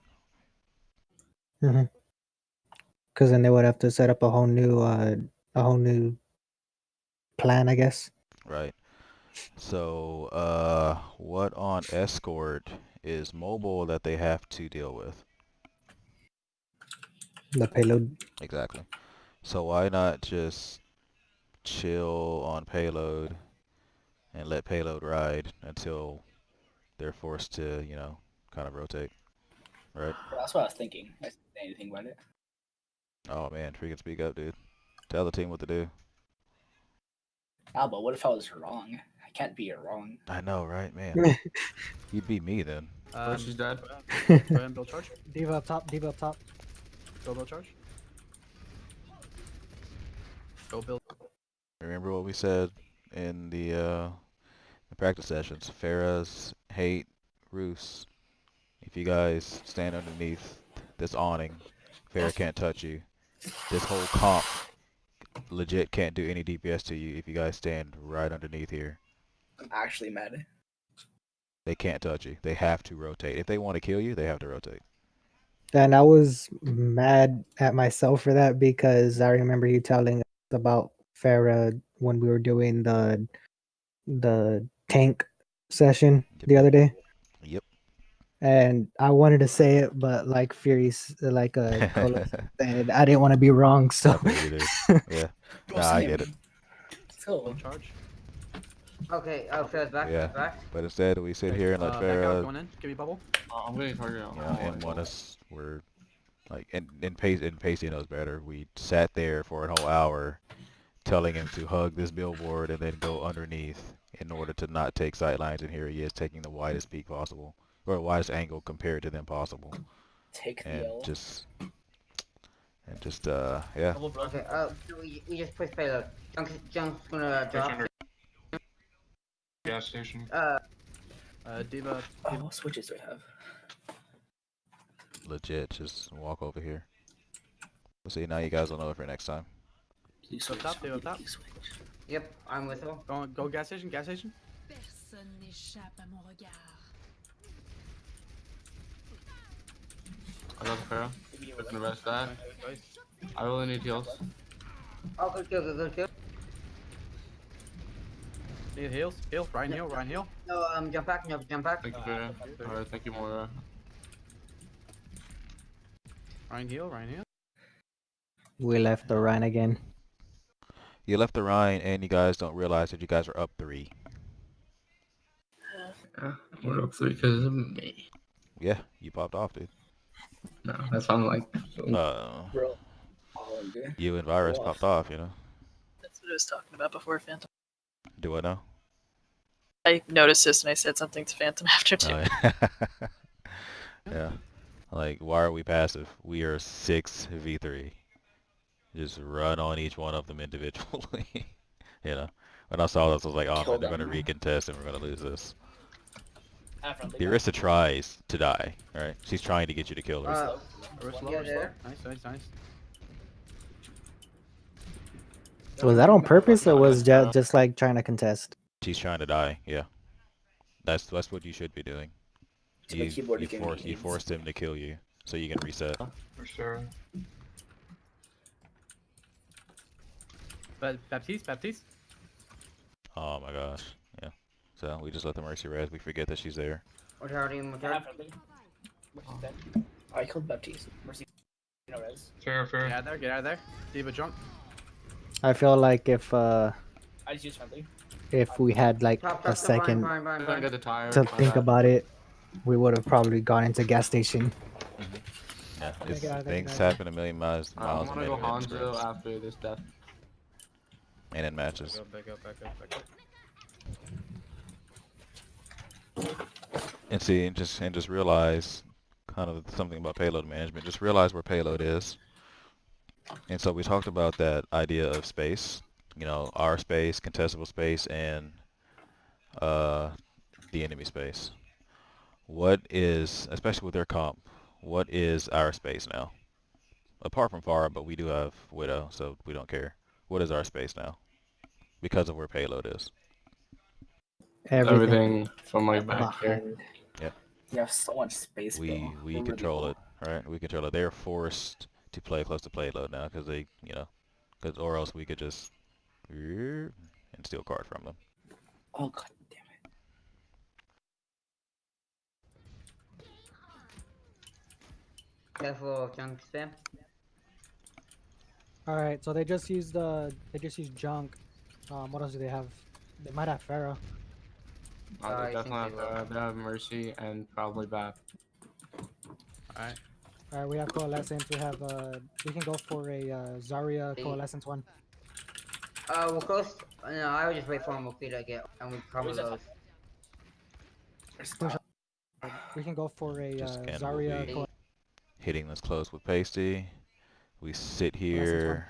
Because then they would have to set up a whole new plan, I guess. Right. So what on escort is mobile that they have to deal with? The payload. Exactly. So why not just chill on payload and let payload ride until they're forced to, you know, kind of rotate, right? That's what I was thinking. I didn't say anything about it. Oh man, freaking speak up, dude. Tell the team what to do. But what if I was wrong? I can't be wrong. I know, right, man? You'd be me then. She's dead. Go ahead and build charge. Diva up top. Diva up top. Go build charge. Go build. Remember what we said in the practice sessions. Farah's hate Roos. If you guys stand underneath this awning, Farah can't touch you. This whole comp legit can't do any DPS to you if you guys stand right underneath here. I'm actually mad. They can't touch you. They have to rotate. If they want to kill you, they have to rotate. And I was mad at myself for that because I remember you telling us about Farah when we were doing the tank session the other day. Yep. And I wanted to say it, but like Colo said, I didn't want to be wrong. So I feel you, dude. Yeah. Nah, I get it. So Charge. Okay, Farah's back. Yeah. Back. But instead, we sit here and let Back out, Farah, going in. Give me bubble. I'm getting targeted on. you know, and want us. We're like, and Pacey knows better. We sat there for a whole hour, telling him to hug this billboard and then go underneath in order to not take sight lines. And here he is taking the widest peak possible, or the widest angle compared to them possible, take the and L. just yeah. Okay. We just push payload. Junk's gonna drop. Gas station. Diva. What switches do I have? Legit, just walk over here. We'll see. Now you guys will know it for next time. Please Up top, Diva up top. Yep, I'm with her. Go gas station, gas station. Personne n'échappe à mon regard. I got the Farah. Looking to rest that. I really need heals. Oh, good kill, good kill. Need heals. Heal. Ryan heal. Ryan heal. No, jump back. No, jump back. Thank you, Farah. Alright, thank you, Moira. Ryan heal. Ryan heal. we left the run again. You left the Rhine, and you guys don't realize that you guys are up 3. Yeah, we're up 3 because of me. Yeah, you popped off, dude. No, that sounded like. Bro. You and Virus popped off, you know. That's what I was talking about before, Phantom. Do I know? I noticed this and I said something to Phantom after too. Oh, yeah. Yeah. Like, why are we passive? We are 6v3. Just run on each one of them individually. You know. When I saw this, I was like, oh man, they're going to recontest and we're going to lose this. The Arista tries to die, alright? She's trying to get you to kill her. Yeah, there. Nice. Was that on purpose or was just like trying to contest? She's trying to die, yeah. That's what you should be doing. You forced him to kill you, so you can reset. For sure. Baptiste. Oh my gosh, yeah. So we just let the Mercy res. We forget that she's there. Mortality. I killed Baptiste. Mercy. No res. Fair. Get out of there. Diva drunk. I feel like if I just use friendly. if we had like a second I'm gonna get the tire. to think about it, we would have probably gone into gas station. Yeah, things happen a million miles I'm a gonna minute. go in Hanzo sprints after this death. and in matches. Back up. And see, and just realize, kind of something about payload management. Just realize where payload is. And so we talked about that idea of space. You know, our space, contestable space, and the enemy space. What is, especially with their comp, what is our space now? Apart from Farah, but we do have Widow, so we don't care. What is our space now? Because of where payload is. Everything from like back here. Yeah. You have so much space, bro. We control it, right? We control it. They're forced to play close to payload now because they, you know, or else we could just and steal card from them. Oh god damn it. Careful, junk spam. All right, so they just used junk. What else do they have? They might have Pharaoh. They I think definitely they will. have, they have Mercy and probably Bap. Alright. All right, we have Coalescence. We can go for a Zarya Coalescence one. We'll close. No, I would just wait for Mukli to get, and we combo those. Push up. We can go for a Just again, Zarya we'll be hitting this close with Pasty. We sit Coalescence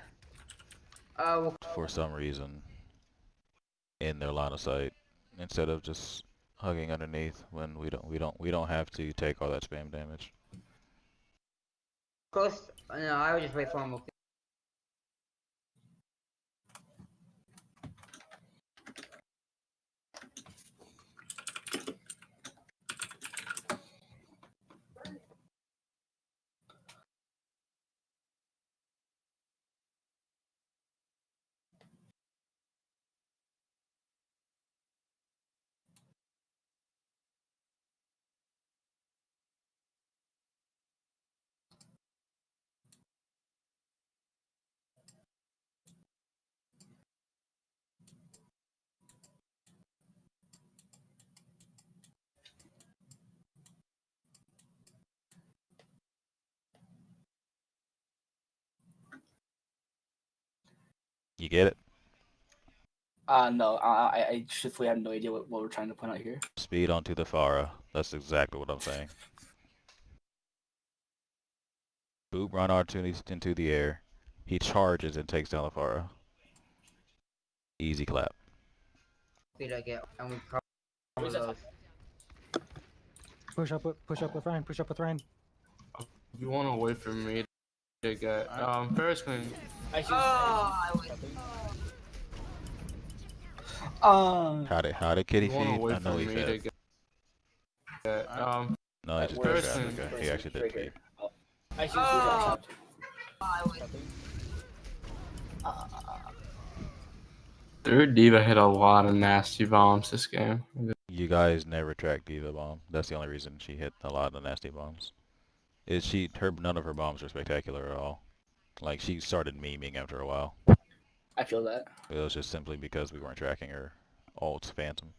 one. here for some reason in their line of sight instead of just hugging underneath when we don't have to take all that spam damage. Close. No, I would just wait for Mukli. You get it? No, I truthfully have no idea what we're trying to point out here. Speed onto the Pharah. That's exactly what I'm saying. Boop run opportunities into the air. He charges and takes down the Pharah. Easy clap. To get, and we combo those. Push up with Ryan. Push up with Ryan. If you want to wait for me to get Ferris can. How did Kitty You want to feed? wait I know for he me fed. to get. No, he just Ferris did can. that. Okay, he actually did feed. Their Diva hit a lot of nasty bombs this game. You guys never track Diva bomb. That's the only reason she hit a lot of the nasty bombs. None of her bombs are spectacular at all. Like, she started memeing after a while. I feel that. It was just simply because we weren't tracking her ult's Phantom.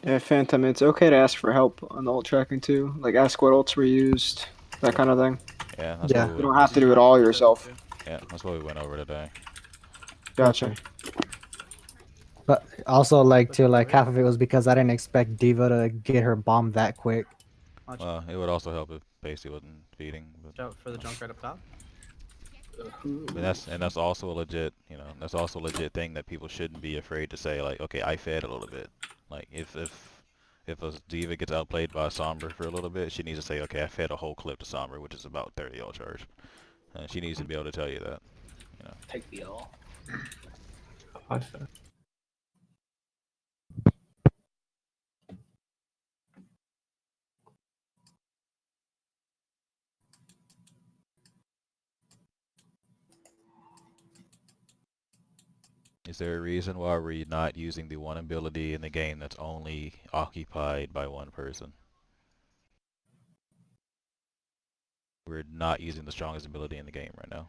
Yeah, Phantom, it's okay to ask for help on the ult tracking too. Like, ask what ults were used, that kind of thing. Yeah, that's what we You don't have to do it all yourself. Yeah, that's what we went over today. Gotcha. But also, like half of it was because I didn't expect Diva to get her bomb that quick. Well, it would also help if Pasty wasn't feeding. But... For the junk right up top. that's also a legit, that's also a legit thing that people shouldn't be afraid to say. Like, okay, I fed a little bit. Like, if a Diva gets outplayed by a Sombra for a little bit, she needs to say, okay, I fed a whole clip to Sombra, which is about 30 ult charge. She needs to be able to tell you that. Take the L. I fed. Is there a reason why we're not using the one ability in the game that's only occupied by one person? We're not using the strongest ability in the game right now.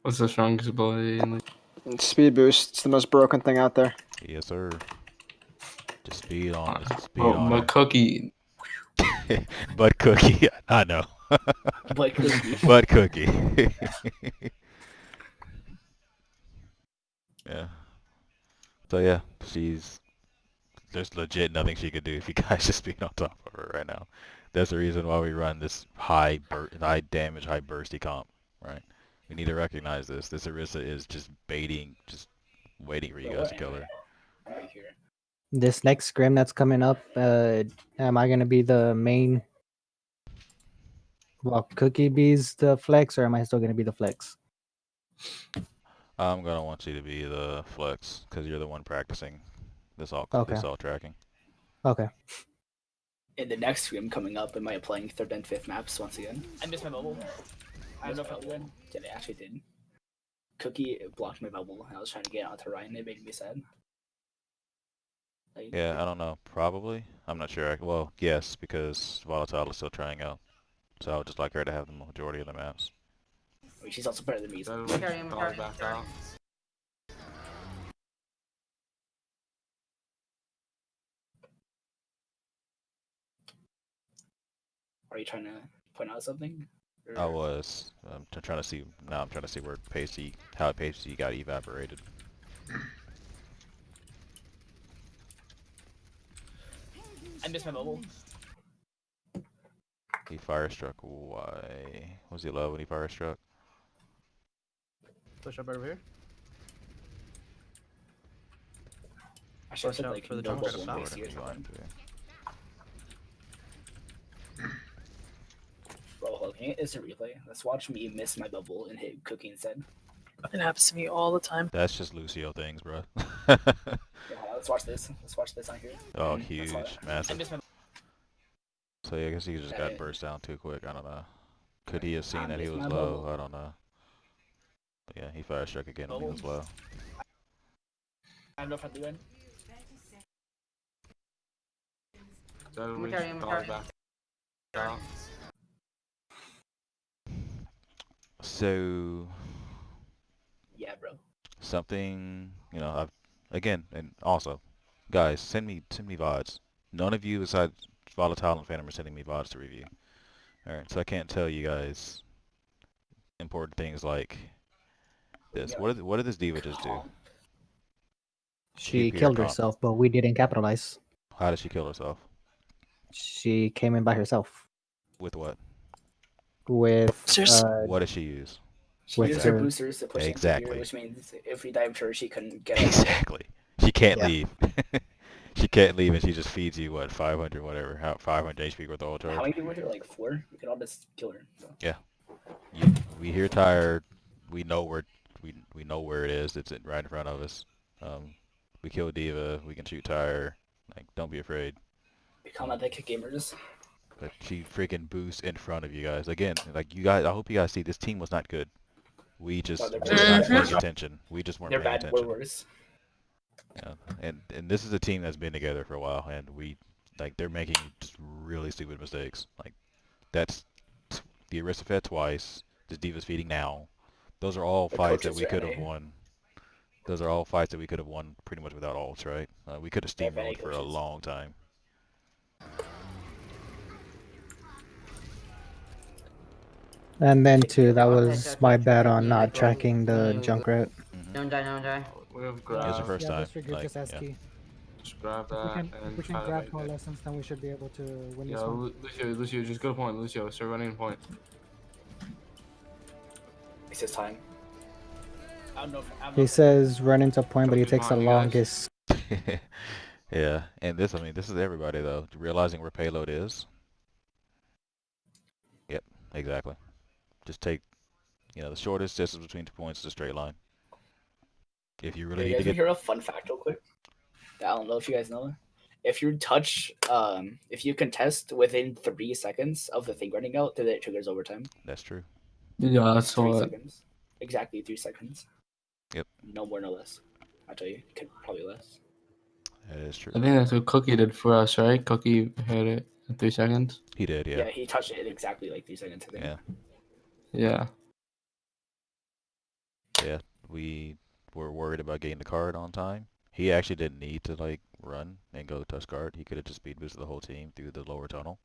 What's the strongest ability in the? Speed boost. It's the most broken thing out there. Yes, sir. Just speed on. But Cookie. But Cookie. I know. But Cookie. But Cookie. Yeah. So yeah, there's legit nothing she could do if you guys just being on top of her right now. That's the reason why we run this high damage, high bursty comp, right? We need to recognize this. This Orisa is just baiting, just waiting for you guys to kill her. Right here. This next scrim that's coming up, am I gonna be the main? Well, Cookie Bee's the flex, or am I still gonna be the flex? I'm gonna want you to be the flex because you're the one practicing this all tracking. Okay. In the next stream coming up, am I playing third and fifth maps once again? I missed my mobile. I don't know if I win. Did I actually did. Cookie blocked my bubble. I was trying to get onto Ryan. It made me sad. Like, Yeah, I don't know. Probably. I'm not sure. Well, yes, because Volatile is still trying out. So I would just like her to have the majority of the maps. I mean, she's also better than me. So. Everyone's probably backed out. Are you trying to point out something? Or... I was. I'm trying to see. Now I'm trying to see where Pacey, how Pacey got evaporated. I missed my bubble. He fire struck. Why? Was he low when he fire struck? Push up over here. I should have Watch said out like for the no jump bubble shot. in Pacey or something. Bro, hold on. Can you get instant replay? Let's watch me miss my bubble and hit Cookie instead. It happens to me all the time. That's just Lucio things, bro. Yeah, let's watch this. Let's watch this on here. Oh, And huge, I massive. missed my... So yeah, I guess he just got burst down too quick. I don't know. Could he have seen that he was low? I don't know. But yeah, he fire struck again when he was low. I don't know if I have to win. Everyone's probably backed out. So Yeah, bro. something, you know, again, and also, guys, send me VODs. None of you besides Volatile and Phantom are sending me VODs to review. Alright, so I can't tell you guys important things like this. What did this diva just do? She TP or killed comp? herself, but we didn't capitalize. How did she kill herself? She came in by herself With what? with What did she use? She with used her her- boosters to push Exactly. into here, which means if we dived her, she couldn't get out. Exactly. She can't Yeah. leave. She can't leave, and she just feeds you what 500 whatever, 500 HP worth of ult How charge. many people were here? Like 4? We could all just kill her. So. Yeah. We hear tired. We know where we know where it is. It's right in front of us. We kill Diva. We can shoot Tire. Like, don't be afraid. Become epic gamers. But she freaking boosts in front of you guys. Again, like you guys, I hope you guys see this team was not good. We just No, they're were bad. not paying attention. We just weren't They're paying bad. We're attention. worse. Yeah. And this is a team that's been together for a while, and they're making just really stupid mistakes. Like that's the Aristocrat twice. The Diva's feeding now. Those are all The fights that coaches we are could have NA. won. Those are all fights that we could have won pretty much without ults, right? We could have They have NA steamrolled for a coaches. long time. And then too, that was my bad on not tracking the Junkrat. Don't die, don't die. We have It's grab. the first Yeah, time. disfigure Like, just S yeah. key. Just grab If we that can, and if we try can to grab make more it. lessons, then we should be able to win Yeah, this one. Lucio, just go to point. Lucio, start running point. It's his time. I don't know. He says run into point, but he takes the Come on, you guys. longest. Yeah, and this is everybody though. Realizing where payload is. Yep, exactly. Just take, the shortest distance between 2 points is a straight line. If you really You need guys to want to get, hear a fun fact real quick? I don't know if you guys know. If you if you contest within 3 seconds of the thing running out, then it triggers overtime. that's true. Yeah, that's 3 what. seconds. Exactly 3 seconds. Yep, No more, no less. I tell you, could probably less. that is true. I think that's what Cookie did for us, right? Cookie hit it in 3 seconds. He did, Yeah, yeah. he touched it exactly like 3 seconds. I think. Yeah. Yeah. Yeah, we were worried about getting the card on time. He actually didn't need to run and go touch card. He could have just speed boosted the whole team through the lower tunnel,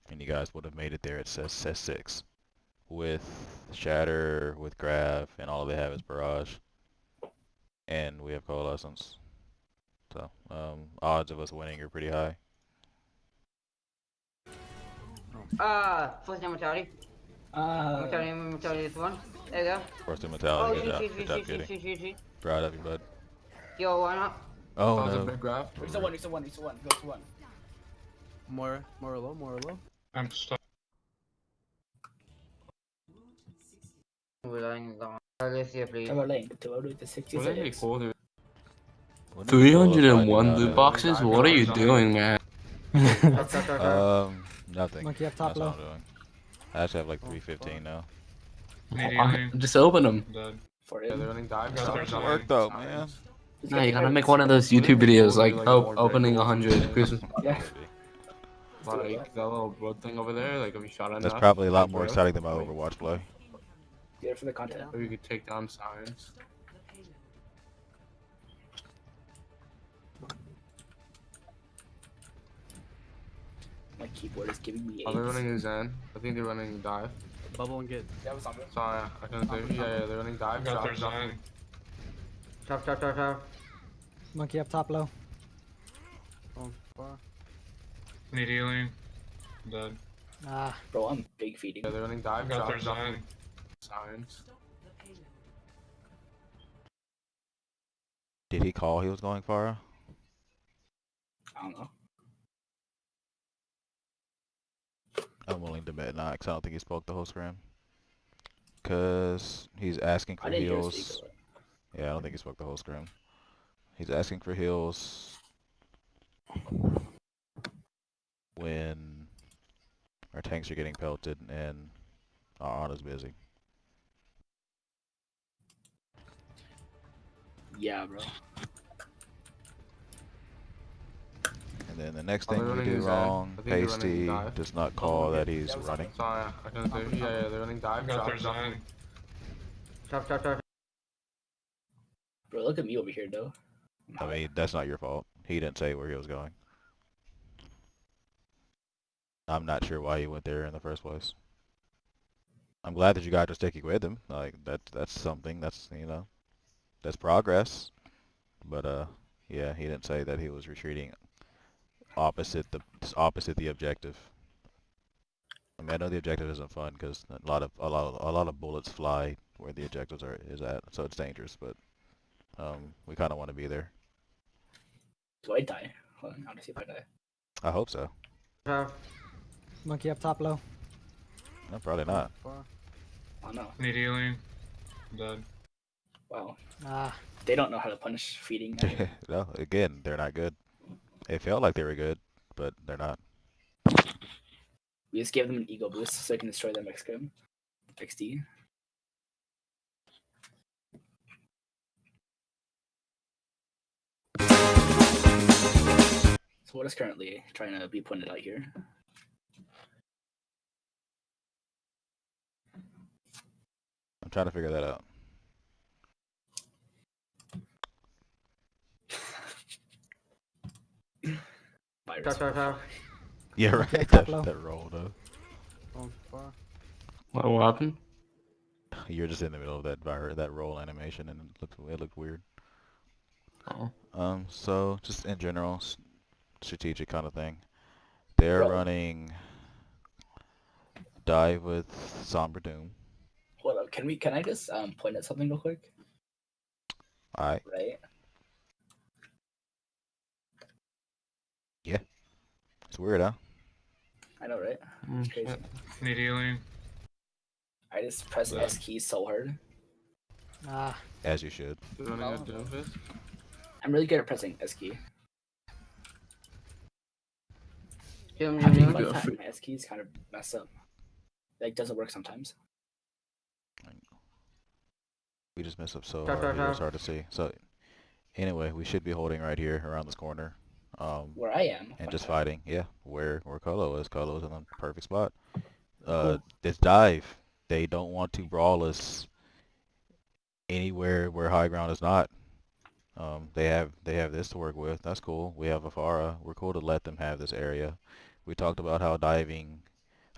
and you guys would have made it there at S6 with Shatter, with Graph, and all they have is Barrage, and we have Coalescence. So odds of us winning are pretty high. First name mortality. Mortality is 1. There you go. First mentality, Oh, good job, shoot, good job, shoot, shoot, Kitty. shoot, shoot. Proud of you, bud. Yo, why not? Oh That was a no. big graph. We still won. Go to 1. More low. I'm stuck. Let's see, please. Cover lane. To the Wouldn't it be 66. cool, dude? Wouldn't it be cool if I 301 knew loot that? boxes? What are you doing, man? Nothing. Monkey up That's top what low. I'm doing. I actually have like 315 now. Just open them. For Yeah, they're him. running dive. That Shots. doesn't work though, man. No, you gotta make one of those YouTube videos like opening 100 Christmas. Yeah. Like that little boat thing over there. Like if you shot enough. That's probably a lot like, more bro. exciting than my Overwatch play. Good for the content. Or you could take down signs. My keyboard is giving me Oh, they're AIDS. running Zen. I think they're running dive. Bubble and get. Yeah, what's on there? Sorry, I couldn't say. Yeah, they're running dive. Shots. Chop. Monkey up top low. Need healing. Dead. Ah, Bro, I'm big feeding. Yeah, they're running dive. Shots. Signs. Did he call he was going far? I don't know. I'm willing to bet not, because I don't think he spoke the whole scrim. Because he's asking for I didn't hear him heals. speak. Yeah, I don't think he spoke the whole scrim. He's asking for heals when our tanks are getting pelted and our Ana's busy. Yeah, bro. And then the next Oh, thing they're we running do Zen. wrong, I think they're running Pasty dive. does not call that he's Yeah, what's running. Sorry, I couldn't say. Yeah, they're running dive. Shots. Chop. Bro, look at me over here, though. I mean, that's not your fault. He didn't say where he was going. I'm not sure why he went there in the first place. I'm glad that you guys are sticking with him. Like that's something. That's, you know, that's progress. But yeah, he didn't say that he was retreating opposite the objective. I mean, I know the objective isn't fun because a lot of bullets fly where the objectives is at, so it's dangerous. But we kind of want to be there. Do I die? Hold on, I want to see if I die. I hope so. monkey up top low. No, probably not. Oh no. Need healing. Dead. Wow. Ah, They don't know how to punish feeding. No, again, they're not good. It felt like they were good, but they're not. We just gave them an ego boost so they can destroy their Scrim. XD. So what is currently trying to be pointed out here? I'm trying to figure that out. Virus. Chop. Yeah, right. top low. That roll though. What happened? You're just in the middle of that roll animation, and it looked weird. Oh. So just in general, strategic kind of thing. They're Bro. running dive with Somber Doom. Hold up. Can I just point at something real quick? Alright. Right. Yeah. It's weird, huh? I know, right? It's crazy. Need healing. I just press S key so hard. ah. As you should. They're running a Doomfist. I'm really good at pressing S key. Heal Having me. fun time, my S key is kind of messed up. Like, doesn't work sometimes. We just messed up so Chop, hard. chop, It's hard to see. So anyway, we should be holding right here around this corner. Where I am. And just fighting. Yeah, where Colo is. Colo is in the perfect spot. This dive, they don't want to brawl us anywhere where high ground is not. They have this to work with. That's cool. We have Afara. We're cool to let them have this area. We talked about how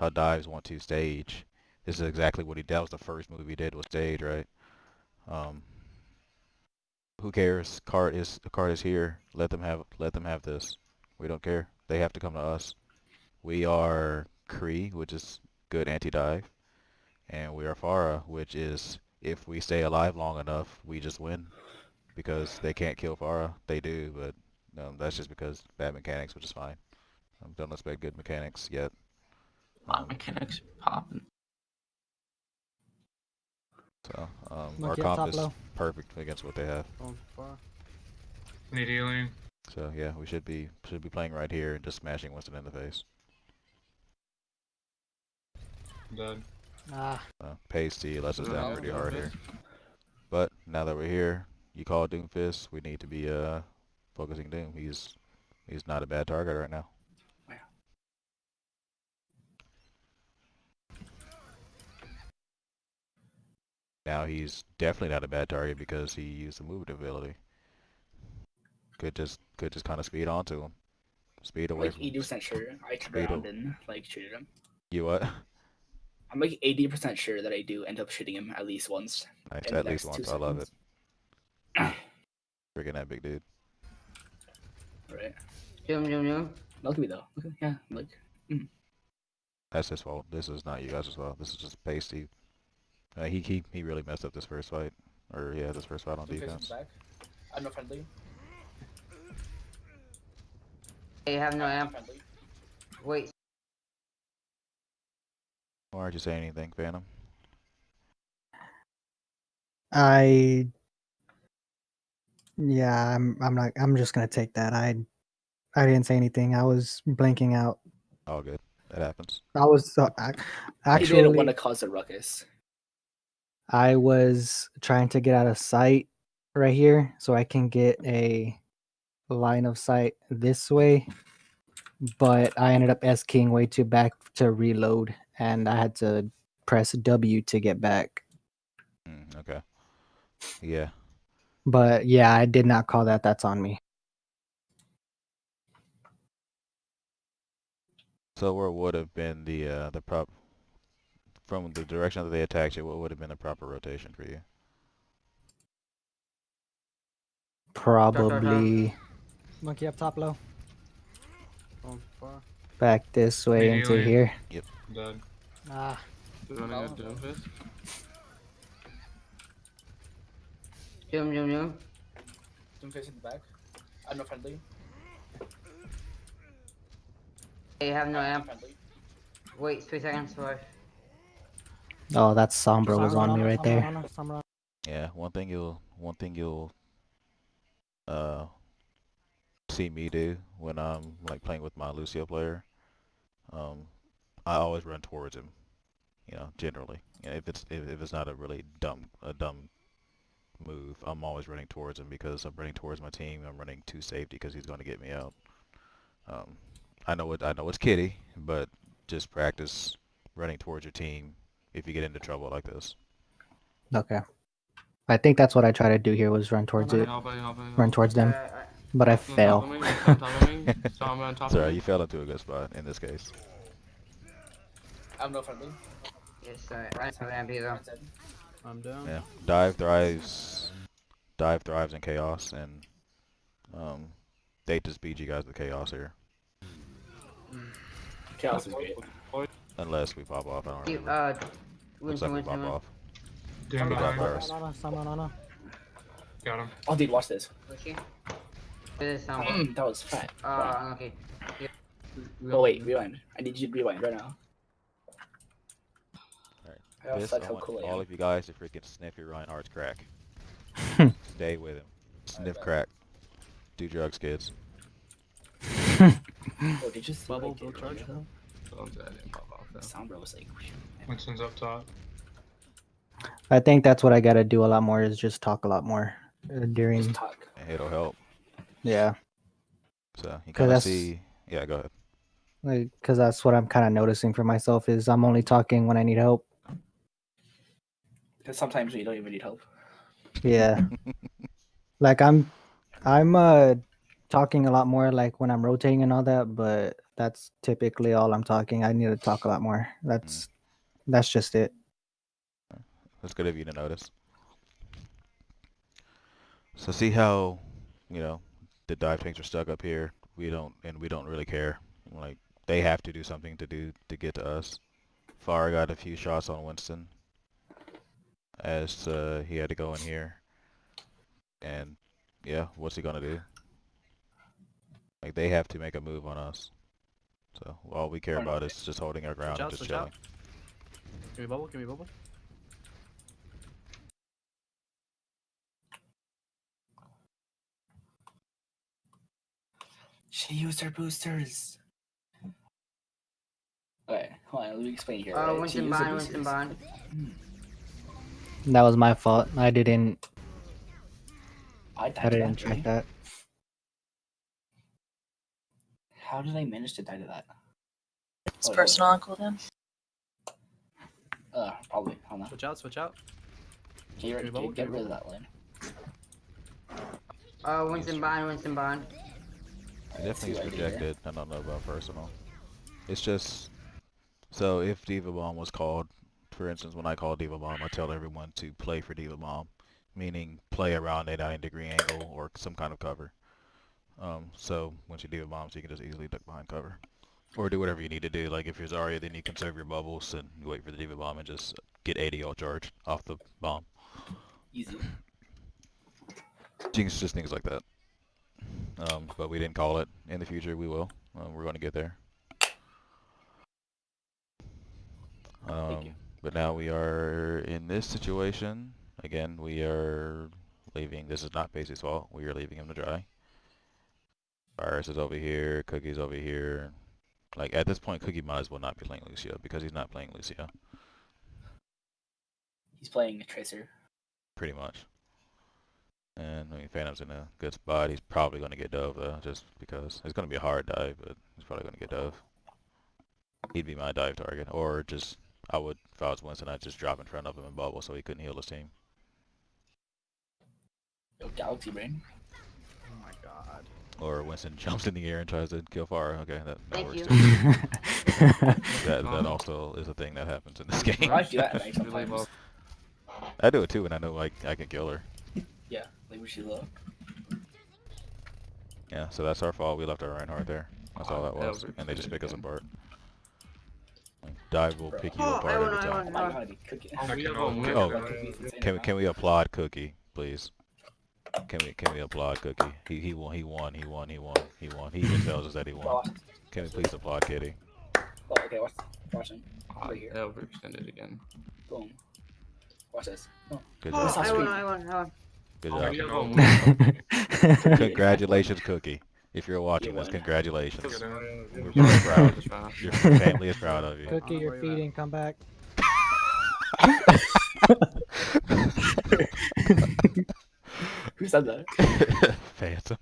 dives want to stage. This is exactly what that was the first move he did was stage, right? Who cares? Cart is here. Let them have this. We don't care. They have to come to us. We are Kree, which is good anti-dive, and we are Farah, which is if we stay alive long enough, we just win. Because they can't kill Farah. They do, but that's just because bad mechanics, which is fine. Don't expect good mechanics yet. Mechanics popping. So our Monkey up comp top is low. perfect against what they have. Need healing. So yeah, we should be playing right here and just smashing Winston in the face. Dead. Ah, Pasty lets us down Yeah. pretty hard here. But now that we're here, you call Doomfist. We need to be focusing Doom. He's not a bad target right now. Now he's definitely not a bad target because he used the movement ability. Could just kind of speed onto him. Speed I'm away like from him. 80% sure I turned Speed around o- and like shooted him. You what? I'm like 80% sure that I do end up shooting him at least once. Nice, in the at least next once. 2 I love it. seconds. Freaking that big dude. Right. Zoom. Look at me though. Look at, yeah, like. That's his fault. This is not you guys' fault. This is just Pasty. He really messed up this first fight. Or yeah, this first fight on defense. Back. I'm not friendly. They have no amp. Friendly. Wait. Why aren't you saying anything, Phantom? Yeah, I'm just gonna take that. I didn't say anything. I was blinking out. All good. That happens. I was He didn't want actually to cause a ruckus. I was trying to get out of sight right here so I can get a line of sight this way, but I ended up S keying way too back to reload, and I had to press W to get back. Okay. Yeah. But yeah, I did not call that. That's on me. So where would have been the prop from the direction that they attacked you? What would have been the proper rotation for you? Probably monkey up top low. back this way into Medially. here. Yep. Dead. Ah, Do you want to get Doomfist? Zoom. Zoom facing the back. I'm not friendly. They have no amp. Friendly. Wait, 3 seconds left. Oh, that Sombra was on me right there. Yeah. One thing you'll see me do when I'm like playing with my Lucio player. I always run towards him. You know, generally. You know, if it's not a really dumb move, I'm always running towards him because I'm running towards my team. I'm running to safety because he's going to get me out. I know it's kiddie, but just practice running towards your team if you get into trouble like this. Okay. I think that's what I try to do here was run towards it. Run towards them. But I fail. Sorry, you fell into a good spot in this case. I'm not friendly. Yes, I have amp either. I'm down. Yeah, dive thrives in chaos, and they just beat you guys with chaos here. Chaos is great. Unless we pop off, I don't You, remember. Looks like we pop Winston. off. Doom We got behind. first. No. Got him. Oh, dude, watch this. Pushing. This is someone. That was fat. Wow. Okay. Oh wait, rewind. I need you to rewind right now. Alright. This, I how want cool I all am. of you guys to freaking sniff your Reinhardt's crack. Stay with him. Sniff crack. Do drugs, kids. Oh, did you see Bubble, what I go did charge earlier? now. I didn't pop off though. Sombra was like. Winston's up top. I think that's what I gotta do a lot more is just talk a lot more during. Just talk. And it'll help. Yeah, So you 'Cause kind of that's- see. Yeah, go ahead. because that's what I'm kind of noticing for myself is I'm only talking when I need help. Because sometimes you don't even need help. Yeah, like I'm talking a lot more like when I'm rotating and all that, but that's typically all I'm talking. I need to talk a lot more. That's just it. That's good of you to notice. So see how, you know, the dive tanks are stuck up here. We don't really care. Like they have to do something to get to us. Farah got a few shots on Winston as he had to go in here. And yeah, what's he gonna do? Like they have to make a move on us. So all we care about is just holding our ground and just Switch chilling. out. Give me bubble. She used her boosters. Okay, hold on. Let me explain here. Right? To Winston use the Bond, Winston boosters. Bond. That was my fault. I didn't I died I to didn't that. check Really? that. How did I manage to die to that? It's personal on cooldown. Probably. Hold on. Switch out, switch out. Get rid of that lane. Winston Bond, Winston Bond. He definitely is projected. I don't know about personal. It's just, so if Diva Bomb was called, for instance, when I call Diva Bomb, I tell everyone to play for Diva Bomb, meaning play around a 90-degree angle or some kind of cover. So when she Diva Bombs, you can just easily duck behind cover. Or do whatever you need to do. Like if you're Zarya, then you conserve your bubbles and you wait for the Diva Bomb and just get 80 all charged off the bomb. Easy. Just things like that. But we didn't call it. In the future, we will. We're going to get there. But now we are in this situation. Again, we are leaving. This is not Pacey's fault. We are leaving him to dry. Virus is over here. Cookie's over here. Like, at this point, Cookie might as well not be playing Lucio because he's not playing Lucio. He's playing a Tracer. Pretty much. And, I mean, Phantom's in a good spot. He's probably going to get Dove, though, just because. It's going to be a hard dive, but he's probably going to get Dove. He'd be my dive target. Or just, I would, if I was Winston, I'd just drop in front of him and bubble so he couldn't heal his team. Yo, Galaxy Brain. Oh my god. Or Winston jumps in the air and tries to kill Pharah. Okay, that Thank works you. too. that also is a thing that happens in this game. I do that like sometimes. I do it too when I know like I can kill her. Yeah, like when she's low. Yeah, so that's our fault. We left our Reinhardt there. That's all that was. Yeah, And they just pick us apart. Like, dive will pick you Oh, apart every time. Oh my god, Cookie. Oh, can we applaud Cookie, please? Can we applaud Cookie? He won. He even tells us that he won. Can we please applaud Kitty? Oh, okay, watch him. Right here. Overextended again. Boom. Watch this. Oh. Good Oh, job. I won. Good job. Congratulations, Cookie. If you're watching this, congratulations. We're very proud. Your family is proud of you. Cookie, you're feeding. Come back. Who said that? Phantom.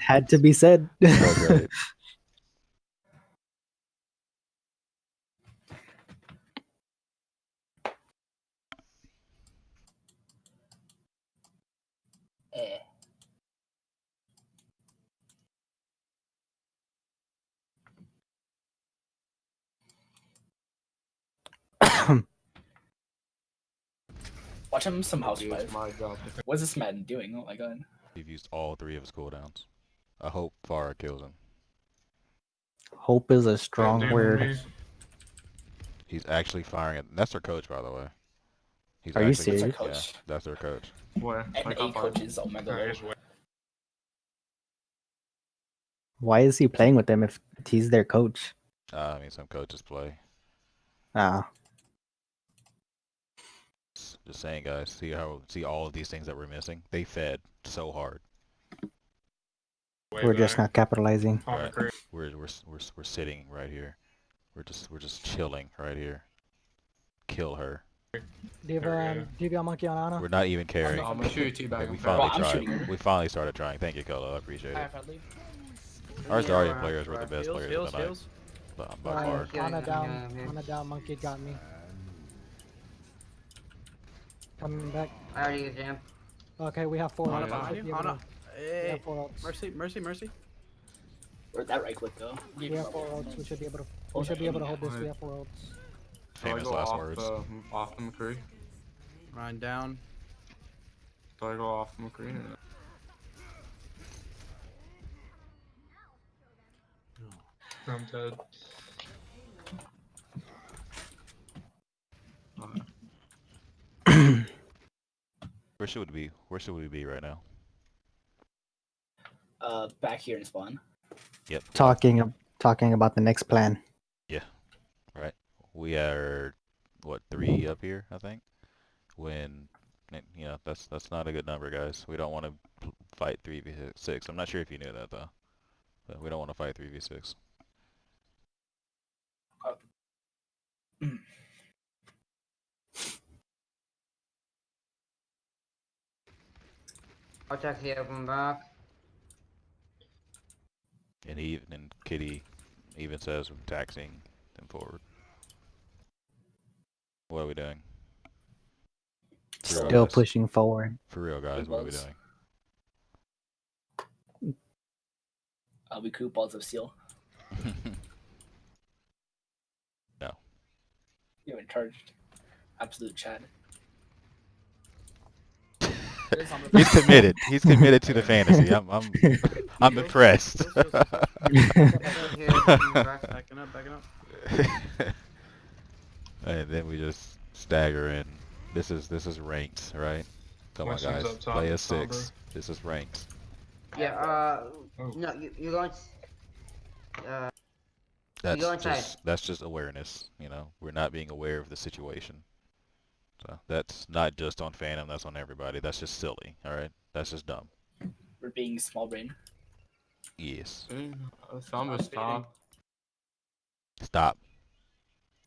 had to be said. So great. Watch him somehow survive. What's this man doing? Oh my god. We've used all 3 of his cooldowns. I hope Pharah kills him. Hope is a strong word. He's actually firing it. That's their coach, by the way. He's Are you actually, serious? Yeah, that's their coach. Where? And 8 coaches, oh my god. Why is he playing with them if he's their coach? I mean, some coaches play. Ah. Just saying, guys. See all of these things that we're missing. They fed so hard. We're just not capitalizing. Right. We're sitting right here. We're just chilling right here. Kill her. Do you have a monkey on Ana? We're not even caring. I'm gonna shoot you back. We finally tried. We finally started trying. Thank you, Kolo. I appreciate it. Our Zarya players were the best players of the night. By far. Ana down, monkey got me. Coming back. I already used jam. Okay, we have 4 Ana ults. behind you. Ana. We Hey. have 4 ults. Mercy. Where'd that right click go? We have 4 ults. We should be able to hold this. We have 4 ults. Famous last words. Off the McCree. Ryan down. Do I go off the McCree? I'm dead. Where should we be right now? Back here in spawn. Yep. Talking about the next plan. Yeah. Right. We are what 3 up here, I think. When that's not a good number, guys. We don't want to fight 3v6. I'm not sure if you knew that though. But we don't want to fight 3v6. I'll check the open back. And Kitty even says we're taxing them forward. What are we doing? For real, Still guys. pushing forward. For real, guys, what are we doing? We coup balls of steel. No. You're in charge. Absolute Chad. He's committed. He's committed to the fantasy. I'm impressed. Backing up. And then we just stagger in. This is ranked, right? Come on, Winston's guys. up top, Play a somber. 6. This is ranked. Yeah, no, you're going That's go inside. that's just awareness. You know, we're not being aware of the situation. So that's not just on Phantom. That's on everybody. That's just silly. All right. That's just dumb. We're being small brain. Yes. Somber's top. Stop.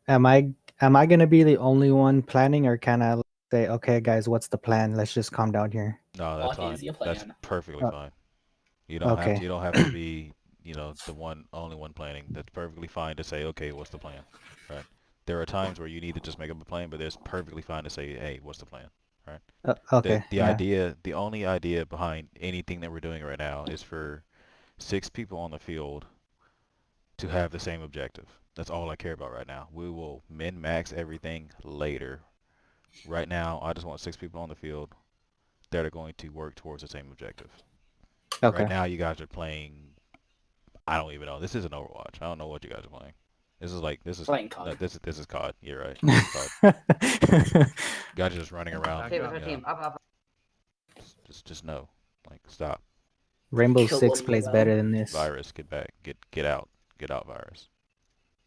Am I gonna be the only one planning, or can I say, okay, guys, what's the plan? Let's just calm down here. No, that's What fine. is your That's plan? perfectly Oh. fine. You don't have Okay. to. You don't have to be. You know, the only one planning. That's perfectly fine to say, okay, what's the plan, right? There are times where you need to just make up a plan, but it's perfectly fine to say, hey, what's the plan, right? Okay. The only idea behind anything that we're doing right now is for 6 people on the field to have the same objective. That's all I care about right now. We will min-max everything later. Right now, I just want 6 people on the field that are going to work towards the same objective. Okay. Right now, you guys are playing. I don't even know. This isn't Overwatch. I don't know what you guys are playing. This is Playing COD. no, this is COD. You're right. COD. You guys are just running around. Okay, with our team. Up. Just no. Like, stop. Rainbow Kill Six them plays now. better than this. Virus, get back. Get out. Get out, Virus.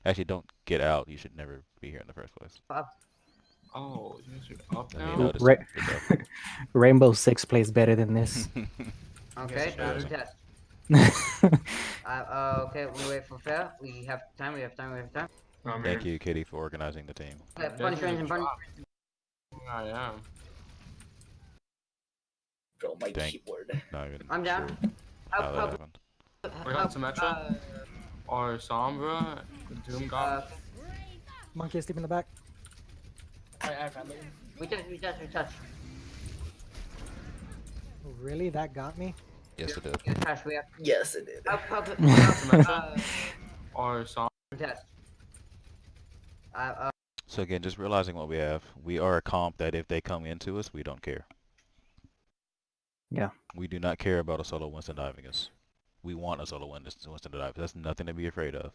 Actually, don't get out. You should never be here in the first place. Oh, you're up I mean, now? notice. Ra- Good job. Rainbow Six plays better than this. Okay, Yes, test. Okay, we wait for fair. We have time. Thank you, Kitty, for organizing the team. Okay, punish range and punish. I am. Bro, my Dang. keyboard. Not even I'm down. sure how that Up. happened. We got Symmetra or Sombra. Doom God. Monkey is deep in the back. I friendly. We touch. Really? That got me? Yes, it did. We touch. We have Yes, it did. up. Symmetra or Sombra. Test. So again, just realizing what we have. We are a comp that if they come into us, we don't care. Yeah. We do not care about a solo Winston diving us. We want a solo Winston to dive. That's nothing to be afraid of,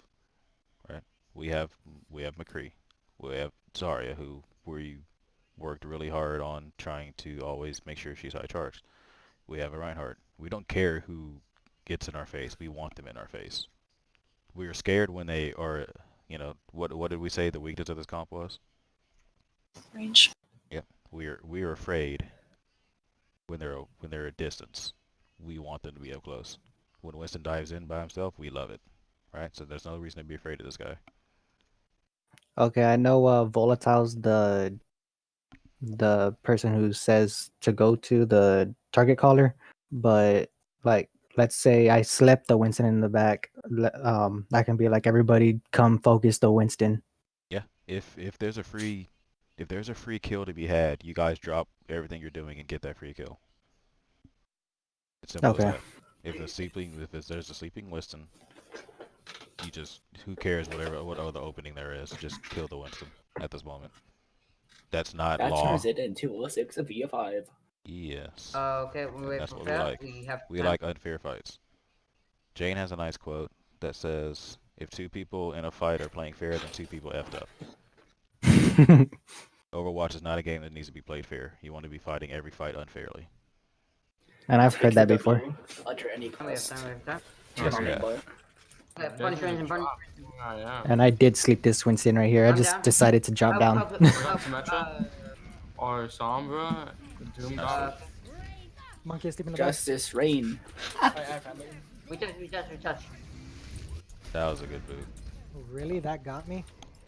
right? We have McCree. We have Zarya, who we worked really hard on trying to always make sure she's high charged. We have a Reinhardt. We don't care who gets in our face. We want them in our face. We are scared when they are, you know, what did we say the weakness of this comp was? Range. Yep. We are afraid when they're at distance. We want them to be up close. When Winston dives in by himself, we love it, right? So there's no reason to be afraid of this guy. Okay, I know Volatile's the person who says to go to the target caller, but like let's say I slept the Winston in the back, I can be like, everybody come focus the Winston. Yeah. If there's a free kill to be had, you guys drop everything you're doing and get that free kill. It's simple Okay. as that. There's a sleeping Winston, you just, who cares what other opening there is, just kill the Winston at this moment. That's not That law. turns it into a 6 v5. Yes. Okay, we wait That's for what we fair. like. We like unfair fights. Jane has a nice quote that says, if 2 people in a fight are playing fair, then 2 people effed up. Overwatch is not a game that needs to be played fair. You want to be fighting every fight unfairly. And I've heard that before. Under any We have cost. time. Yes, Come we on, have. boy. Okay, punish range and punish. I am. And I did sleep this Winston right here. I I'm just down. decided to drop down. We got Symmetra or Sombra. Doom God. Monkey is deep in the back. Justice reign. We touch. That was a good boot. Really? That got me?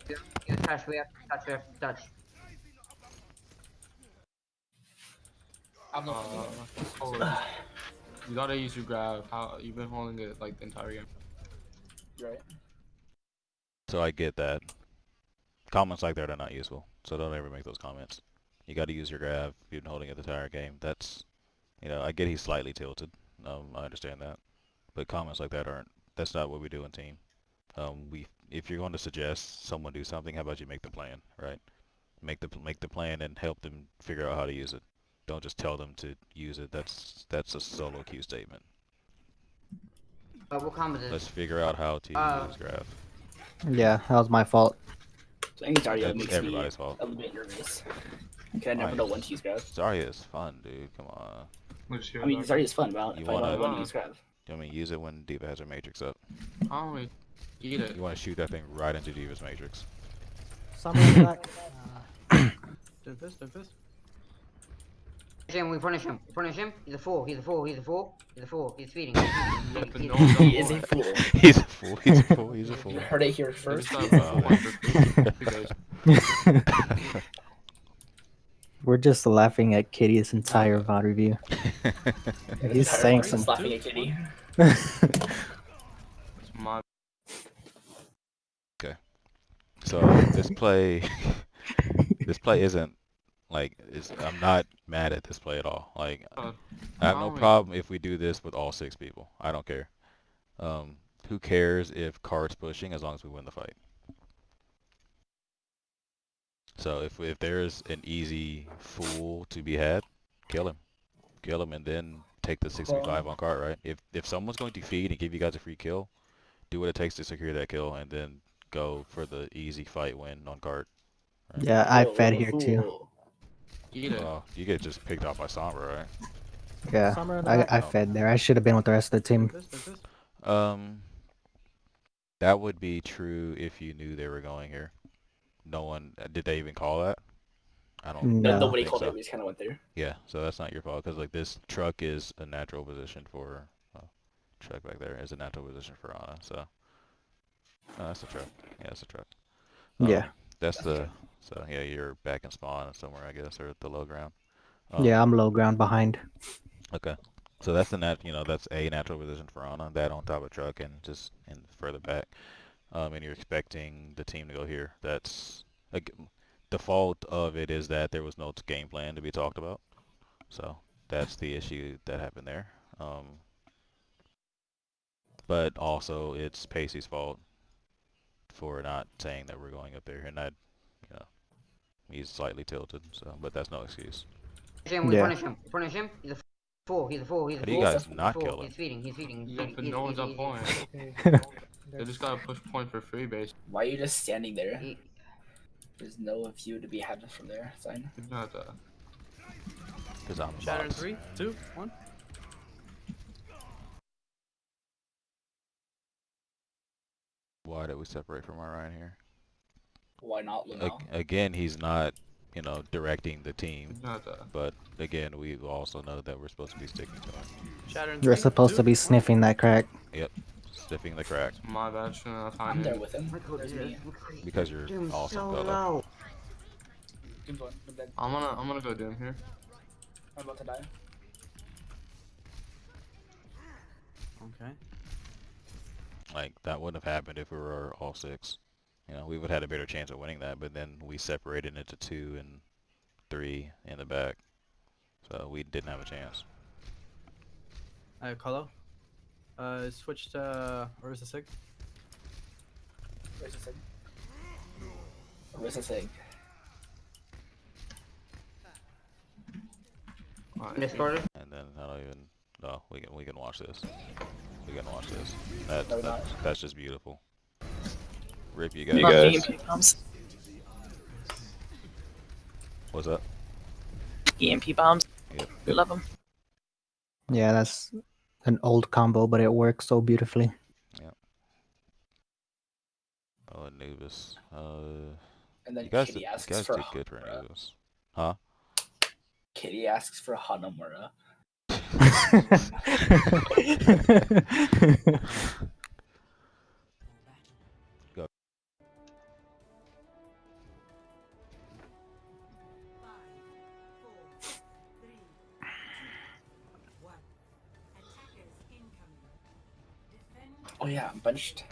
You touch, we have to touch, we have to touch. I'm not Hold on. You gotta use your grab. How you've been holding it like the entire game. right. So I get that. Comments like that are not useful, so don't ever make those comments. You got to use your grab. You've been holding it the entire game. That's, I get he's slightly tilted. I understand that, but comments like that aren't. That's not what we do in team. If you're going to suggest someone do something, how about you make the plan, right? Make the plan and help them figure out how to use it. Don't just tell them to use it. That's a solo queue statement. What combo is this? Let's figure out how to use grab. Yeah, that was my fault. So I think Zarya That's makes everybody's me fault. a little bit nervous. I never know when to use grab. Zarya is fun, dude. Come on. I mean, Zarya is fun, but You if I want wanna- to use grab. I mean, use it when Diva has her matrix up. Oh, wait. Eat it. You want to shoot that thing right into Diva's matrix. Summer in the back. Doing this. We punish him. We punish him. He's a fool. He's a fool. He's a fool. He's a fool. He's feeding. He is a fool. He's a fool. He's a fool. He's a fool. You heard it here first. We're just laughing at Kitty's entire VOD review. He's saying some. Laughing at Kitty. Okay. So this play isn't like I'm not mad at this play at all. Like I have no problem if we do this with all 6 people. I don't care. Who cares if Card's pushing as long as we win the fight? So if there's an easy fool to be had, kill him, and then take the 6v5 on Card, right? If someone's going to feed and give you guys a free kill, do what it takes to secure that kill, and then go for the easy fight win on Card. Right? Yeah, I fed here too. Well, you get just picked off by Sombra, right? Yeah, I fed there. I should have been with the rest of the team. That would be true if you knew they were going here. No one did they even call that? I don't. No. Nobody think called so. it. We just kind of went there. Yeah, so that's not your fault because like this truck is a natural position for truck back there is a natural position for Ana. So that's a truck. Yeah, that's a truck. Yeah. That's the. So yeah, you're back in spawn somewhere, I guess, or at the low ground. Yeah, I'm low ground behind. Okay. So that's that's a natural position for Ana. That on top of truck and just further back. And you're expecting the team to go here. That's default of it is that there was no game plan to be talked about. So that's the issue that happened there. But also it's Pacey's fault for not saying that we're going up there, and he's slightly tilted. So, but that's no excuse. We punish him. We punish him. He's a fool. He's a fool. He's a How fool. do you guys He's a not fool. kill him? He's feeding. He's feeding. Yeah, but no one's up point. They just gotta push point for free base. Why are you just standing there? There's no view to be had from there. Sign. Because I'm Shatter in 3, 2, 1. Why did we separate from Orion here? Why not Lunel? Again, he's not, directing the team. Not But again, we also know that we're supposed to be sticking to him. Shatter in You're 3, supposed 2, to be sniffing that crack. Yep, sniffing the crack. My bad. Shouldn't have I'm there with him. There's me. Because you're awesome, so Bella. low. I'm gonna go Doom here. I'm about to die. Okay. Like that wouldn't have happened if we were all 6. We would have had a better chance of winning that, but then we separated into 2 and 3 in the back, so we didn't have a chance. Colo. Switch to where's the sig? Where's the sig? Where's the sig? Discorded. And then I don't even. No, we can watch this. We can watch this. That's just beautiful. Rip you guys. EMP bombs. What's up? EMP bombs. Yep. Love them. Yeah, that's an old combo, but it works so beautifully. Yep. Oh, Anubis. And then you guys Kitty did, asks you guys for did good for Anubis. Huh? Kitty asks for Hanamura. Oh yeah, I'm bunched.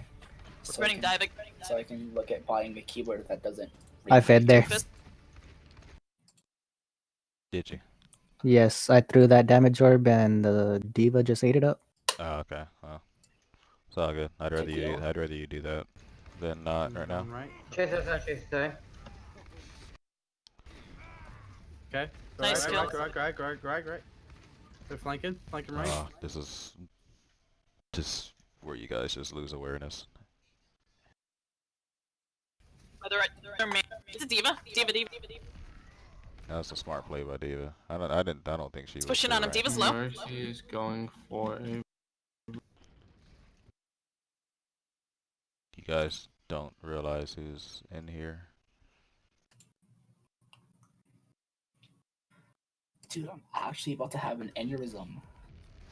So Running diving. So I can look at buying a keyboard that doesn't. I fed there. Did you? Yes, I threw that damage orb and the diva just ate it up. Oh, okay. Well, it's all good. I'd rather you do that than not right now. Right. Chaser, chaser. Okay. Nice kill. Right. They're flanking right. This is just where you guys just lose awareness. It's a diva. Diva. That's a smart play by Diva. I don't think she was Pushing on him. Diva's low. Mercy is going for a. You guys don't realize who's in here. Dude, I'm actually about to have an aneurysm.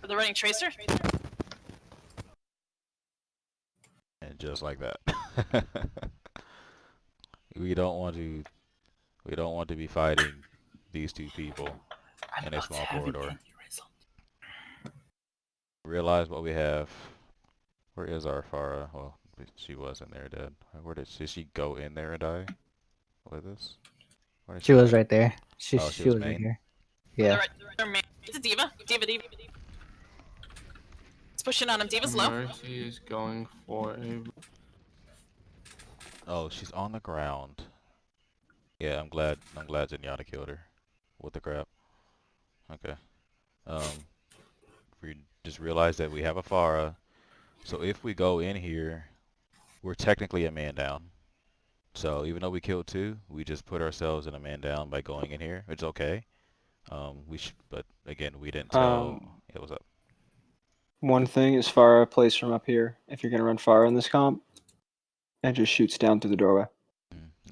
For the running tracer. And just like that. we don't want to be fighting these two people in a small corridor. Realize what we have. Where is our Farah? Well, she was in there dead. Did she go in there and die? With this? She was right there. She was was main? right here. Yeah. It's a diva. Diva. It's pushing on him. Diva's low. Mercy is going for a. Oh, she's on the ground. Yeah, I'm glad Zenyatta killed her. What the crap? Okay. We just realized that we have a Farah. So if we go in here, we're technically a man down. So even though we killed 2, we just put ourselves in a man down by going in here. It's okay. But again, we didn't tell. Yeah, what's up? One thing is Farah plays from up here. If you're gonna run Farah in this comp, and just shoots down through the doorway.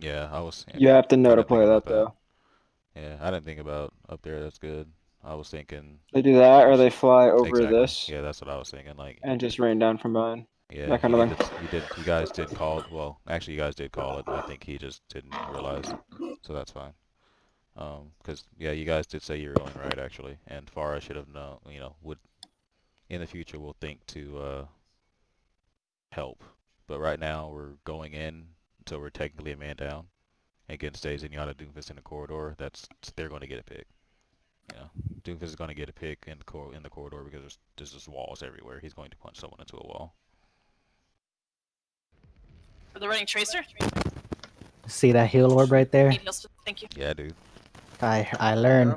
Yeah, I was. You have to know I to didn't think play that about though. Yeah, I didn't think about up there. That's good. I was thinking. They do that, or they fly over Exactly. this. Yeah, that's what I was thinking. Like. And just rain down from behind. Yeah, that kind of thing. You guys did call it. Well, actually, you guys did call it. I think he just didn't realize. So that's fine. Because yeah, you guys did say you were going right actually, and Farah should have known. You know, would in the future we'll think to help. But right now we're going in, so we're technically a man down against a Zenyatta Doomfist in the corridor. They're going to get a pick. You know, Doomfist is going to get a pick in the corridor because there's just walls everywhere. He's going to punch someone into a wall. For the running tracer. See that heal orb right there? Thank you. Yeah, dude. I learned.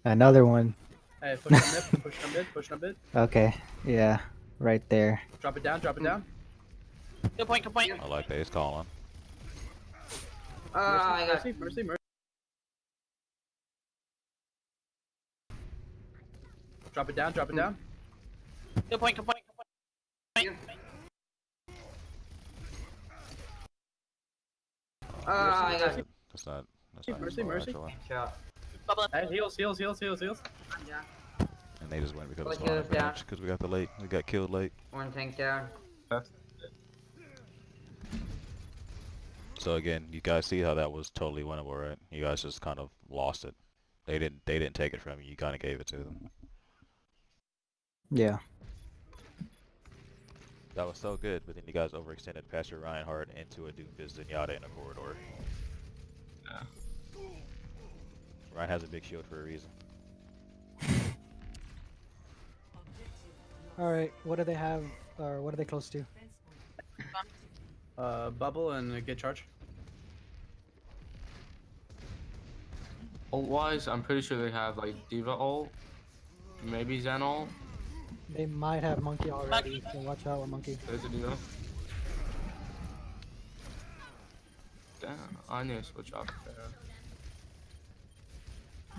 Another one. Hey, push on mid. Okay, yeah, right there. Drop it down. Good point. I like that. He's calling. Mercy. Drop it down. Good point. I got you. That's not Mercy. actually. Hey, heals. Yeah. And they just went because Like of spawn it was down. advantage because we got killed late. One tank down. So again, you guys see how that was totally winnable, right? You guys just kind of lost it. They didn't take it from you. You kind of gave it to them. Yeah. That was so good, but then you guys overextended past your Reinhardt into a Doomfist Zenyatta in a corridor. Yeah. Ryan has a big shield for a reason. All right, what do they have, or what are they close to? Bubble and a good charge. Ult wise, I'm pretty sure they have like Diva ult, maybe Zen ult. They might have monkey already, so watch out with monkey. There's a Diva. Damn, I need to switch off there.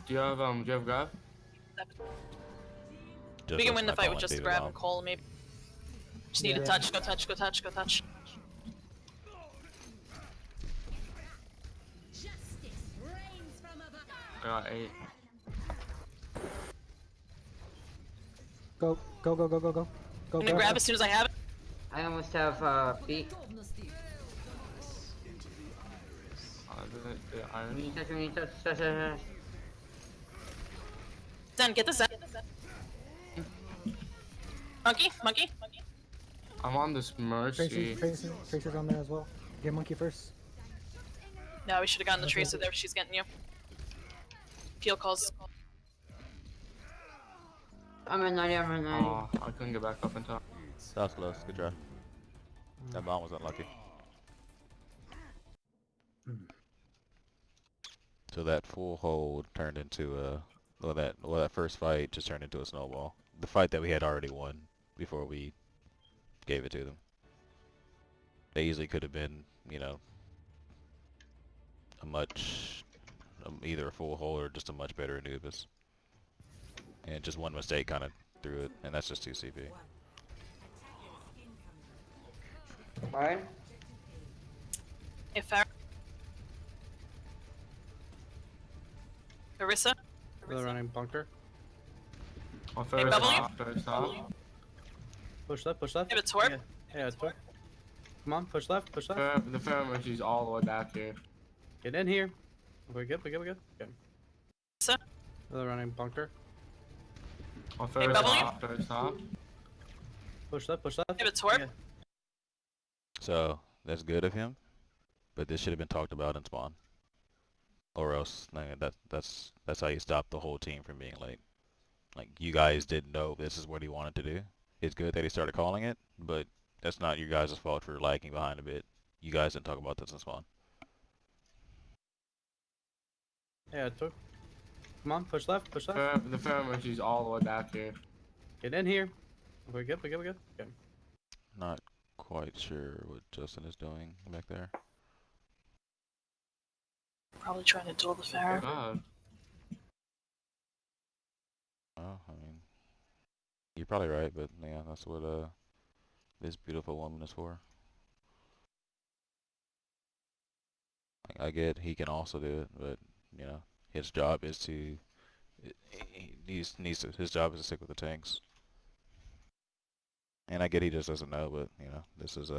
Do you have grab? We can win the fight with just grab and call maybe. Just need a touch. Go touch. I got 8. Go. I'm gonna grab as soon as I have it. I almost have feet. The irony. Touch. Zen, get the Zen. Monkey. I'm on this Mercy. Tracer's on there as well. Get monkey first. No, we should have gotten the Tracer there. She's getting you. Peel calls. I'm at 90, I'm at 90. Oh, I couldn't get back up in time. That was close. Good try. That bomb was unlucky. So that full hold turned into a that first fight just turned into a snowball. The fight that we had already won before we gave it to them. They easily could have been, you know, either a full hold or just a much better Anubis. And just one mistake kind of threw it, and that's just 2 CP. Alright. If Carissa. They're running bunker. On Hey, first bubble you. off, first off. Push left, push left. Give it to her. Yeah, it's torp. Come on, push left, push left. The Fair Mercy's all the way back here. Get in here. We're good, we're good, we're good. Okay. Sir. They're running bunker. On first bubble you. off, first off. Push left, push left. Give it to her. Yeah. So that's good of him, but this should have been talked about in spawn, or else that's how you stop the whole team from being late. Like, you guys didn't know this is what he wanted to do. It's good that he started calling it, but that's not your guys' fault for lagging behind a bit. You guys didn't talk about this in spawn. Yeah, torp. Come on, push left, push left. The Fair Mercy's all the way back here. Get in here. We're good, we're good, we're good. Okay. Not quite sure what Justin is doing back there. Probably trying to duel the Pharaoh. God. Oh, I mean, you're probably right, but yeah, that's what this beautiful woman is for. I get he can also do it, but you know, his job is to his job is to stick with the tanks. And I get he just doesn't know, but you know, this is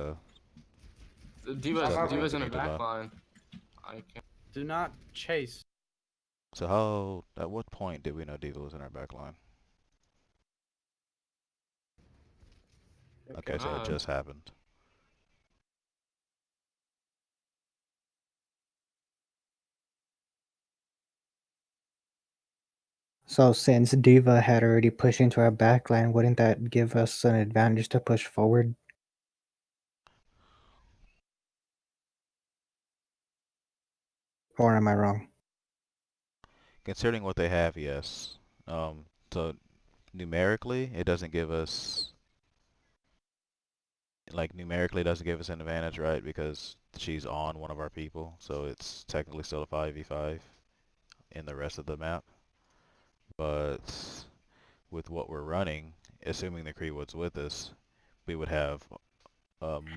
Diva's in the back line. I can't. Do not chase. So at what point did we know Diva was in our back line? Okay, so it just happened. So since Diva had already pushed into our backline, wouldn't that give us an advantage to push forward? Or am I wrong? Considering what they have, yes. So numerically, it doesn't give us numerically it doesn't give us an advantage, right? Because she's on one of our people, so it's technically still a 5v5 in the rest of the map. But with what we're running, assuming the Creewood's with us, we would have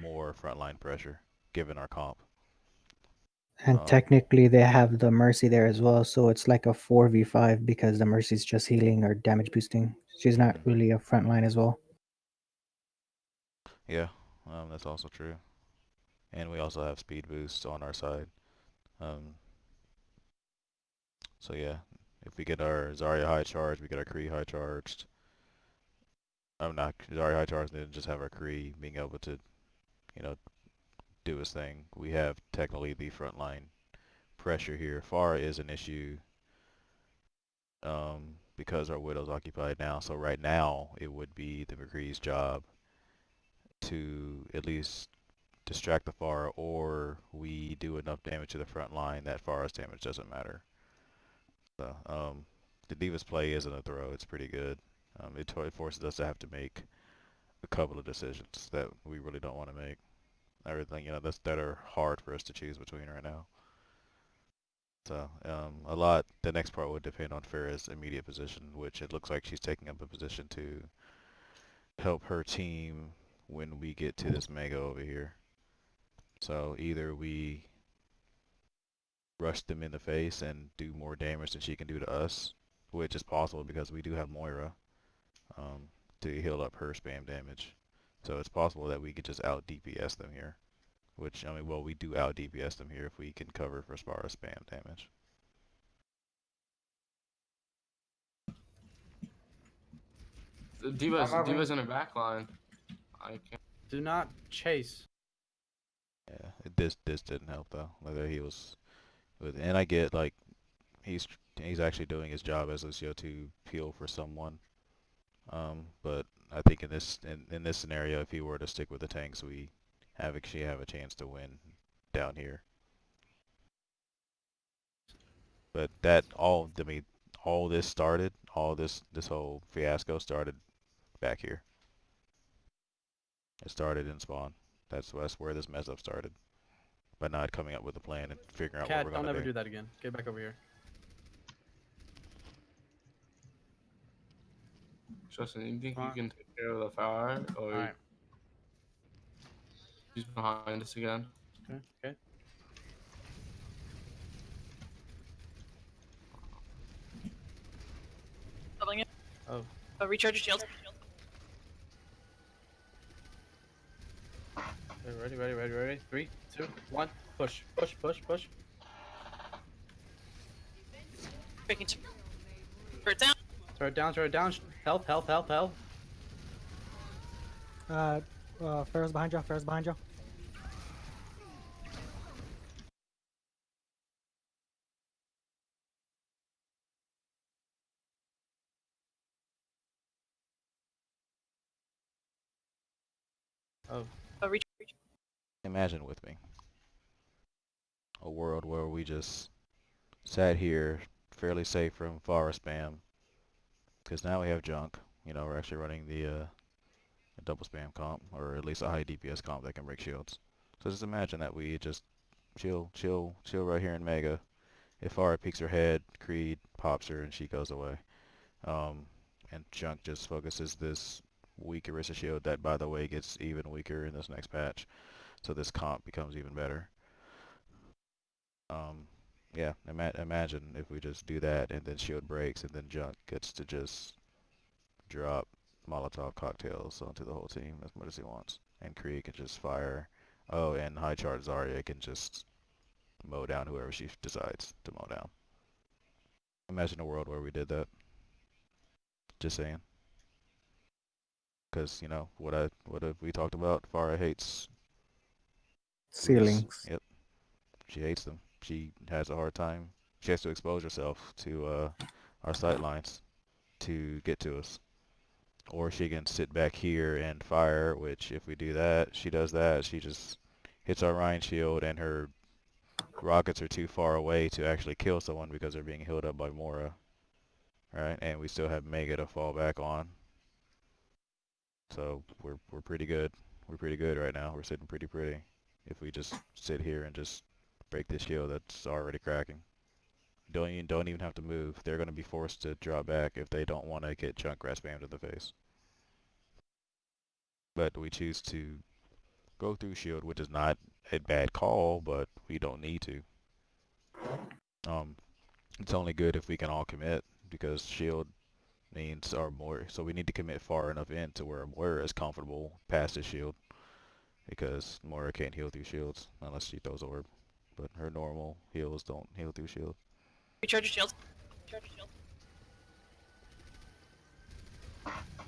more frontline pressure given our comp. And technically they have the Mercy there as well, so it's like a 4v5 because the Mercy's just healing or damage boosting. She's not really a frontline as well. Yeah, that's also true. And we also have speed boosts on our side. So yeah, if we get our Zarya high charged, we get our Kree high charged. I'm not Zarya high charged, and then just have our Kree being able to, you know, do his thing. We have technically the frontline pressure here. Pharah is an issue because our Widow's occupied now. So right now, it would be the McCree's job to at least distract the Pharah, or we do enough damage to the front line that Pharah's damage doesn't matter. So the Diva's play isn't a throw. It's pretty good. It forces us to have to make a couple of decisions that we really don't want to make. Everything, you know, that are hard for us to choose between right now. So the next part would depend on Farah's immediate position, which it looks like she's taking up a position to help her team when we get to this mega over here. So either we rush them in the face and do more damage than she can do to us, which is possible because we do have Moira to heal up her spam damage. So it's possible that we could just out DPS them here. Which, I mean, well, we do out DPS them here if we can cover for Spara spam damage. Diva's in her back line. I can't. Do not chase. Yeah, this didn't help though. Whether he was and I get like he's actually doing his job as Lucio to peel for someone. But I think in this scenario, if he were to stick with the tanks, we actually have a chance to win down here. But all this started, this whole fiasco started back here. It started in spawn. That's where this mess up started. By not coming up with a plan and figuring out what we're Cat, gonna don't ever do. do that again. Get back over here. Justin, you think you can take care of the fire, or Alright. he's behind us again? Okay, okay. Doubling it. Oh. Recharge your shield. Okay, ready. 3, 2, 1. Push. Breaking turret down. Turret down. Health. Pharaoh's behind you. Oh. Reach. Imagine with me a world where we just sat here fairly safe from Forest spam, because now we have junk. You know, we're actually running the a double spam comp, or at least a high DPS comp that can break shields. So just imagine that we just chill right here in Mega. If Farah peeks her head, Creed pops her, and she goes away. And junk just focuses this weak Orisa shield that, by the way, gets even weaker in this next patch. So this comp becomes even better. Yeah, imagine if we just do that, and then shield breaks, and then junk gets to just drop Molotov cocktails onto the whole team as much as he wants. And Krieg can just fire. Oh, and high chart Zarya can just mow down whoever she decides to mow down. Imagine a world where we did that. Just saying. Because, you know, what have we talked about? Farah hates ceilings. Yep. She hates them. She has a hard time. She has to expose herself to our sight lines to get to us. Or she can sit back here and fire, which if we do that, she does that, she just hits our Rhine shield, and her rockets are too far away to actually kill someone because they're being healed up by Mora. Right? And we still have Mega to fall back on. So we're pretty good. We're pretty good right now. We're sitting pretty. If we just sit here and just break this shield that's already cracking. Don't even have to move. They're going to be forced to drop back if they don't want to get Junkrat spammed in the face. But we choose to go through shield, which is not a bad call, but we don't need to. It's only good if we can all commit, because shield means our Moira. So we need to commit far enough in to where Moira is comfortable past his shield, because Moira can't heal through shields unless she throws orb. But her normal heals don't heal through shield. Recharge your shield.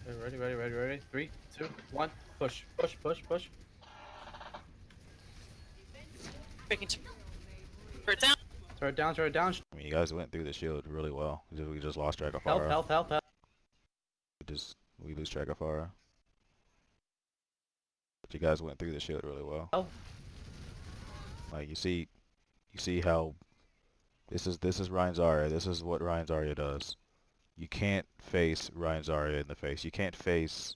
Okay, ready. 3, 2, 1. Push. Breaking turret down. Turret down. I mean, you guys went through the shield really well. We just lost track of Farah. Health. We lose track of Farah. But you guys went through the shield really well. Oh. Like you see how this is Ryan Zarya. This is what Ryan Zarya does. You can't face Ryan Zarya in the face. You can't face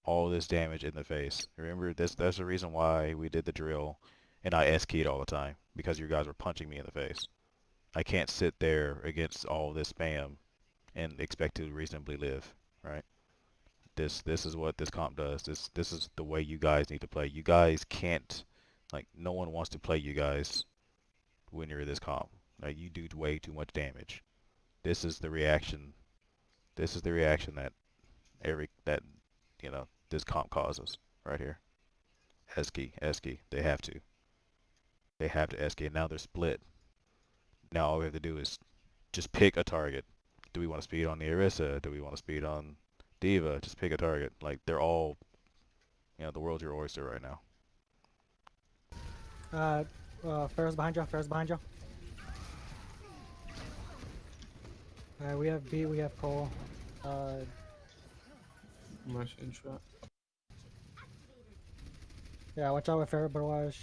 all this damage in the face. Remember, that's the reason why we did the drill and I S-keyed all the time, because you guys were punching me in the face. I can't sit there against all this spam and expect to reasonably live, right? This is what this comp does. This is the way you guys need to play. You guys can't, like, no one wants to play you guys when you're this comp. Like, you do way too much damage. This is the reaction. This is the reaction that you know, this comp causes right here. S-key. They have to. They have to S-key. Now they're split. Now all we have to do is just pick a target. Do we want to speed on the Orisa? Do we want to speed on D.Va, just pick a target. Like, they're all, you know, the world's your oyster right now. Pharaoh's behind you. Pharaoh's behind you. Alright, we have B, we have Cole. Yeah, watch out with Pharaoh Barrage.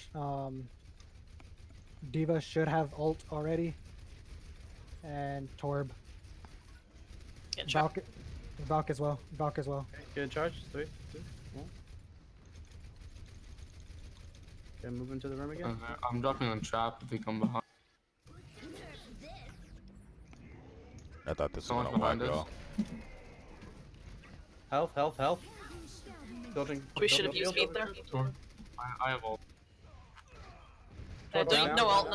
D.Va should have ult already. And Torb. Valk as well. Valk as well. Okay, get in charge. 3, 2, 1. Okay, move into the room again. I'm dropping on trap if they come behind. I thought this was Someone's gonna whack behind us. y'all. Health. Building. We should have used feet there. I have ult. No ult,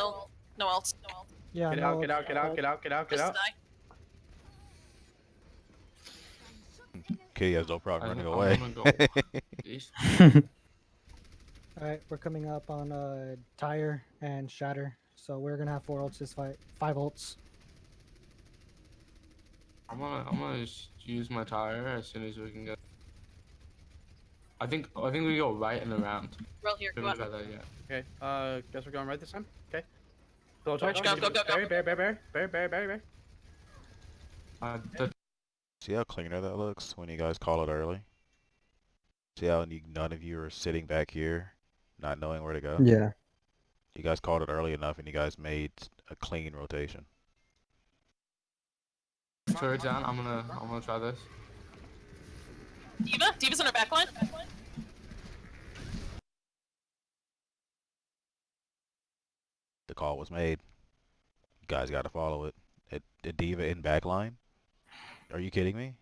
no ult. Yeah, Get out. Just die. Kitty has no problem running I'm away. gonna go east. Alright, we're coming up on Tire and Shatter. So we're gonna have 4 ults this fight. 5 ults. I'm gonna just use my tire as soon as we can get. I think we go right in the round. Roll here, We go on. haven't got that yet. Okay, guess we're going right this time. Okay. Go. Bear. See how cleaner that looks when you guys call it early? See how none of you are sitting back here, not knowing where to go? Yeah. You guys called it early enough and you guys made a clean rotation. Turret down. I'm gonna try this. D.Va's on her back line. The call was made. You guys gotta follow it. A D.Va in backline? Are you kidding me?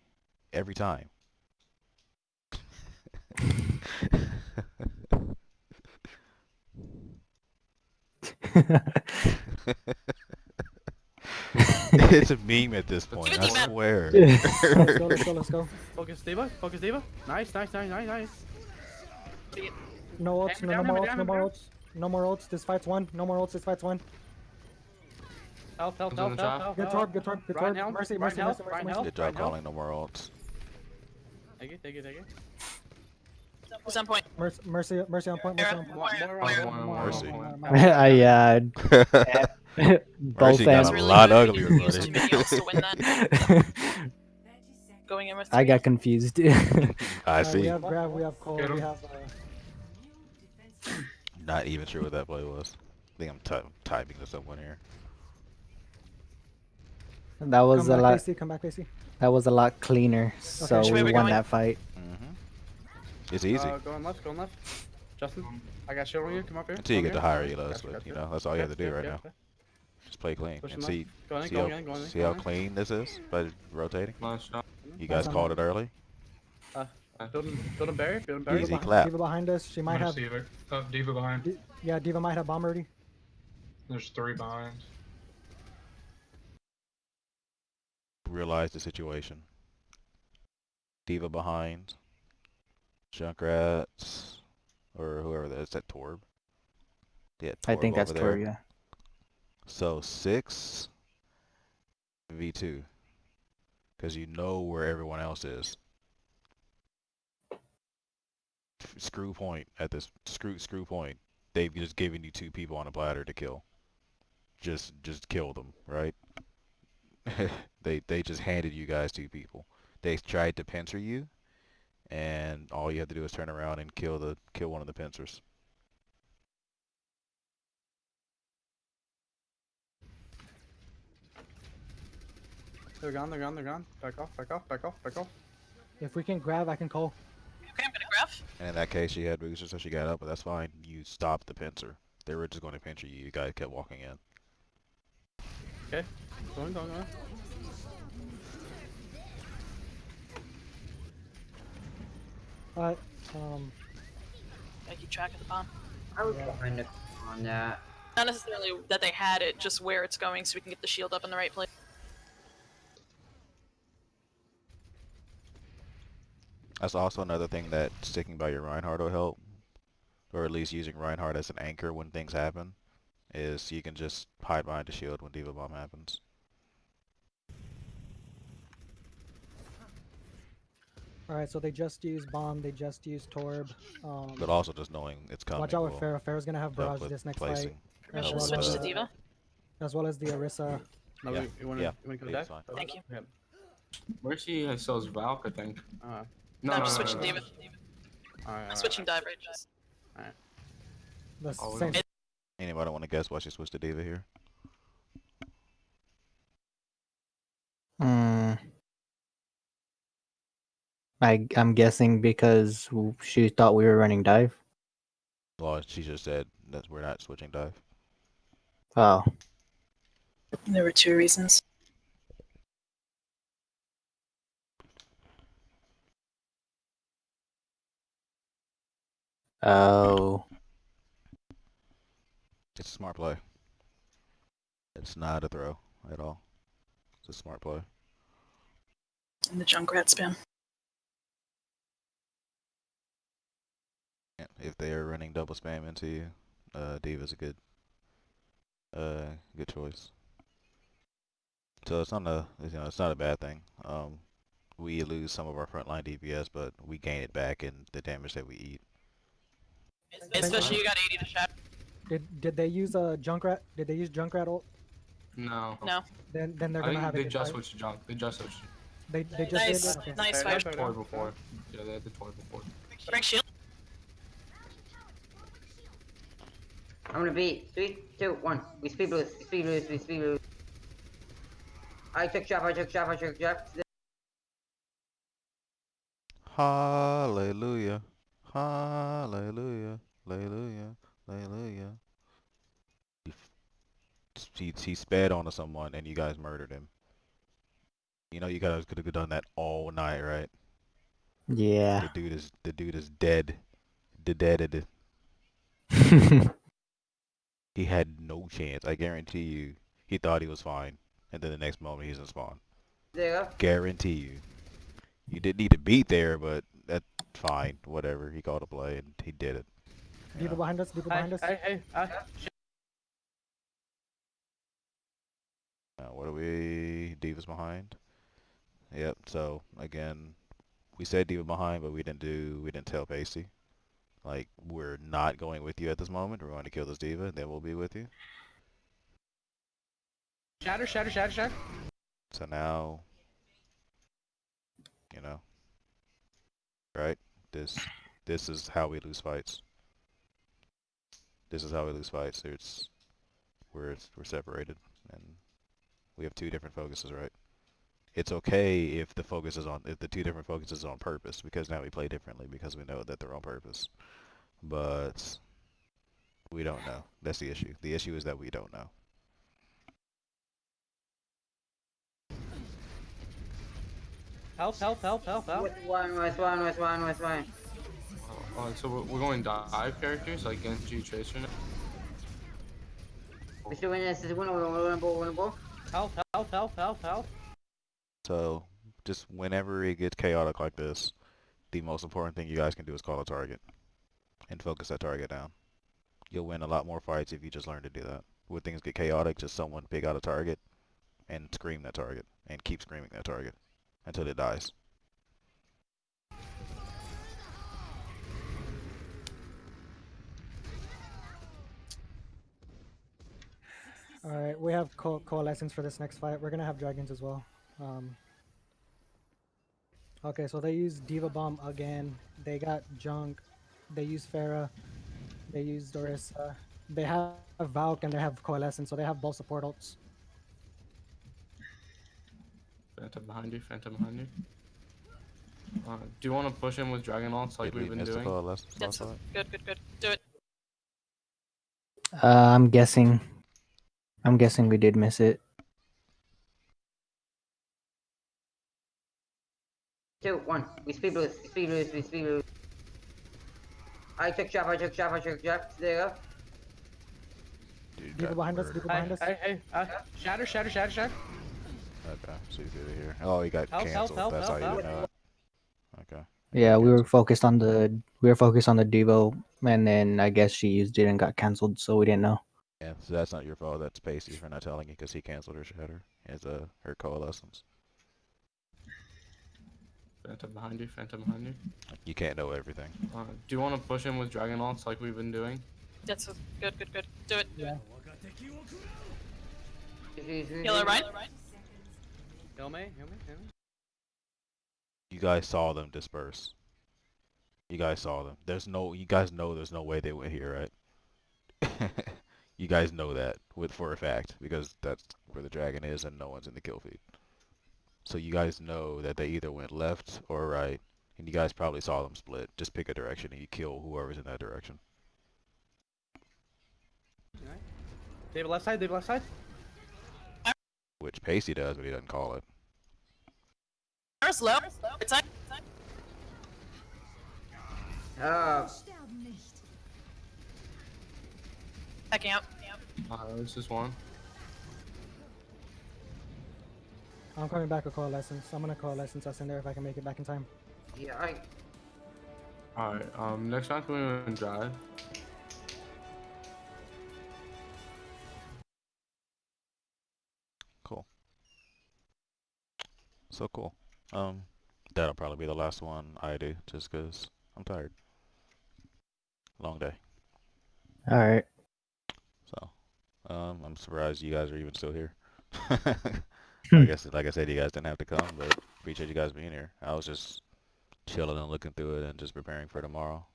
Every time. It's a meme at this point, I swear. Let's go. Focus D.Va. Nice. No ults, no more ults. No more ults, this fight's won. No more ults, this fight's won. Health. Good Torb. Mercy. Good job calling no more ults. Thank you. Who's on point? Mercy on point. Mercy. Both Mercy got ends. a lot uglier, Used too many ults to win that. Going in with I 3. got confused. I see. We have Grav, we have Cole, we have Not even sure what that play was. I think I'm typing to someone here. That was a lot. Come back, AC. That was a lot cleaner. So Which way we we won going? that fight. It's easy. Going left. Justin, I got shield on you. Come up here. Until you get Come the here. higher elos, but you know, that's all you have to do right now. Just play clean. Push And him see, left. see Go how, in. see how clean this is by rotating? Nice shot. You guys called it early? Building barrier. Easy clap. D.Va behind us. She might have. D.Va behind. Yeah, D.Va might have bomb already. There's 3 behind. Realize the situation. D.Va behind. Junkrats. Or whoever that is. That Torb? Yeah, Torb I think that's over there. Tor, yeah. So 6 v2. Because you know where everyone else is. Screw point at this screw point. They've just given you 2 people on a platter to kill. Just kill them, right? they just handed you guys 2 people. They tried to pincer you, and all you have to do is turn around and kill one of the pincers. They're gone. Back off. If we can grab, I can call. Okay, I'm gonna grab. And in that case, she had boosters, so she got up, but that's fine. You stopped the pincer. They were just going to pincer you. You guys kept walking in. Okay. Going. Alright, I keep track of the bomb. I was behind it on that. Not necessarily that they had it, just where it's going so we can get the shield up in the right place. That's also another thing that sticking by your Reinhardt will help, or at least using Reinhardt as an anchor when things happen, is you can just hide behind the shield when D.Va Bomb happens. All right, so they just used bomb. They just used Torb. But also just knowing it's coming Watch out with will Pharaoh. Pharaoh's gonna have help barrage with this next placing. fight, Permission to Help switch with, to Diva? as well as the Orisa. No, Yeah. you wanna, Yeah. you wanna come Diva's back? fine. Thank you. Yeah. Mercy has sells Valk, I think. Uh, No, I'm no, just no, switching no, Diva. alright, Switching dive rages. The Oh, we same. don't- Anybody want to guess why she switched to Diva here? Mm, I'm guessing because she thought we were running dive. Well, she just said that we're not switching dive. Oh, There were 2 reasons. oh, It's a smart play. It's not a throw at all. It's a smart play. And the Junkrat spam. Yeah, if they are running double spam into you, Diva's a good choice. So it's not it's not a bad thing. We lose some of our frontline DPS, but we gain it back in the damage that we eat. Especially you got 80 to shatter. Did they use a Junkrat? Did they use Junkrat ult? No. No. Then they're I gonna think have they it. just switched to junk. They just switched. They just Nice, did it. Okay. nice Fair fight. enough. Toy before. Yeah, they had the toy before. Break shield. I'm gonna beat 3, 2, 1. We speed blues. We speed blues. We speed blues. I took shot. I took shot. I took shot. Hallelujah, hallelujah, hallelujah, hallelujah. He sped onto someone and you guys murdered him. You know you guys could have done that all night, right? yeah. The dude is dead. Deaded. He had no chance. I guarantee you. He thought he was fine, and then the next moment he's in spawn. 0. Guarantee you. You didn't need to beat there, but that's fine. Whatever. He called a play and he did it. Diva behind us. Diva behind us. Hey, What are we? Diva's behind. Yep. So again, we said Diva behind, but we didn't tell Pasty. Like, we're not going with you at this moment. We're going to kill this Diva, then we'll be with you. shatter. So now, you know, right? This is how we lose fights. This is how we lose fights. We're separated, and we have 2 different focuses, right? It's okay if the 2 different focuses on purpose, because now we play differently because we know that they're on purpose. But we don't know. That's the issue. The issue is that we don't know. Help. West 1. So we're going dive characters like Genji Tracer now. We're still winning this. This is winning. We're winning ball. Help. So just whenever it gets chaotic like this, the most important thing you guys can do is call a target and focus that target down. You'll win a lot more fights if you just learn to do that. When things get chaotic, just someone pick out a target and scream that target and keep screaming that target until it dies. All right, we have coalescence for this next fight. We're gonna have dragons as well. Okay, so they use Diva Bomb again. They got Junk. They use Farah. They use Dorissa. They have Valk and they have coalescence, so they have both support ults. Phantom behind you. Do you want to push him with Dragon Lance like Did we've we been miss the doing? call last That's fight? good. Do it. I'm guessing we did miss it. 2, 1. We speed blues. I took shot. 0. Dude Diva got behind us. murdered. Diva behind us. Shatter. Okay, so he's over here. Oh, he got canceled. That's how you know it. Okay. Yeah, we were focused on the Devo, and then I guess she used it and got canceled, so we didn't know. Yeah, so that's not your fault. That's Pacey for not telling you because he canceled her shatter as her coalescence. Phantom behind you. Phantom behind you. You can't know everything. Do you want to push him with Dragonlance like we've been doing? That's good. Do it. Yeah. Healer, right? Heal me. You guys saw them disperse. You guys saw them. You guys know there's no way they went here, right? You guys know that for a fact because that's where the dragon is and no one's in the kill feed. So you guys know that they either went left or right, and you guys probably saw them split. Just pick a direction and you kill whoever's in that direction. Alright. David left side. Which Pacey does, but he doesn't call it. First low. It's like. Backing out. This is one. I'm coming back with Coalescence. I'm gonna Coalescence us in there if I can make it back in time. Yeah, Alright, next round can we win drive? Cool. So cool. That'll probably be the last one I do, just because I'm tired. Long day. All right. So, I'm surprised you guys are even still here. Hmm. Like I said, you guys didn't have to come, but appreciate you guys being here. I was just chilling and looking through it and just preparing for tomorrow.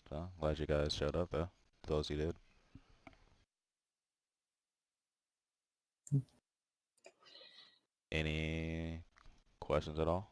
So, glad you guys showed up, though. Those who did. Any questions at all?